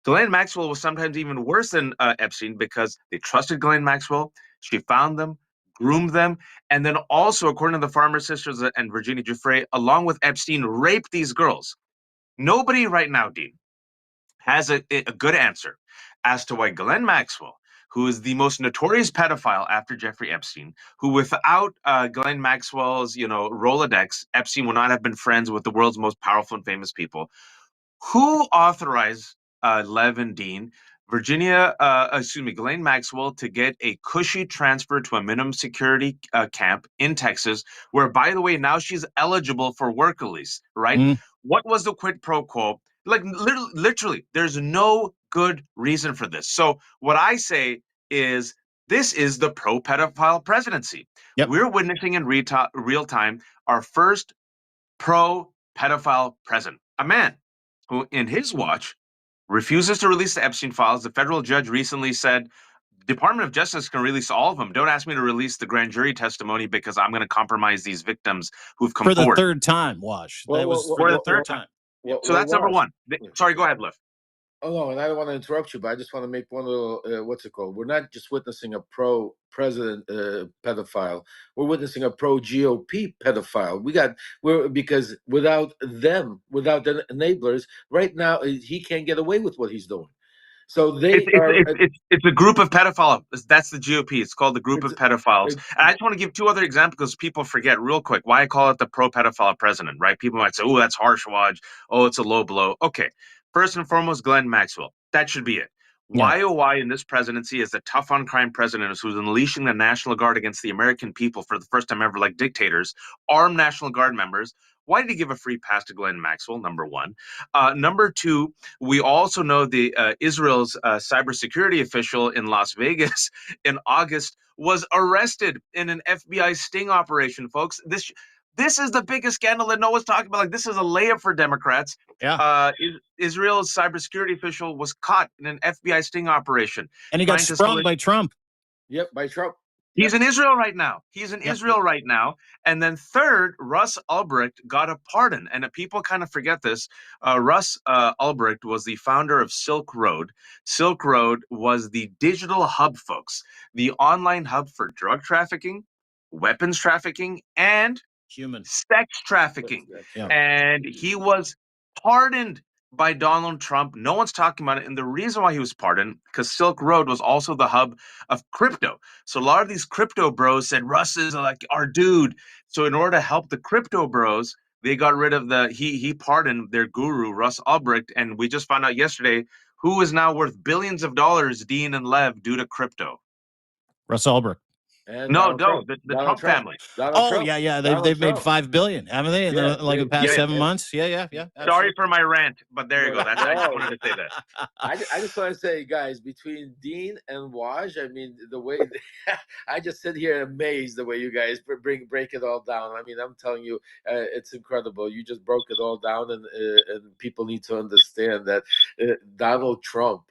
Ghislaine Maxwell was sometimes even worse than Epstein because they trusted Ghislaine Maxwell. She found them, groomed them, and then also, according to the Farmer sisters and Virginia Giuffre, along with Epstein, raped these girls. Nobody right now, Dean, has a good answer as to why Ghislaine Maxwell, who is the most notorious pedophile after Jeffrey Epstein, who without Ghislaine Maxwell's, Rolodex, Epstein would not have been friends with the world's most powerful and famous people. Who authorized Lev and Dean, Ghislaine Maxwell, to get a cushy transfer to a minimum security camp in Texas, where, by the way, now she's eligible for work release, right? What was the quid pro quo? Like, literally, there's no good reason for this. So what I say is, this is the pro-pedophile presidency. We're witnessing in real time our first pro-pedophile president, a man who, in his watch, refuses to release the Epstein files. The federal judge recently said, Department of Justice can release all of them. Don't ask me to release the grand jury testimony because I'm going to compromise these victims who've come For the forward. third time, Wash. That was for the third time. So that's number one. Sorry, go ahead, Liv. Oh, no, and I don't want to interrupt you, but I just want to make one little, what's it called? We're not just witnessing a pro-president pedophile. We're witnessing a pro-GOP pedophile. Because without them, without the enablers, right now, he can't get away with what he's doing. So it's a group of pedophiles. That's the GOP. It's called the group of pedophiles. And I just want to give two other examples because people forget real quick why I call it the pro-pedophile president, right? People might say, oh, that's harsh, Waj. Oh, it's a low blow. Okay. First and foremost, Ghislaine Maxwell. That should be it. Why in this presidency is the tough on crime president who's unleashing the National Guard against the American people for the first time ever, like dictators, armed National Guard members. Why did he give a free pass to Ghislaine Maxwell? Number one. Number two, we also know the Israel's cybersecurity official in Las Vegas in August was arrested in an FBI sting operation, folks. This is the biggest scandal that no one's talking about. Like, this is a layup for Democrats. Israel's cybersecurity official was caught in an FBI sting operation. And he got sprung by Trump. Yep, by Trump. He's in Israel right now. And then third, Russ Ulbricht got a pardon. And people kind of forget this. Russ Ulbricht was the founder of Silk Road. Silk Road was the digital hub, folks, the online hub for drug trafficking, weapons trafficking, and sex trafficking. And he was pardoned by Donald Trump. No one's talking about it. And the reason why he was pardoned, because Silk Road was also the hub of crypto. So a lot of these crypto bros said, Russ is like our dude. So in order to help the crypto bros, they got rid of he pardoned their guru, Russ Ulbricht. And we just found out yesterday who is now worth billions of dollars, Dean and Lev, due to crypto. Russ Ulbricht. And the Trump family. They've made $5 billion, haven't they? In the past 7 months. Yeah. Sorry for my rant, but there you go. I just wanted to say that. I just want to say, guys, between Dean and Waj, I mean, the way I just sit here amazed the way you guys break it all down. I mean, I'm telling you, it's incredible. You just broke it all down, and people need to understand that Donald Trump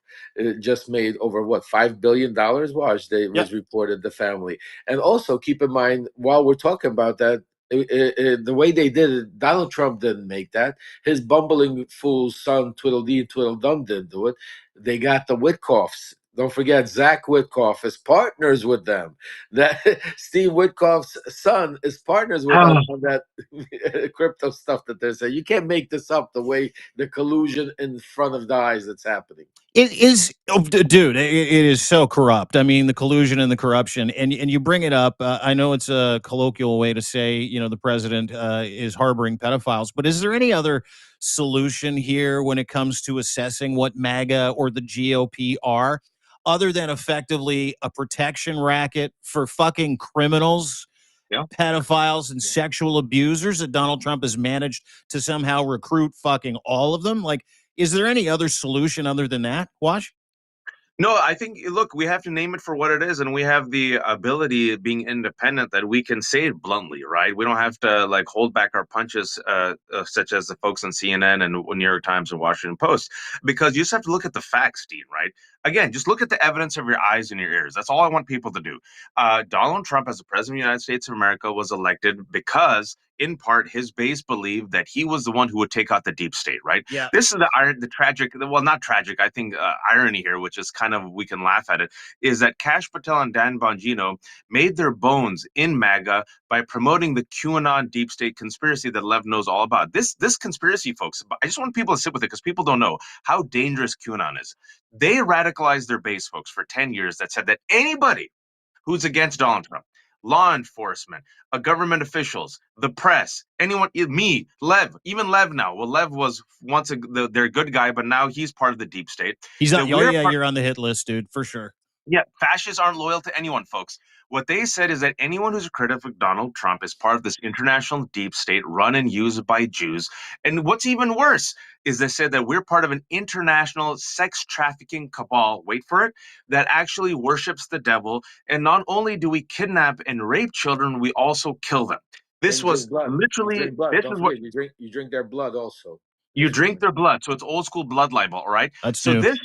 just made over $5 billion. Waj, was reported, the family. And also keep in mind, while we're talking about that, the way they did it, Donald Trump didn't make that. His bumbling fool's son, Tweedledee and Tweedledum, didn't do it. They got the Witkoffs. Don't forget, Zach Witkoff is partners with them. That Steve Witkoff's son is partners with them on that crypto stuff that they're saying. You can't make this up, the way the collusion in front of the eyes that's happening. It is, dude. It is so corrupt. I mean, the collusion and the corruption, and you bring it up. I know it's a colloquial way to say, the president is harboring pedophiles, but is there any other solution here when it comes to assessing what MAGA or the GOP are, other than effectively a protection racket for fucking criminals, pedophiles, and sexual abusers that Donald Trump has managed to somehow recruit fucking all of them? Like, is there any other solution other than that, Wash? No, I think, look, we have to name it for what it is, and we have the ability, being independent, that we can say it bluntly, right? We don't have to like hold back our punches, such as the folks on CNN and New York Times and Washington Post, because you just have to look at the facts, Dean, right? Again, just look at the evidence of your eyes and your ears. That's all I want people to do. Donald Trump, as the president of the United States of America, was elected because, in part, his base believed that he was the one who would take out the deep state, right? Yeah. This is the tragic, well, not tragic, I think irony here, which is kind of, we can laugh at it, is that Kash Patel and Dan Bongino made their bones in MAGA by promoting the QAnon deep state conspiracy that Lev knows all about. This conspiracy, folks, I just want people to sit with it because people don't know how dangerous QAnon is. They radicalized their base, folks, for 10 years that said that anybody who's against Donald Trump, law enforcement, government officials, the press, anyone, me, Lev, even Lev now. Well, Lev was once their good guy, but now he's part of the deep state. He's not. That Oh we're yeah, part- you're on the hit list, dude, for sure. Yeah, fascists aren't loyal to anyone, folks. What they said is that anyone who's a critic of Donald Trump is part of this international deep state run and used by Jews. And what's even worse is they said that we're part of an international sex trafficking cabal, wait for it, that actually worships the devil. And not only do we kidnap and rape children, we also kill them. This And was drink blood. literally, Drink blood. this Don't is what forget, you drink their blood also. you drink their blood. So it's old school blood libel, all right? That's so new. this,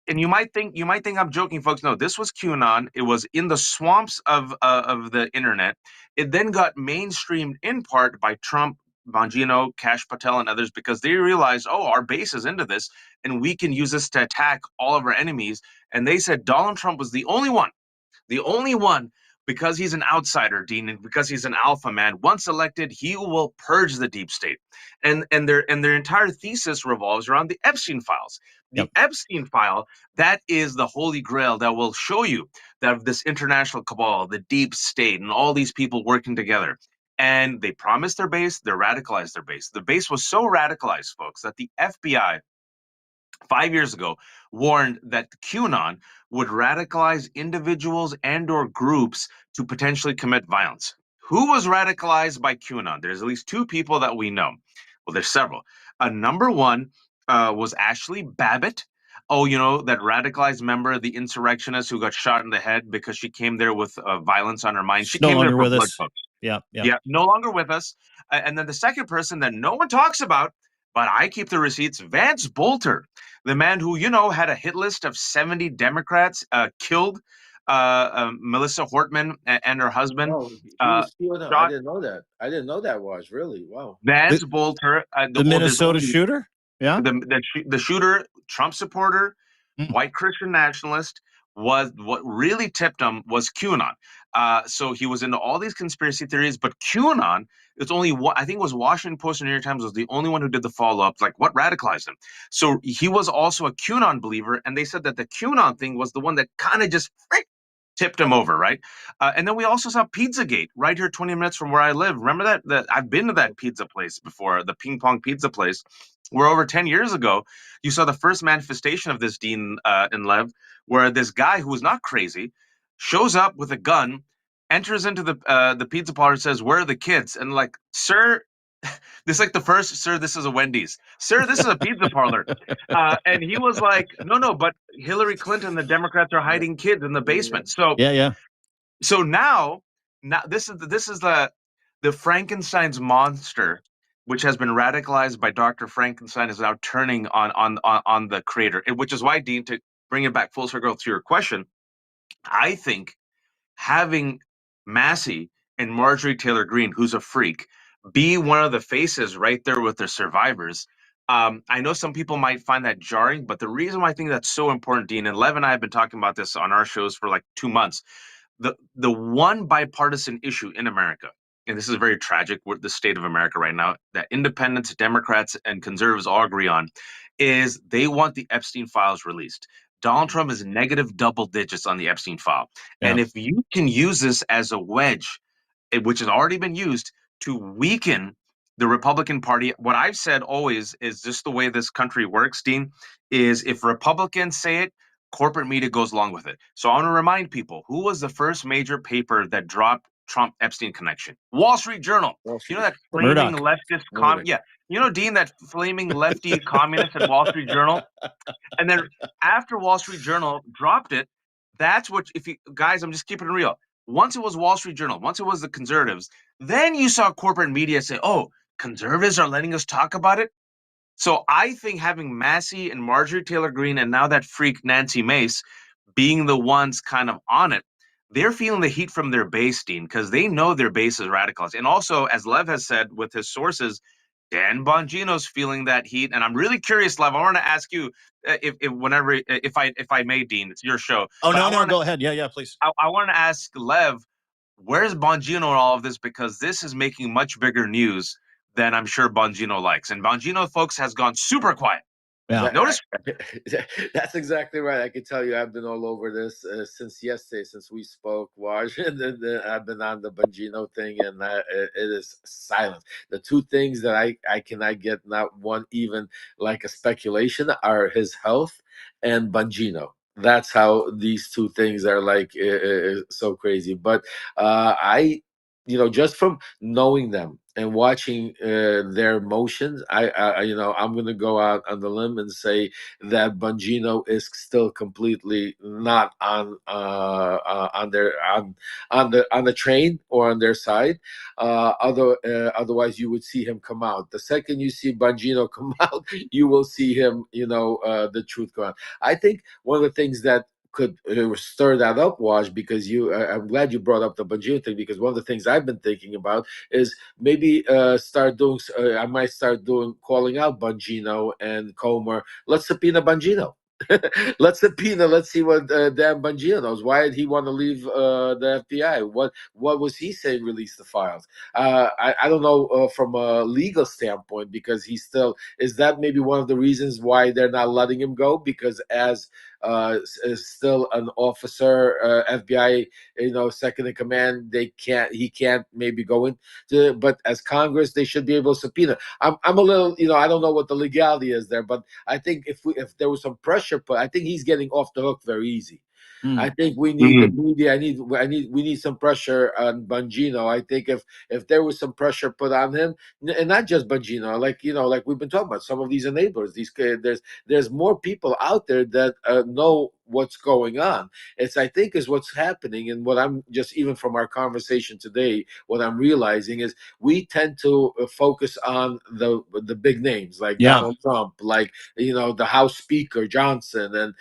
and you might think I'm joking, folks. No, this was QAnon. It was in the swamps of the internet. It then got mainstreamed in part by Trump, Bongino, Kash Patel, and others, because they realized, oh, our base is into this, and we can use this to attack all of our enemies. And they said Donald Trump was the only one, because he's an outsider, Dean, and because he's an alpha man. Once elected, he will purge the deep state, and their entire thesis revolves around the Epstein files. The Epstein file, that is the holy grail that will show you that this international cabal, the deep state, and all these people working together. And they promised their base, they radicalized their base. The base was so radicalized, folks, that the FBI 5 years ago warned that QAnon would radicalize individuals and or groups to potentially commit violence. Who was radicalized by QAnon? There's at least two people that we know. Well, there's several. Number one was Ashley Babbitt. Oh, that radicalized member, the insurrectionist who got shot in the head because she came there with violence on her mind. She No came there longer for with blood, us. folks. Yeah. Yeah, no longer with us. And then the second person that no one talks about, but I keep the receipts, Vance Bolter, the man who, had a hit list of 70 Democrats, killed Melissa Hortman and her husband. Oh, he was killed. I didn't know that. I didn't know that was really. Wow. Vance Bolter. The Minnesota shooter? Yeah. The shooter, Trump supporter, white Christian nationalist, was what really tipped him was QAnon. So he was into all these conspiracy theories, but QAnon, it's only one, I think it was Washington Post and New York Times was the only one who did the follow-up, like what radicalized him. So he was also a QAnon believer, and they said that the QAnon thing was the one that kind of just tipped him over, right? And then we also saw Pizzagate right here 20 minutes from where I live. Remember that I've been to that pizza place before, the ping pong pizza place, where over 10 years ago, you saw the first manifestation of this, Dean and Lev, where this guy who was not crazy shows up with a gun, enters into the pizza parlor and says, "Where are the kids?" And like, sir, this is like the first, sir, this is a Wendy's. Sir, this is a pizza parlor. And he was like, no, but Hillary Clinton, the Democrats are hiding kids in the basement. So Yeah. so now this is the Frankenstein's monster, which has been radicalized by Dr. Frankenstein, is now turning on the creator. Which is why, Dean, to bring it back full circle to your question, I think having Massey and Marjorie Taylor Greene, who's a freak, be one of the faces right there with the survivors. I know some people might find that jarring, but the reason why I think that's so important, Dean, and Lev and I have been talking about this on our shows for like 2 months. The one bipartisan issue in America, and this is very tragic, with the state of America right now, that independents, Democrats, and conservatives all agree on, is they want the Epstein files released. Donald Trump is negative double digits on the Epstein file. And if you can use this as a wedge, which has already been used to weaken the Republican Party, what I've said always is just the way this country works, Dean, is if Republicans say it, corporate media goes along with it. So I want to remind people, who was the first major paper that dropped Trump Epstein connection. Wall Street Journal. You know that flaming Murdoch. leftist yeah. You know, Dean, that flaming lefty communist at Wall Street Journal. And then after Wall Street Journal dropped it, that's what, if you guys, I'm just keeping it real. Once it was Wall Street Journal, once it was the conservatives, then you saw corporate media say, oh, conservatives are letting us talk about it. So I think having Massey and Marjorie Taylor Greene and now that freak Nancy Mace being the ones kind of on it, they're feeling the heat from their base, Dean, because they know their base is radicalized. And also, as Lev has said with his sources, Dan Bongino's feeling that heat. And I'm really curious, Lev, I want to ask you if I may, Dean, it's your show. Oh, no, go ahead. Yeah, please. I want to ask Lev, where's Bongino in all of this? Because this is making much bigger news than I'm sure Bongino likes. And Bongino, folks, has gone super quiet. Yeah. Notice That's exactly right. I can tell you, I've been all over this since yesterday, since we spoke, Waj, and then I've been on the Bongino thing, and it is silence. The two things that I cannot get not one even like a speculation are his health and Bongino. That's how these two things are like so crazy. But I, just from knowing them and watching their emotions, I'm going to go out on the limb and say that Bongino is still completely not on the train or on their side. Otherwise, you would see him come out. The second you see Bongino come out, you will see him. The truth come out. I think one of the things that could stir that up, Waj, because I'm glad you brought up the Bongino thing, because one of the things I've been thinking about is maybe I might start calling out Bongino and Comer. Let's subpoena Bongino. Let's see what Dan Bongino knows. Why did he want to leave the FBI? What was he saying? Release the files. I don't know from a legal standpoint, because he still is that maybe one of the reasons why they're not letting him go, because as is still an officer, FBI, second in command, he can't maybe go into, but as Congress, they should be able to subpoena. I'm a little, I don't know what the legality is there, but I think if there was some pressure put, I think he's getting off the hook very easy. I think we need the media. We need some pressure on Bongino. I think if there was some pressure put on him, and not just Bongino, like we've been talking about, some of these enablers. There's more people out there that know what's going on. I think is what's happening, and what I'm just, even from our conversation today, what I'm realizing is we tend to focus on the big names like Donald Trump, like the House Speaker Johnson, and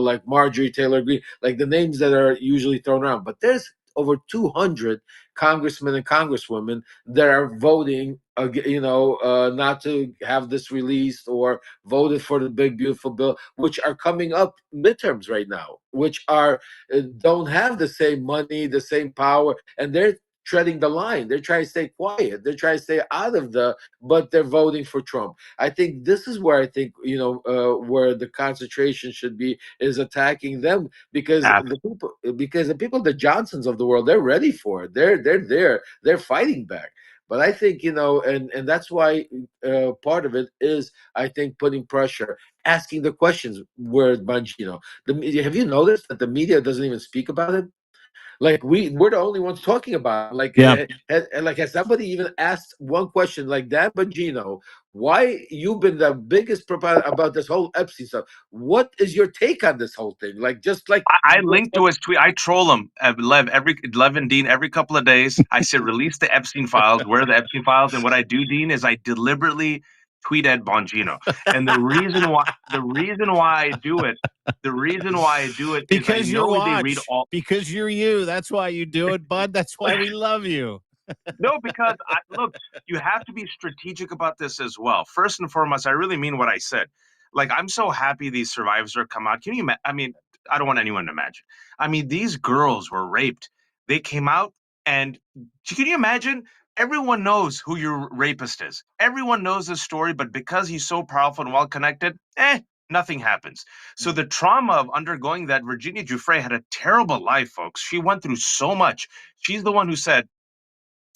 like Marjorie Taylor Greene, like the names that are usually thrown around. But there's over 200 congressmen and congresswomen that are voting, not to have this released, or voted for the big beautiful bill, which are coming up midterms right now, which are don't have the same money, the same power, and they're treading the line. They're trying to stay quiet. They're trying to stay out of but they're voting for Trump. I think this is where where the concentration should be, is attacking them, because the people, the Johnsons of the world, they're ready for it. They're fighting back. But I think, and that's why part of it is, I think, putting pressure, asking the questions. Where Bongino, the media, have you noticed that the media doesn't even speak about it? Like we're the only ones talking about it. Has somebody even asked one question like that, Bongino? Why you've been the biggest proponent about this whole Epstein stuff? What is your take on this whole thing? I linked to his tweet. I troll him, Lev and Dean, every couple of days. I said, release the Epstein files. Where are the Epstein files? And what I do, Dean, is I deliberately tweet at Bongino. And the reason why I do it because is I you're know they Watch. read all. Because you're you. That's why you do it, bud. That's why we love you. No, because look, you have to be strategic about this as well. First and foremost, I really mean what I said. Like, I'm so happy these survivors are come out. Can you imagine? I mean, I don't want anyone to imagine. I mean, these girls were raped. They came out, and can you imagine? Everyone knows who your rapist is. Everyone knows this story, but because he's so powerful and well connected, nothing happens. So the trauma of undergoing that, Virginia Giuffre had a terrible life, folks. She went through so much. She's the one who said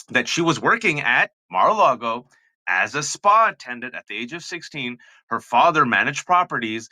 that she was working at Mar-a-Lago as a spa attendant at the age of 16. Her father managed properties.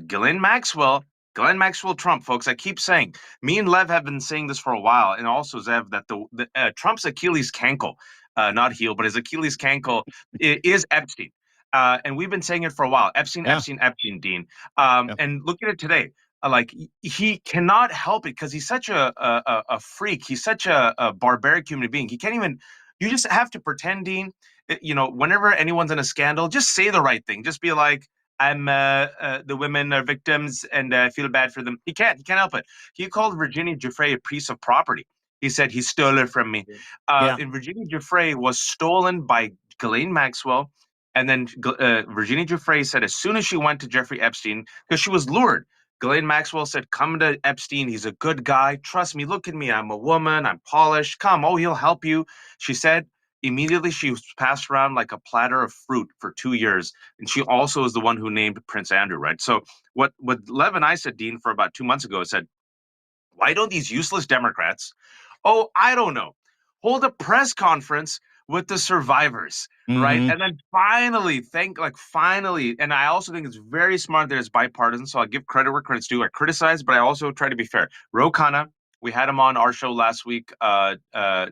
Ghislaine Maxwell Glenn Maxwell Trump, folks. I keep saying, me and Lev have been saying this for a while, and also Zev, that the Trump's Achilles cankle, not heel, but his Achilles cankle is Epstein. And we've been saying it for a while. Epstein, Yeah. Epstein, Dean. And look at it today. Like he cannot help it because he's such a freak. He's such a barbaric human being. He can't even. You just have to pretend, Dean. Whenever anyone's in a scandal, just say the right thing. Just be like, I'm the women are victims and I feel bad for them. He can't help it. He called Virginia Giuffre a piece of property. He said he stole it from me. Yeah. And Virginia Giuffre was stolen by Ghislaine Maxwell. And then Virginia Giuffre said as soon as she went to Jeffrey Epstein, because she was lured, Ghislaine Maxwell said, come to Epstein. He's a good guy. Trust me. Look at me. I'm a woman. I'm polished. Come. Oh, he'll help you. She said immediately she was passed around like a platter of fruit for 2 years. And she also is the one who named Prince Andrew, right? So what Lev and I said, Dean, for about 2 months ago, said, why don't these useless Democrats, I don't know, hold a press conference with the survivors, right? Mhm. And then finally, and I also think it's very smart that it's bipartisan. So I'll give credit where credit's due. I criticize, but I also try to be fair. Ro Khanna, we had him on our show last week,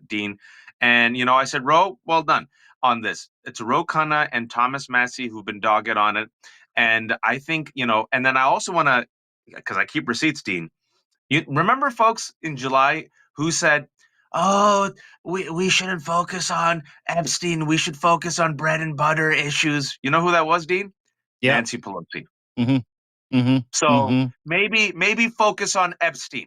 Dean. And, I said, Ro, well done on this. It's Ro Khanna and Thomas Massey who've been dogged on it. And I think, and then I also want to, because I keep receipts, Dean. You remember folks in July who said, "Oh, we shouldn't focus on Epstein. We should focus on bread and butter issues." You know who that was, Dean? Yeah. Nancy Pelosi. Mhm. Mhm. So Mhm. maybe focus on Epstein.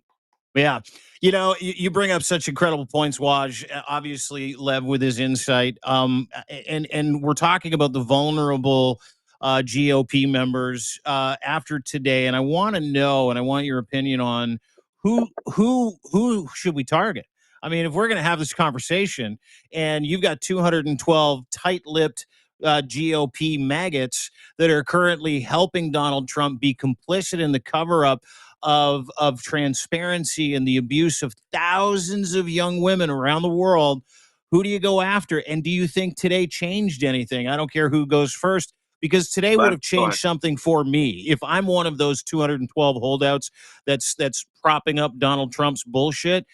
Yeah. You bring up such incredible points, Waj. Obviously, Lev with his insight. And we're talking about the vulnerable GOP members after today. And I want to know, and I want your opinion on who should we target? I mean, if we're going to have this conversation, and you've got 212 tight-lipped GOP maggots that are currently helping Donald Trump be complicit in the cover-up of transparency and the abuse of thousands of young women around the world, who do you go after? And do you think today changed anything? I don't care who goes first, because today would have changed something for me. If I'm one of those 212 holdouts that's propping up Donald Trump's bullshit,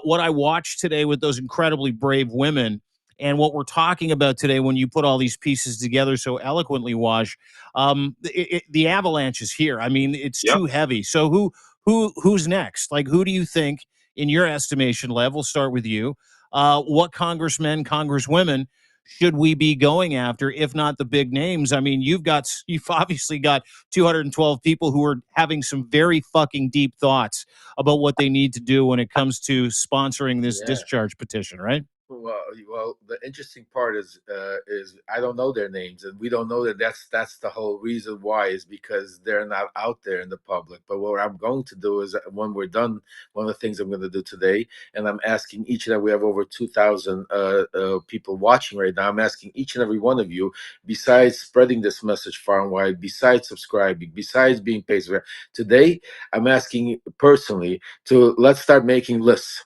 what I watched today with those incredibly brave women and what we're talking about today, when you put all these pieces together so eloquently, Waj, the avalanche is here. I mean, it's too heavy. So who's next? Like, who do you think, in your estimation, Lev, we'll start with you, what congressmen, congresswomen should we be going after, if not the big names? I mean, you've obviously got 212 people who are having some very fucking deep thoughts about what they need to do when it comes to sponsoring this discharge petition, right? Well, the interesting part is I don't know their names, and we don't know that. That's the whole reason why, is because they're not out there in the public. But what I'm going to do is, when we're done, one of the things I'm going to do today, and I'm asking each and every, we have over 2,000 people watching right now. I'm asking each and every one of you, besides spreading this message far and wide, besides subscribing, besides being paid today, I'm asking personally to let's start making lists.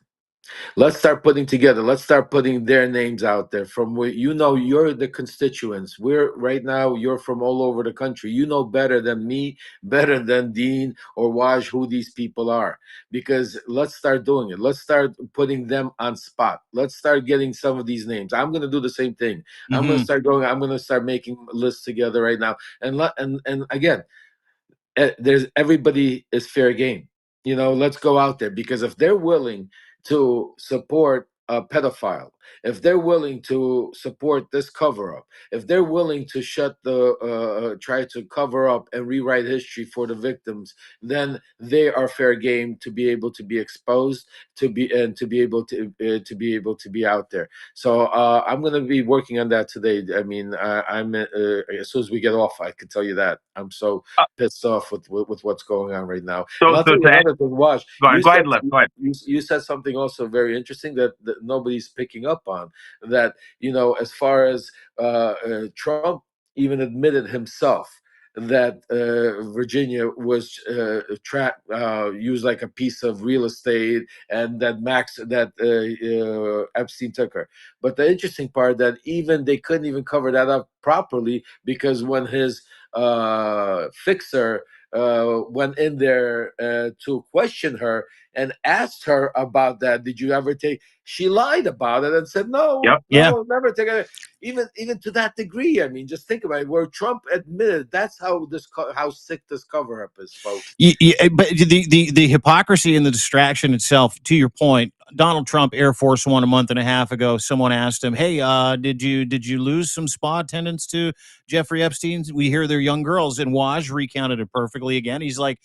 Let's start putting together. Let's start putting their names out there. From where you're the constituents. We're right now. You're from all over the country. You know better than me, better than Dean or Waj, who these people are. Because let's start doing it. Let's start putting them on spot. Let's start getting some of these names. I'm going to do the same thing. I'm going to start going. I'm going to start making lists together right now. And again, there's everybody is fair game. Let's go out there, because if they're willing to support a pedophile, if they're willing to support this cover up, if they're willing to try to cover up and rewrite history for the victims, then they are fair game to be able to be exposed, to be able to be out there. So I'm going to be working on that today. I mean, I'm as soon as we get off, I can tell you that I'm so pissed off with what's going on right now. And I'll tell you another thing, Wash. Go ahead, Lev. Go ahead. You said something also very interesting that nobody's picking up on. That as far as Trump even admitted himself that Virginia was used like a piece of real estate, and that Epstein took her. But the interesting part, that even they couldn't even cover that up properly, because when his fixer went in there to question her and asked her about that. Did you ever take? She lied about it and said no, never take it. Even to that degree. I mean, just think about it. Where Trump admitted, that's how how sick this cover up is, folks. But the hypocrisy and the distraction itself. To your point, Donald Trump, Air Force One, a month and a half ago, someone asked him, "Hey, did you lose some spa attendants to Jeffrey Epstein? We hear they're young girls." And Waj recounted it perfectly again. He's like,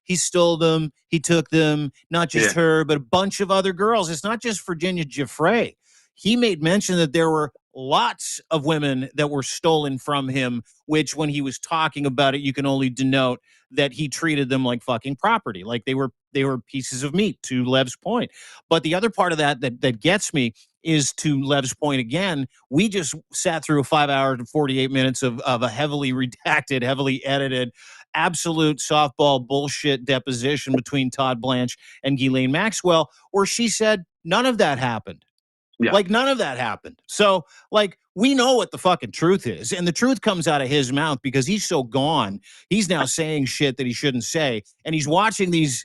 he stole them, he took them, not just her, but a bunch of other girls. It's not just Virginia Giuffre. He made mention that there were lots of women that were stolen from him, which when he was talking about it, you can only denote that he treated them like fucking property, like they were pieces of meat, to Lev's point. But the other part of that gets me is, to Lev's point again, we just sat through a 5 hour and 48 minutes of a heavily redacted, heavily edited, absolute softball bullshit deposition between Todd Blanche and Ghislaine Maxwell, where she said none of that happened. Like, none of that happened. So, like, we know what the fucking truth is. And the truth comes out of his mouth because he's so gone. He's now saying shit that he shouldn't say. And he's watching these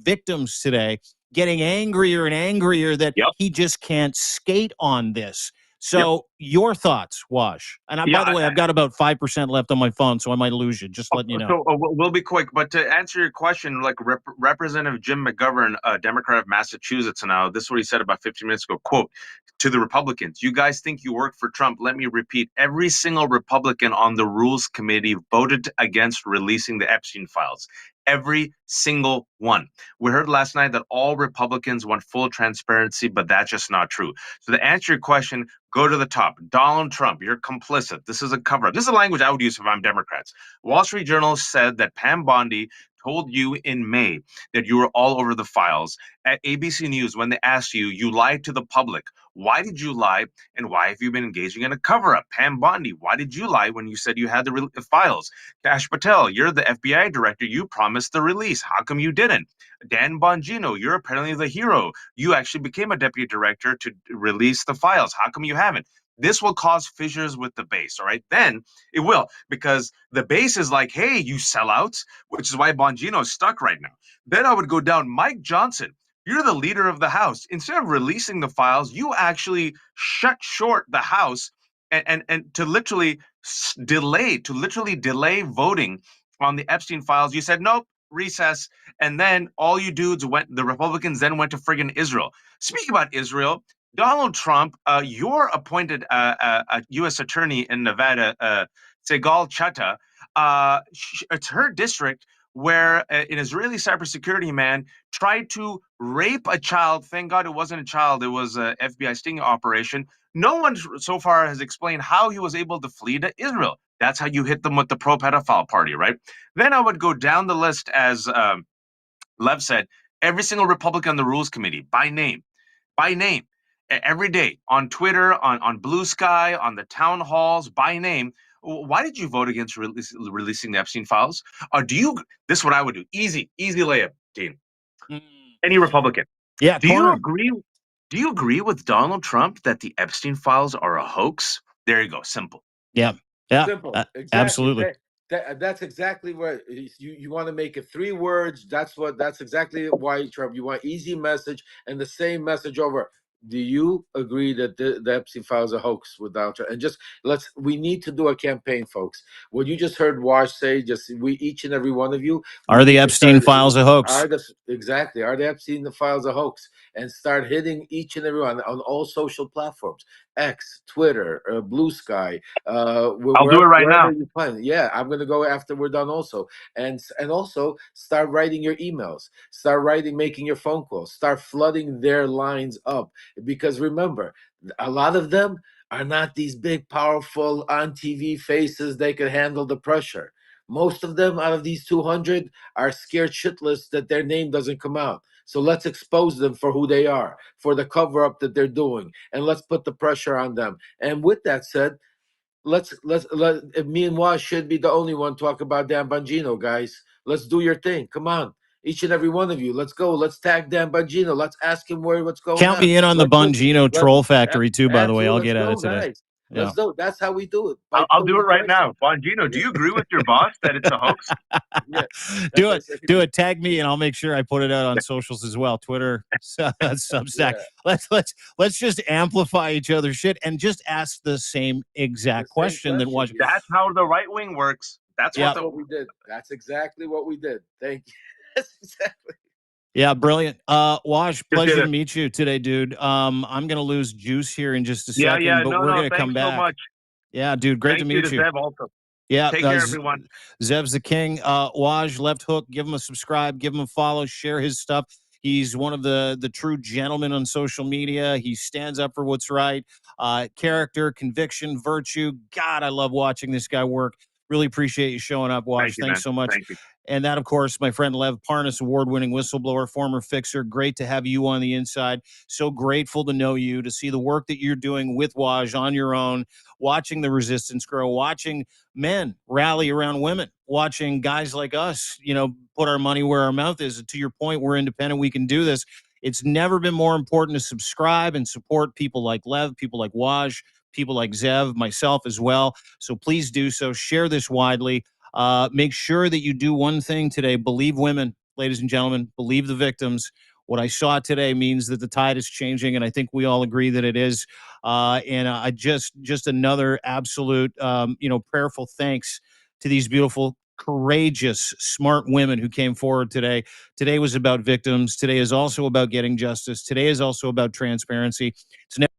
victims today getting angrier and angrier that he just can't skate on this. So your thoughts, Wash. And by the way, I've got about 5% left on my phone, so I might lose you. Just letting you know. So we'll be quick, but to answer your question, like Representative Jim McGovern, a Democrat of Massachusetts, now this is what he said about 15 minutes ago. Quote, to the Republicans, "You guys think you work for Trump. Let me repeat, every single Republican on the Rules Committee voted against releasing the Epstein files. Every single one. We heard last night that all Republicans want full transparency, but that's just not true. So to answer your question, go to the top. Donald Trump, you're complicit. This is a cover-up. This is a language I would use if I'm Democrats. Wall Street Journal said that Pam Bondi told you in May that you were all over the files. At ABC News, when they asked you, you lied to the public. Why did you lie, and why have you been engaging in a cover-up? Pam Bondi, why did you lie when you said you had the files? Kash Patel, you're the FBI director. You promised the release. How come you didn't? Dan Bongino, you're apparently the hero. You actually became a deputy director to release the files. How come you haven't? This will cause fissures with the base, all right? Then it will, because the base is like, hey, you sellouts, which is why Bongino is stuck right now. Then I would go down, Mike Johnson. You're the leader of the House. Instead of releasing the files, you actually shut short the House and to literally delay voting on the Epstein files. You said, nope, recess. And then all you dudes the Republicans then went to friggin' Israel. Speaking about Israel, Donald Trump, your appointed U.S. attorney in Nevada, Segal Chata, it's her district where an Israeli cybersecurity man tried to rape a child. Thank God it wasn't a child. It was an FBI sting operation. No one so far has explained how he was able to flee to Israel. That's how you hit them with the pro-pedophile party, right? Then I would go down the list, as Lev said, every single Republican on the Rules Committee, by name, every day, on Twitter, on Blue Sky, on the town halls, by name. Why did you vote against releasing the Epstein files? This is what I would do. Easy layup, Dean. Any Republican. Yeah. Do you agree with Donald Trump that the Epstein files are a hoax? There you go. Simple. Yeah. Simple. Exactly. Absolutely. That's exactly what you want to make it 3 words. That's exactly why, Trump. You want easy message and the same message over. Do you agree that the Epstein files are a hoax without? And just we need to do a campaign, folks. What you just heard Wash say, each and every one of you. Are the Epstein files a hoax? Are the Epstein files a hoax? And start hitting each and every one on all social platforms. X, Twitter, Blue Sky. I'll do it right now. Yeah, I'm going to go after we're done also. And also start writing your emails. Start making your phone calls. Start flooding their lines up. Because remember, a lot of them are not these big, powerful, on TV faces. They can handle the pressure. Most of them out of these 200 are scared shitless that their name doesn't come out. So let's expose them for who they are, for the cover-up that they're doing, and let's put the pressure on them. And with that said, let me and Waz should be the only one talk about Dan Bongino, guys. Let's do your thing. Come on. Each and every one of you. Let's go. Let's tag Dan Bongino. Let's ask him what's going on. Count me in on the Bongino troll factory too, by the way. I'll get at it today. Guys. Let's do it. That's how we do it. I'll do it right now. Bongino, do you agree with your boss that it's a hoax? Yeah. Do it. Tag me, and I'll make sure I put it out on socials as well. Twitter, Substack. Yeah. Let's just amplify each other's shit and just ask the same exact question that was. That's how the right wing works. That's what we did. That's exactly what we did. Thank you. That's exactly. Yeah, brilliant. Wash, Just pleasure did to it. meet you today, dude. I'm gonna lose juice here in just a Yeah, second, but no, we're no, gonna thanks come back. so much. Yeah, dude, great Thank to meet to you. Zev also. Yeah, Take care, everyone. Zev's the king. Waj, Left Hook, give him a subscribe, give him a follow, share his stuff. He's one of the true gentlemen on social media. He stands up for what's right. Character, conviction, virtue. God, I love watching this guy work. Really appreciate you showing up, Waj. Thank you, Thanks man. so much. Thank you. And that, of course, my friend Lev Parnas, award-winning whistleblower, former fixer. Great to have you on the inside. So grateful to know you, to see the work that you're doing with Waj on your own, watching the resistance grow, watching men rally around women, watching guys like us, put our money where our mouth is. And to your point, we're independent. We can do this. It's never been more important to subscribe and support people like Lev, people like Waj, people like Zev, myself as well. So please do so. Share this widely. Make sure that you do one thing today. Believe women, ladies and gentlemen. Believe the victims. What I saw today means that the tide is changing, and I think we all agree that it is. And I just another absolute, prayerful thanks to these beautiful, courageous, smart women who came forward today. Today was about victims. Today is also about getting justice. Today is also about transparency. It's never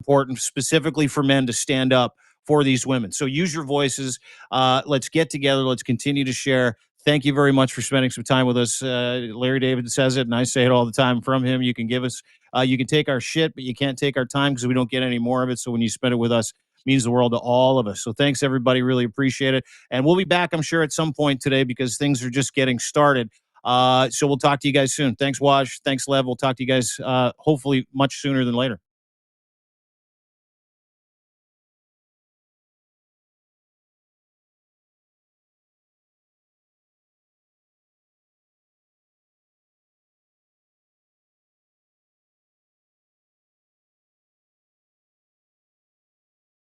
important specifically for men to stand up for these women. So use your voices. Let's get together. Let's continue to share. Thank you very much for spending some time with us. Larry David says it, and I say it all the time from him. You can give us, you can take our shit, but you can't take our time because we don't get any more of it. So when you spend it with us, it means the world to all of us. So thanks, everybody. Really appreciate it. And we'll be back, I'm sure, at some point today because things are just getting started. So we'll talk to you guys soon. Thanks, Waj. Thanks, Lev. We'll talk to you guys hopefully much sooner than later.